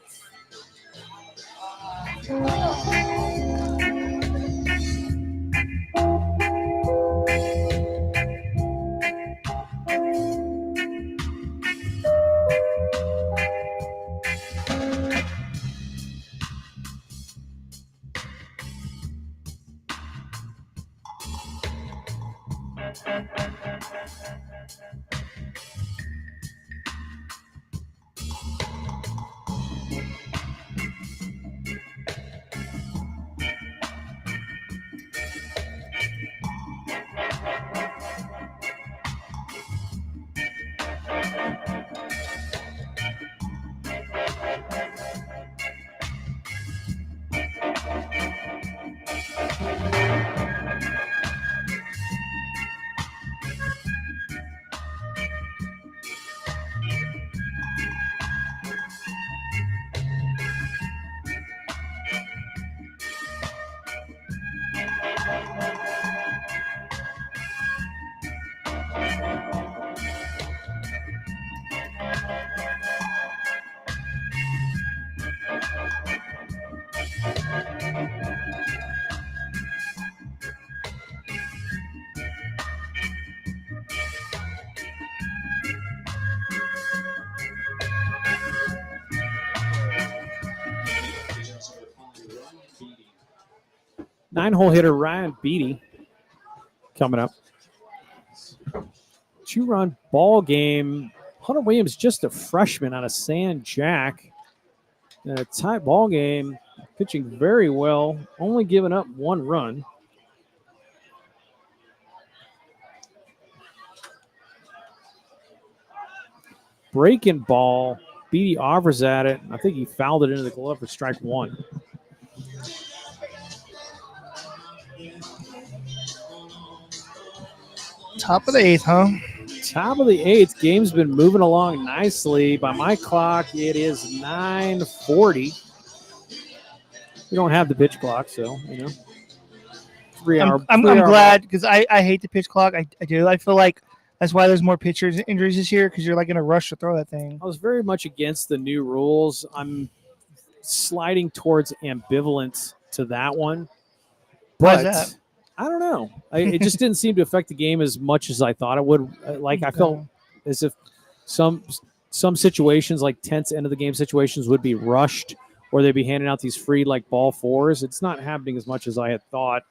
Nine-hole hitter Ryan Beatty coming up. 2-run ball game. Hunter Williams just a freshman out of San Jack. And a tight ball game. Pitching very well. Only giving up 1 run. Breaking ball. Beatty offers at it. I think he fouled it into the glove for strike 1. Top of the 8th, huh? Top of the 8th. Game's been moving along nicely. By my clock, it is 9:40. We don't have the pitch clock, so, 3 hour. I'm glad because I hate the pitch clock. I do. I feel like that's why there's more pitchers injuries this year because you're like in a rush to throw that thing. I was very much against the new rules. I'm sliding towards ambivalent to that one. Why is But that? I don't know. It just didn't seem to affect the game as much as I thought it would. I felt as if some situations, like tense end of the game situations, would be rushed, or they'd be handing out these free like ball 4s. It's not happening as much as I had thought.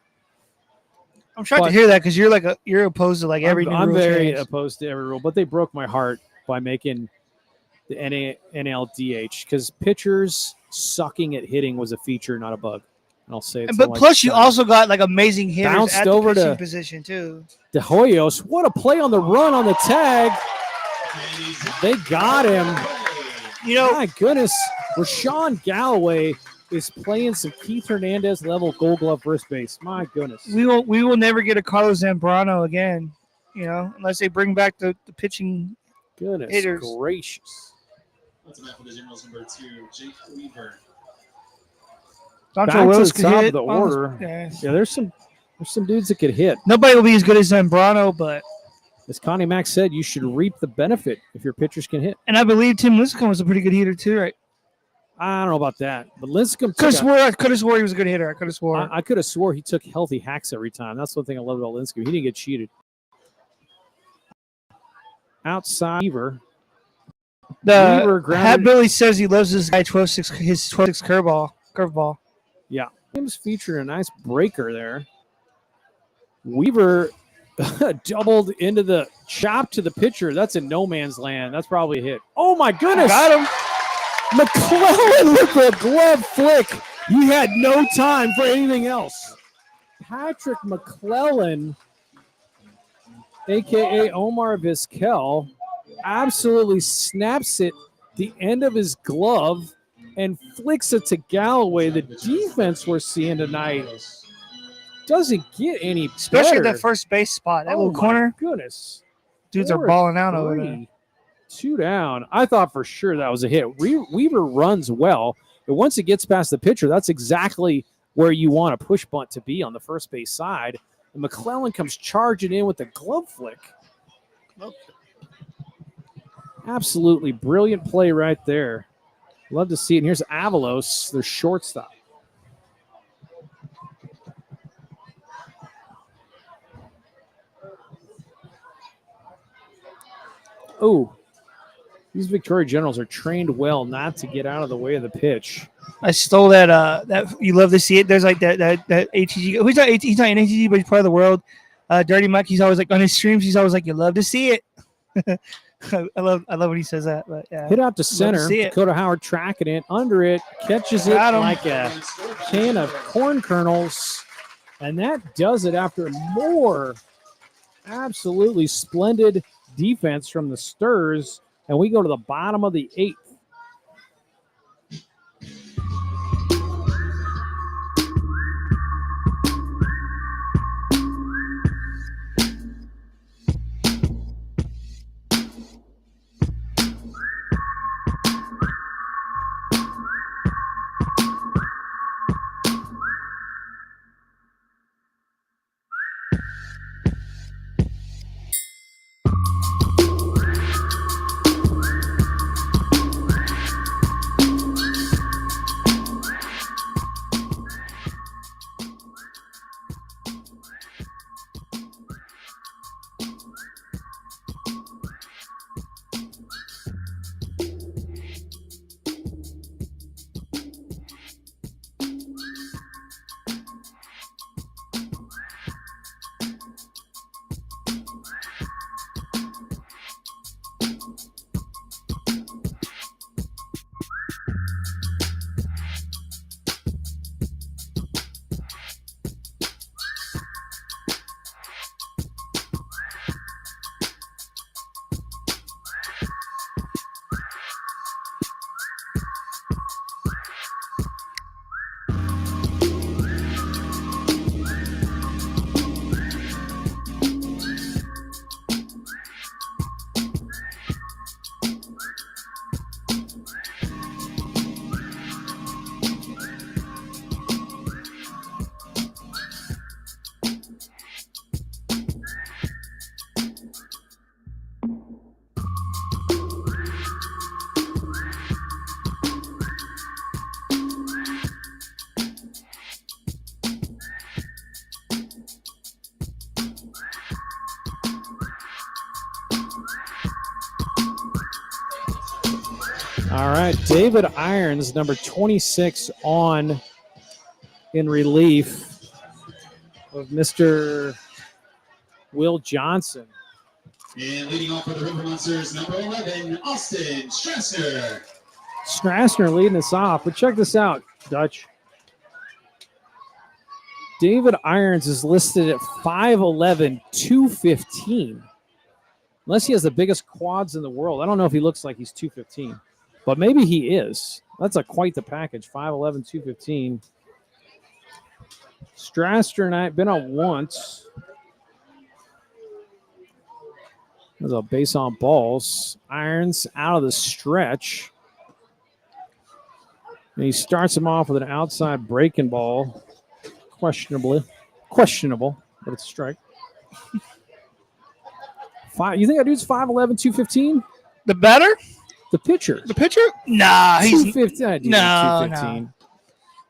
I'm shocked to hear that because you're opposed to like every new I'm rule very change. opposed to every rule, but they broke my heart by making the NLDH because pitchers sucking at hitting was a feature, not a bug. And I'll say it. But plus, you also got like amazing hitters bounced at the over pitching to position too. De Hoyos. What a play on the run on the tag. They got him. My goodness. Rashawn Galloway is playing some Keith Hernandez level Gold Glove first base. My goodness. We will never get a Carlos Zambrano again, unless they bring back the pitching Goodness hitters. gracious. That's enough for the Generals number 2, Jake Weaver. Back Dontrell to Willis the could top hit. of the order. Yeah. Yeah, there's some dudes that could hit. Nobody will be as good as Zambrano, but As Connie Mack said, you should reap the benefit if your pitchers can hit. and I believe Tim Lincecum was a pretty good hitter too, right? I don't know about that, but Lincecum I could have swore he was a good hitter. I could have swore. I could have swore he took healthy hacks every time. That's one thing I love about Lincecum. He didn't get cheated. Outside Weaver. Hat Billy says he loves his guy 12-6 his 12-6 curveball. Yeah. James featured a nice breaker there. Weaver doubled into the chop to the pitcher. That's in no man's land. That's probably a hit. Oh, my goodness. Got him. McClellan with a glove flick. He had no time for anything else. Patrick McClellan, a.k.a. Omar Vizquel, absolutely snaps it the end of his glove and flicks it to Galloway. The defense we're seeing tonight doesn't get any Especially better. that first base spot. That Oh, little my corner. goodness. Dudes are balling out over 4-3. there. 2 down. I thought for sure that was a hit. Weaver runs well, but once it gets past the pitcher, that's exactly where you want a push bunt to be on the first base side. And McClellan comes charging in with the glove flick. Absolutely brilliant play right there. Love to see it. And here's Avalos, their shortstop. Oh, these Victoria Generals are trained well not to get out of the way of the pitch. I stole that. That you love to see it. There's like that ATG. He's not in ATG, but he's part of the world. Dirty Mike. He's always like on his streams. He's always like, "You love to see it." I love when he says that. But yeah, Hit out to center. see it. Dakota Howard tracking it under it, catches it Got him. like a can of corn kernels, and that does it after more absolutely splendid defense from the Sturs. And we go to the bottom of the 8th. All right, David Irons, number 26 on in relief of Mr. Will Johnson. And leading off for the River Monsters, number 11, Austin Strasser. Strassner leading us off, but check this out, Dutch. David Irons is listed at 5'11", 215. Unless he has the biggest quads in the world. I don't know if he looks like he's 215, but maybe he is. That's quite the package, 5'11", 215. Strasser and I have been on once. There's a base on balls. Irons out of the stretch. And he starts him off with an outside breaking ball. Questionable, but it's a strike. You think that dude's 5'11", 215? The batter? The pitcher. The pitcher? Nah, he's 215. No, 215. no.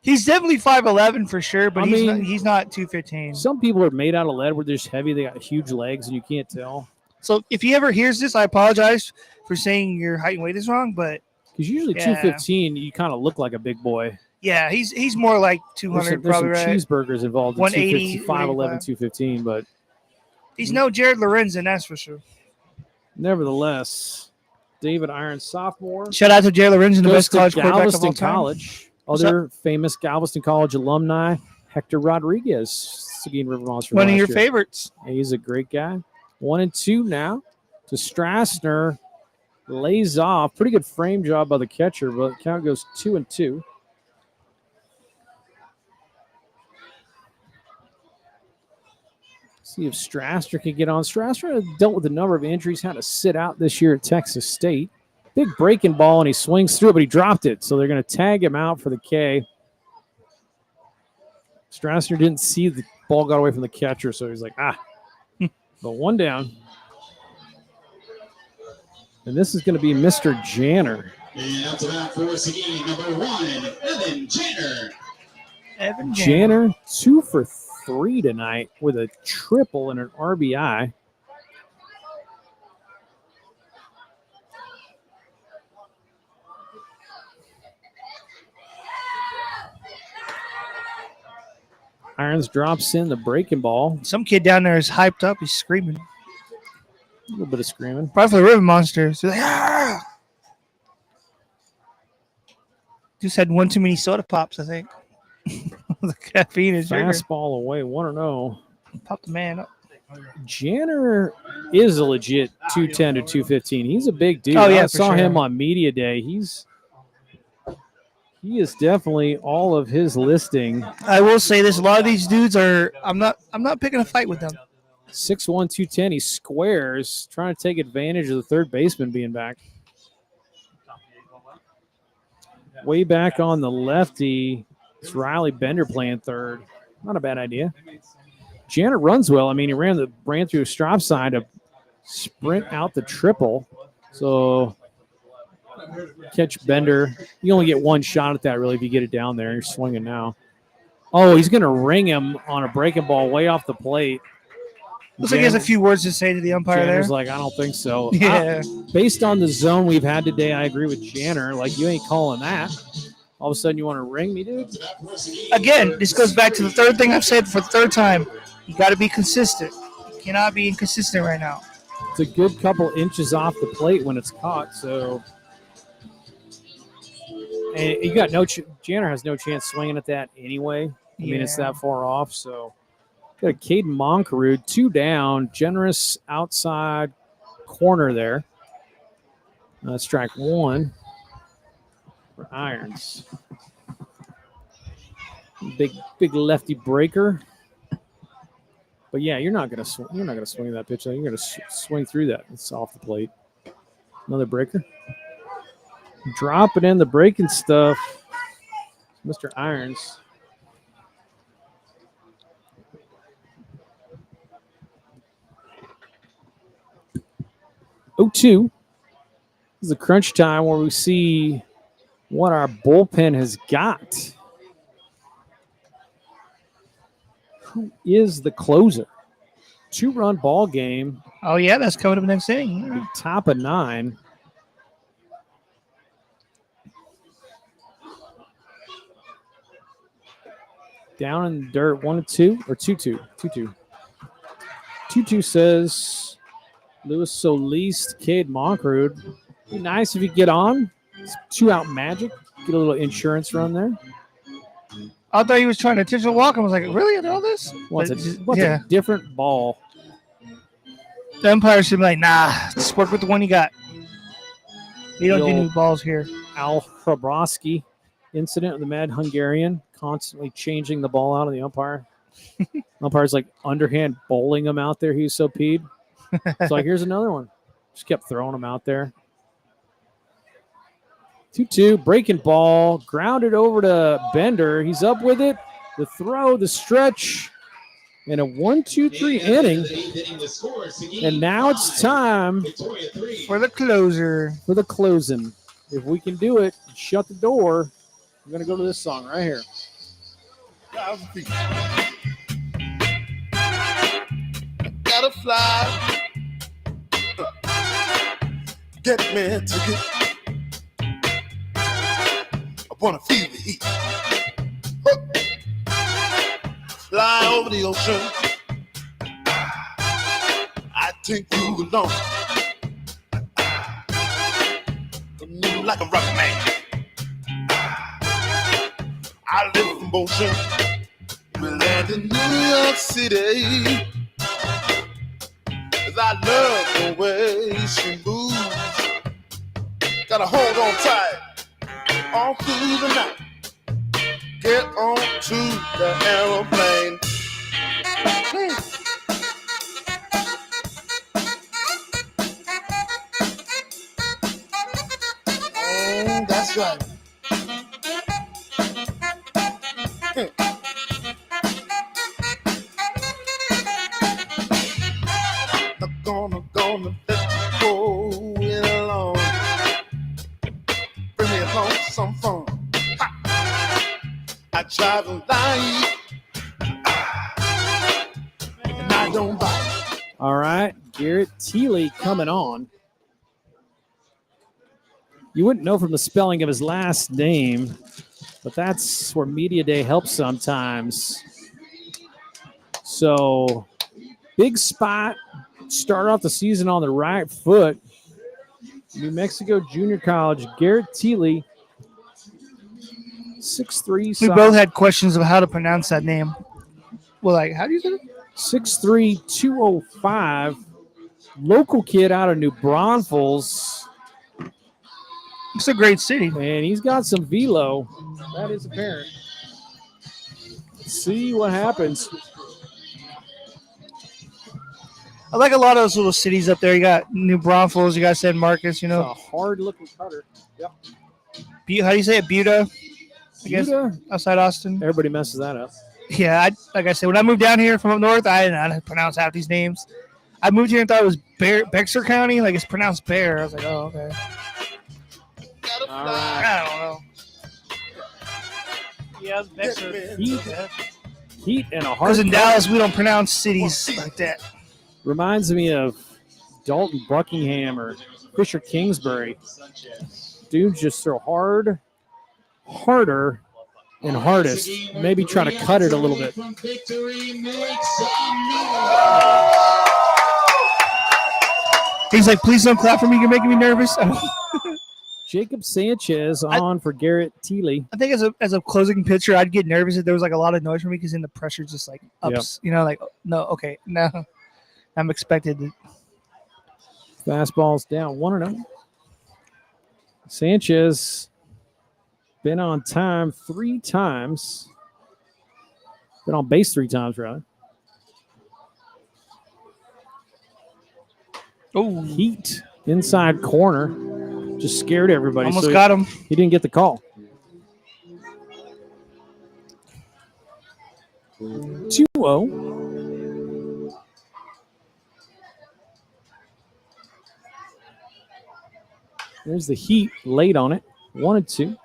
He's definitely 5'11" for sure, but I mean, he's not 215. Some people are made out of lead where they're just heavy. They got huge legs, and you can't tell. So if he ever hears this, I apologize for saying your height and weight is wrong, but because usually 215, you kind of look like a big boy. yeah, he's more like 200 There's probably, some right? cheeseburgers involved in 180, 5'11", 215, but He's no Jared Lorenzen, that's for sure. nevertheless, David Irons, sophomore. Shout out to Jared Lorenzen, the Goes best to college quarterback of all Galveston time. College. What's Other famous Galveston College alumni, Hector Rodriguez, Seguin River Monster. One of last your year. favorites. He's a great guy. 1-2 now to Strassner. Lays off. Pretty good frame job by the catcher, but count goes 2-2. See if Strasser can get on. Strasser dealt with a number of injuries, had to sit out this year at Texas State. Big breaking ball, and he swings through it, but he dropped it. So they're going to tag him out for the K. Strasser didn't see the ball got away from the catcher, so he's like, But one down. And this is going to be Mr. Janner. And up to bat for Seguin, number 1, Evan Janner. Janner, 2 for 3 tonight with a triple and an RBI. Irons drops in the breaking ball. Some kid down there is hyped up. He's screaming. A little bit of screaming. Probably for the River Monsters. He's like, ah! Just had one too many soda pops, I think. The caffeine is bigger. Fastball away, 1-0. Pop the man up. Janner is a legit 210 to 215. He's a big dude. Oh, yeah, I for saw sure. him on media day. He is definitely all of his listing. I will say this: a lot of these dudes are. I'm not picking a fight with them. 6'1", 210. He squares, trying to take advantage of the third baseman being back. Way back on the lefty, it's Riley Bender playing third. Not a bad idea. Janner runs well. I mean, he ran through a strop side to sprint out the triple. So catch Bender. You only get one shot at that, really, if you get it down there. You're swinging now. Oh, he's going to ring him on a breaking ball way off the plate. Looks like he has a few words to say to the umpire Janner's there. like, I don't think so. Yeah. Based on the zone we've had today, I agree with Janner. Like, you ain't calling that. All of a sudden, you want to ring me, dude? Again, this goes back to the third thing I've said for the third time. You got to be consistent. You cannot be inconsistent right now. It's a good couple inches off the plate when it's caught, so. And you got Janner has no chance swinging at that anyway. I mean, it's that far off, so. Got a Caden Moncarud, 2 down, generous outside corner there. Strike 1 for Irons. Big lefty breaker. But yeah, you're not gonna swing that pitch. You're gonna swing through that. It's off the plate. Another breaker. Dropping in the breaking stuff, Mr. Irons. This is the crunch time where we see what our bullpen has got. Who is the closer? 2-run ball game. Oh, yeah, that's coming up next inning. Top of 9. Down in the dirt, 1-2 or 2-2. 2-2. 2-2 says Luis Solis, Cade Moncrief. Be nice if you get on. It's 2-out magic. Get a little insurance run there. I thought he was trying to intentional walk. I was like, really? After all this? What's But a different ball? The umpire should be like, nah, just work with the one you got. You don't do new balls here. Al Hrabowski incident with the Mad Hungarian, constantly changing the ball out of the umpire. Umpire's like underhand bowling him out there. He was so peed. It's like, here's another one. Just kept throwing him out there. 2-2, breaking ball, grounded over to Bender. He's up with it. The throw, the stretch, and a 1-2-3 inning. And now it's time For the closer. for the closing. If we can do it, shut the door. We're going to go to this song right here. 1,000 feet. Gotta fly. Get me a ticket. I wanna feel the heat. Fly over the ocean. I take you along. Like a rock man. I live in motion. We land in New York City. 'Cause I love the way she moves. Gotta hold on tight all through the night. Get on to the aeroplane. Oh, that's right. Gonna let you go it alone. Bring me along some fun. Ha. I travel light and I don't bite. All right, Garrett Thiele coming on. You wouldn't know from the spelling of his last name, but that's where Media Day helps sometimes. So, big spot. Start off the season on the right foot. New Mexico Junior College, Garrett Thiele, 6'3". We both had questions of how to pronounce that name. Well, like, how do you say it? 6'3", 205. Local kid out of New Braunfels. It's a great city. And he's got some velo. That is apparent. Let's see what happens. I like a lot of those little cities up there. You got New Braunfels, you got San Marcos, you know. It's a hard-looking cutter. Yep. How do you say it? Buda? I guess Buda? outside Austin. Everybody messes that up. Yeah, like I said, when I moved down here from up north, I didn't know how to pronounce half these names. I moved here and thought it was Bexar County. Like, it's pronounced Bear. I was like, oh, okay. All right. I don't know. Yeah, it's Bexar. Heat and a hard Because in cutter. Dallas, we don't pronounce cities like that. Reminds me of Dalton Buckingham or Fisher Kingsbury. Dudes just throw hard, harder, and hardest. Maybe try to cut it a little bit. He's like, please don't clap for me. You're making me nervous. Jacob Sanchez on for Garrett Thiele. I think as a closing pitcher, I'd get nervous if there was like a lot of noise for me because then the pressure just like ups. You know, like, no, okay, no. I'm expected to. Fastball's down 1-0. Sanchez been on time 3 times. Been on base 3 times, rather. Oh, Heat inside corner. Just scared everybody. almost so got him. He didn't get the call. 2-0. There's the Heat late on it. 1-2.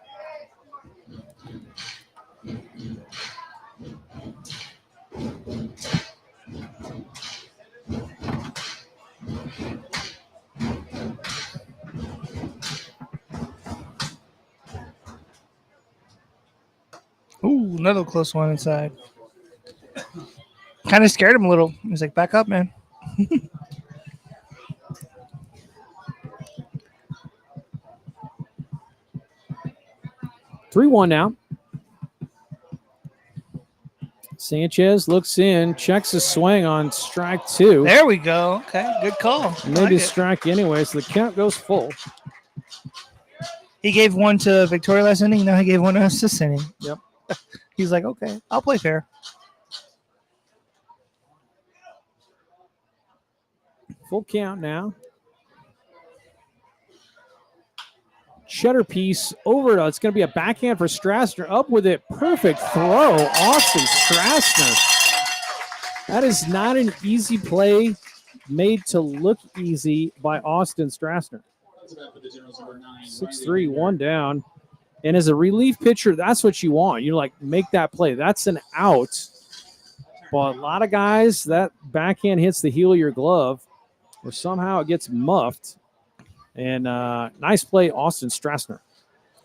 Ooh, Another close one inside. Kind of scared him a little. He's like, back up, man. 3-1 now. Sanchez looks in, checks his swing on strike 2. There we go. Okay, good call. Maybe a strike anyway, so the count goes full. He gave one to Victoria last inning. Now he gave one to us this inning. Yep. He's like, okay, I'll play fair. Full count now. Cheddar piece over. It's going to be a backhand for Strassner. Up with it. Perfect throw. Austin Strassner. That is not an easy play made to look easy by Austin Strassner. 6-3, 1 down. And as a relief pitcher, that's what you want. You like make that play. That's an out. But a lot of guys, that backhand hits the heel of your glove, or somehow it gets muffed. And nice play, Austin Strassner.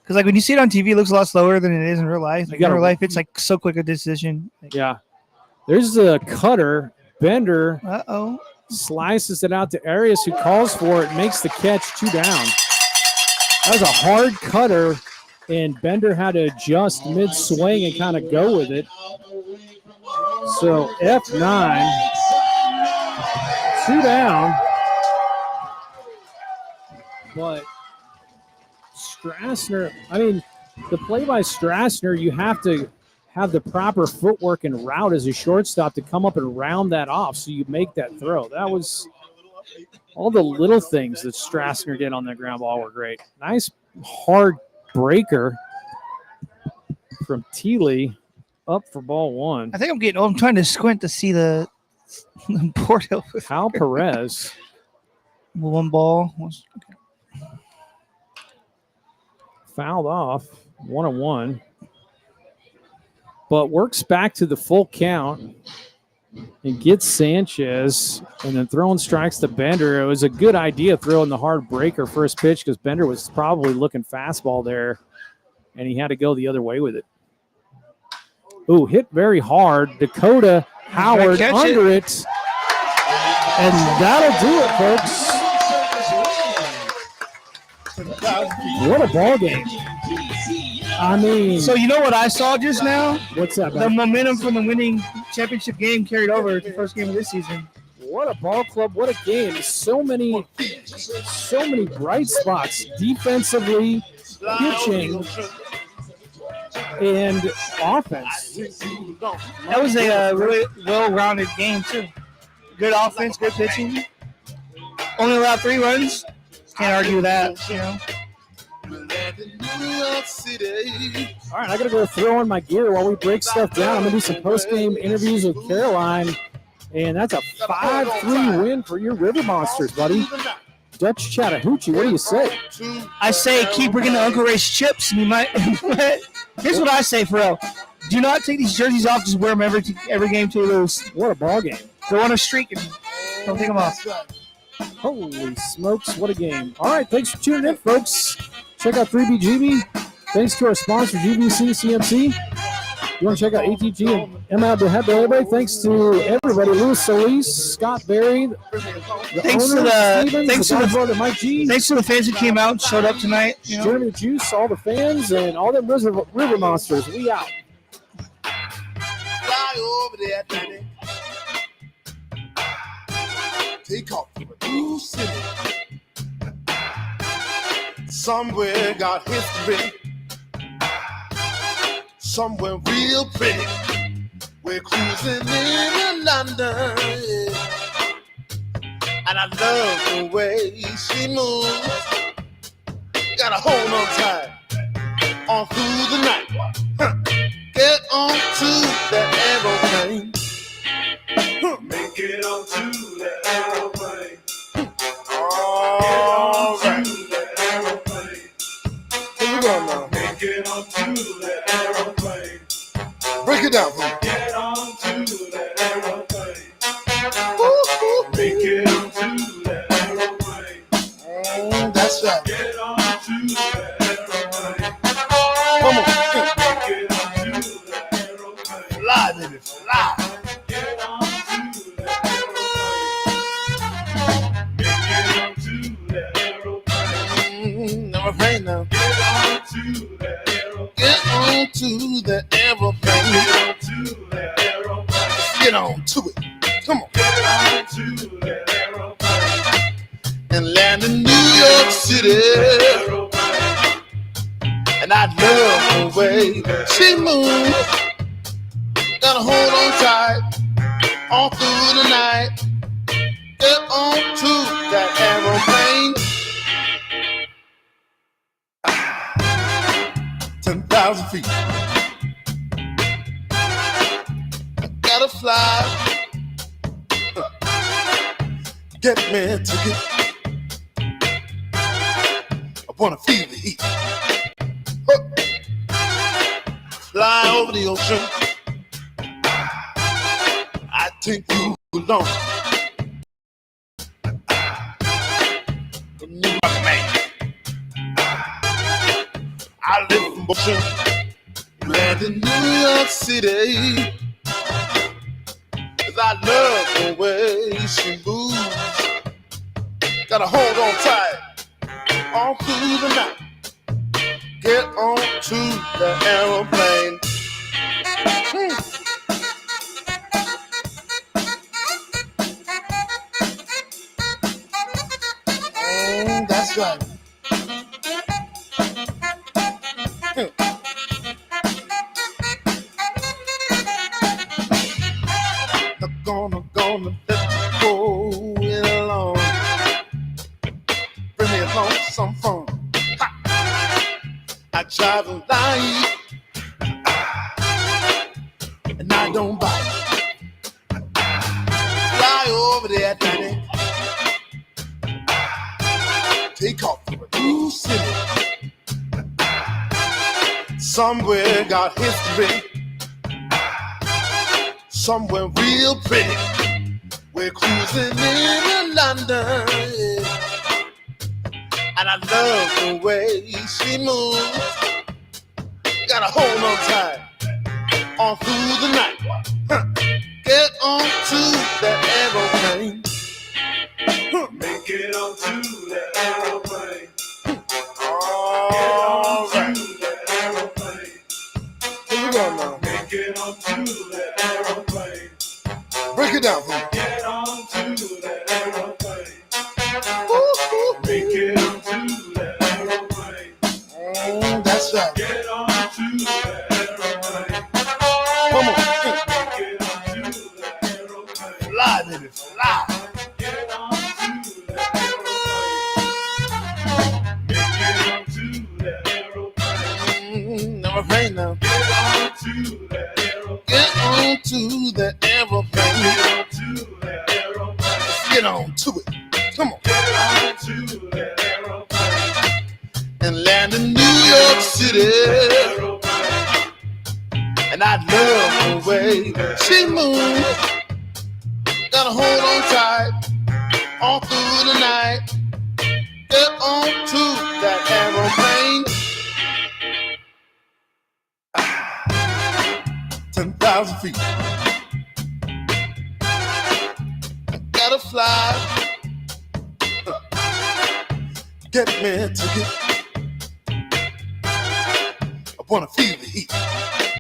Because like when you see it on TV, it looks a lot slower than it is in real life. Like in real life, it's like so quick a decision. Yeah. There's a cutter. Bender slices it out to Arias, who calls for it, makes the catch, 2 down. That was a hard cutter, and Bender had to adjust mid-swing and kind of go with it. So F9, 2 down. But Strassner, I mean, the play by Strassner, you have to have the proper footwork and route as a shortstop to come up and round that off so you make that throw. That was all the little things that Strassner did on that ground ball were great. Nice hard breaker from Thiele up for ball 1. I think I'm getting old. I'm trying to squint to see the board over. Hal Perez. 1 ball. Fouled off, 1-1. But works back to the full count and gets Sanchez, and then throwing strikes to Bender. It was a good idea throwing the hard breaker first pitch because Bender was probably looking fastball there, and he had to go the other way with it. Ooh, hit very hard. Dakota Howard under it. And that'll do it, folks. What a ball game. I mean. So you know what I saw just now? What's that, The man? momentum from the winning championship game carried over to the first game of this season. What a ball club. What a game. So many bright spots defensively, pitching, and offense. That was a really well-rounded game, too. Good offense, good pitching. Only allowed 3 runs. Can't argue that, you know. All right, I got to go throw on my gear while we break stuff down. I'm going to do some post-game interviews with Caroline, and that's a 5-3 win for your River Monsters, buddy. Dutch Chattahoochee, what do you say? I say keep bringing the Uncle Ray's chips, and you might. Here's what I say, for real. Do not take these jerseys off. Just wear them every game till you lose. What a ball game. Go on a streak and don't take them off. Holy smokes, what a game. All right, thanks for tuning in, folks. Check out 3BGB. Thanks to our sponsor, GVC CMC. You want to check out ATG and M. Abdul-Habib. Thanks to everybody. Louis Solis, Scott Berry, Thanks to Mike G. Thanks to the fans who came out and showed up tonight. You know? Jeremy Juice, all the fans, and all them River Monsters. We out. Fly over there, Danny. Take off from a new city. Somewhere got history. Somewhere real pretty. We're cruising in London. Yeah. And I love the way she moves. Gotta hold on tight on through the night. Huh. Get on to the aeroplane. Make it onto the aeroplane. All right. The aeroplane. Here we go now. Make it onto the aeroplane. Break it down for me. Get onto the aeroplane. Woo-hoo. Make it onto the aeroplane. That's right. Get onto the aeroplane. Come on. Make it onto the aeroplane. Never pain now. Get on to the aeroplane. Get on to it. Come on. And land in New York City. And I love the way she moves. Gotta hold on tight all through the night. Get on to that aeroplane. 10,000 feet. I gotta fly. Get me a ticket. I wanna feel the heat. Fly over the ocean. I take you along. The New York man. I live in motion. Land in New York City. 'Cause I love the way she moves. Gotta hold on tight all through the night. Get on to the aeroplane. That's right. Gonna let you go it along. Bring me along some fun. Ha! I travel light and I don't bite. Fly over the Atlantic. Take off to a new city. Somewhere got history. Somewhere real pretty. We're cruising in London, yeah. And I love the way she moves. Gotta hold on tight all through the night. Huh. Get on to the aeroplane. Huh. Make it on to the aeroplane. All right. Here we go now. Make it on to the aeroplane. Break it down for me. Get on to the aeroplane. Woo-hoo. Make it on to the aeroplane. That's right. Get on to the aeroplane. Come on. Make it on to the aeroplane. Fly, baby, fly. Get on to the aeroplane. Make it on to the aeroplane. Never pain now. Get on to the aeroplane. Get on to the aeroplane. Get on to the aeroplane. Get on to it. Come on. Get on to the aeroplane. And land in New York City. And I love the way she moves. Gotta hold on tight all through the night. Get on to that aeroplane. 10,000 feet. I gotta fly. Get me a ticket. I wanna feel the heat.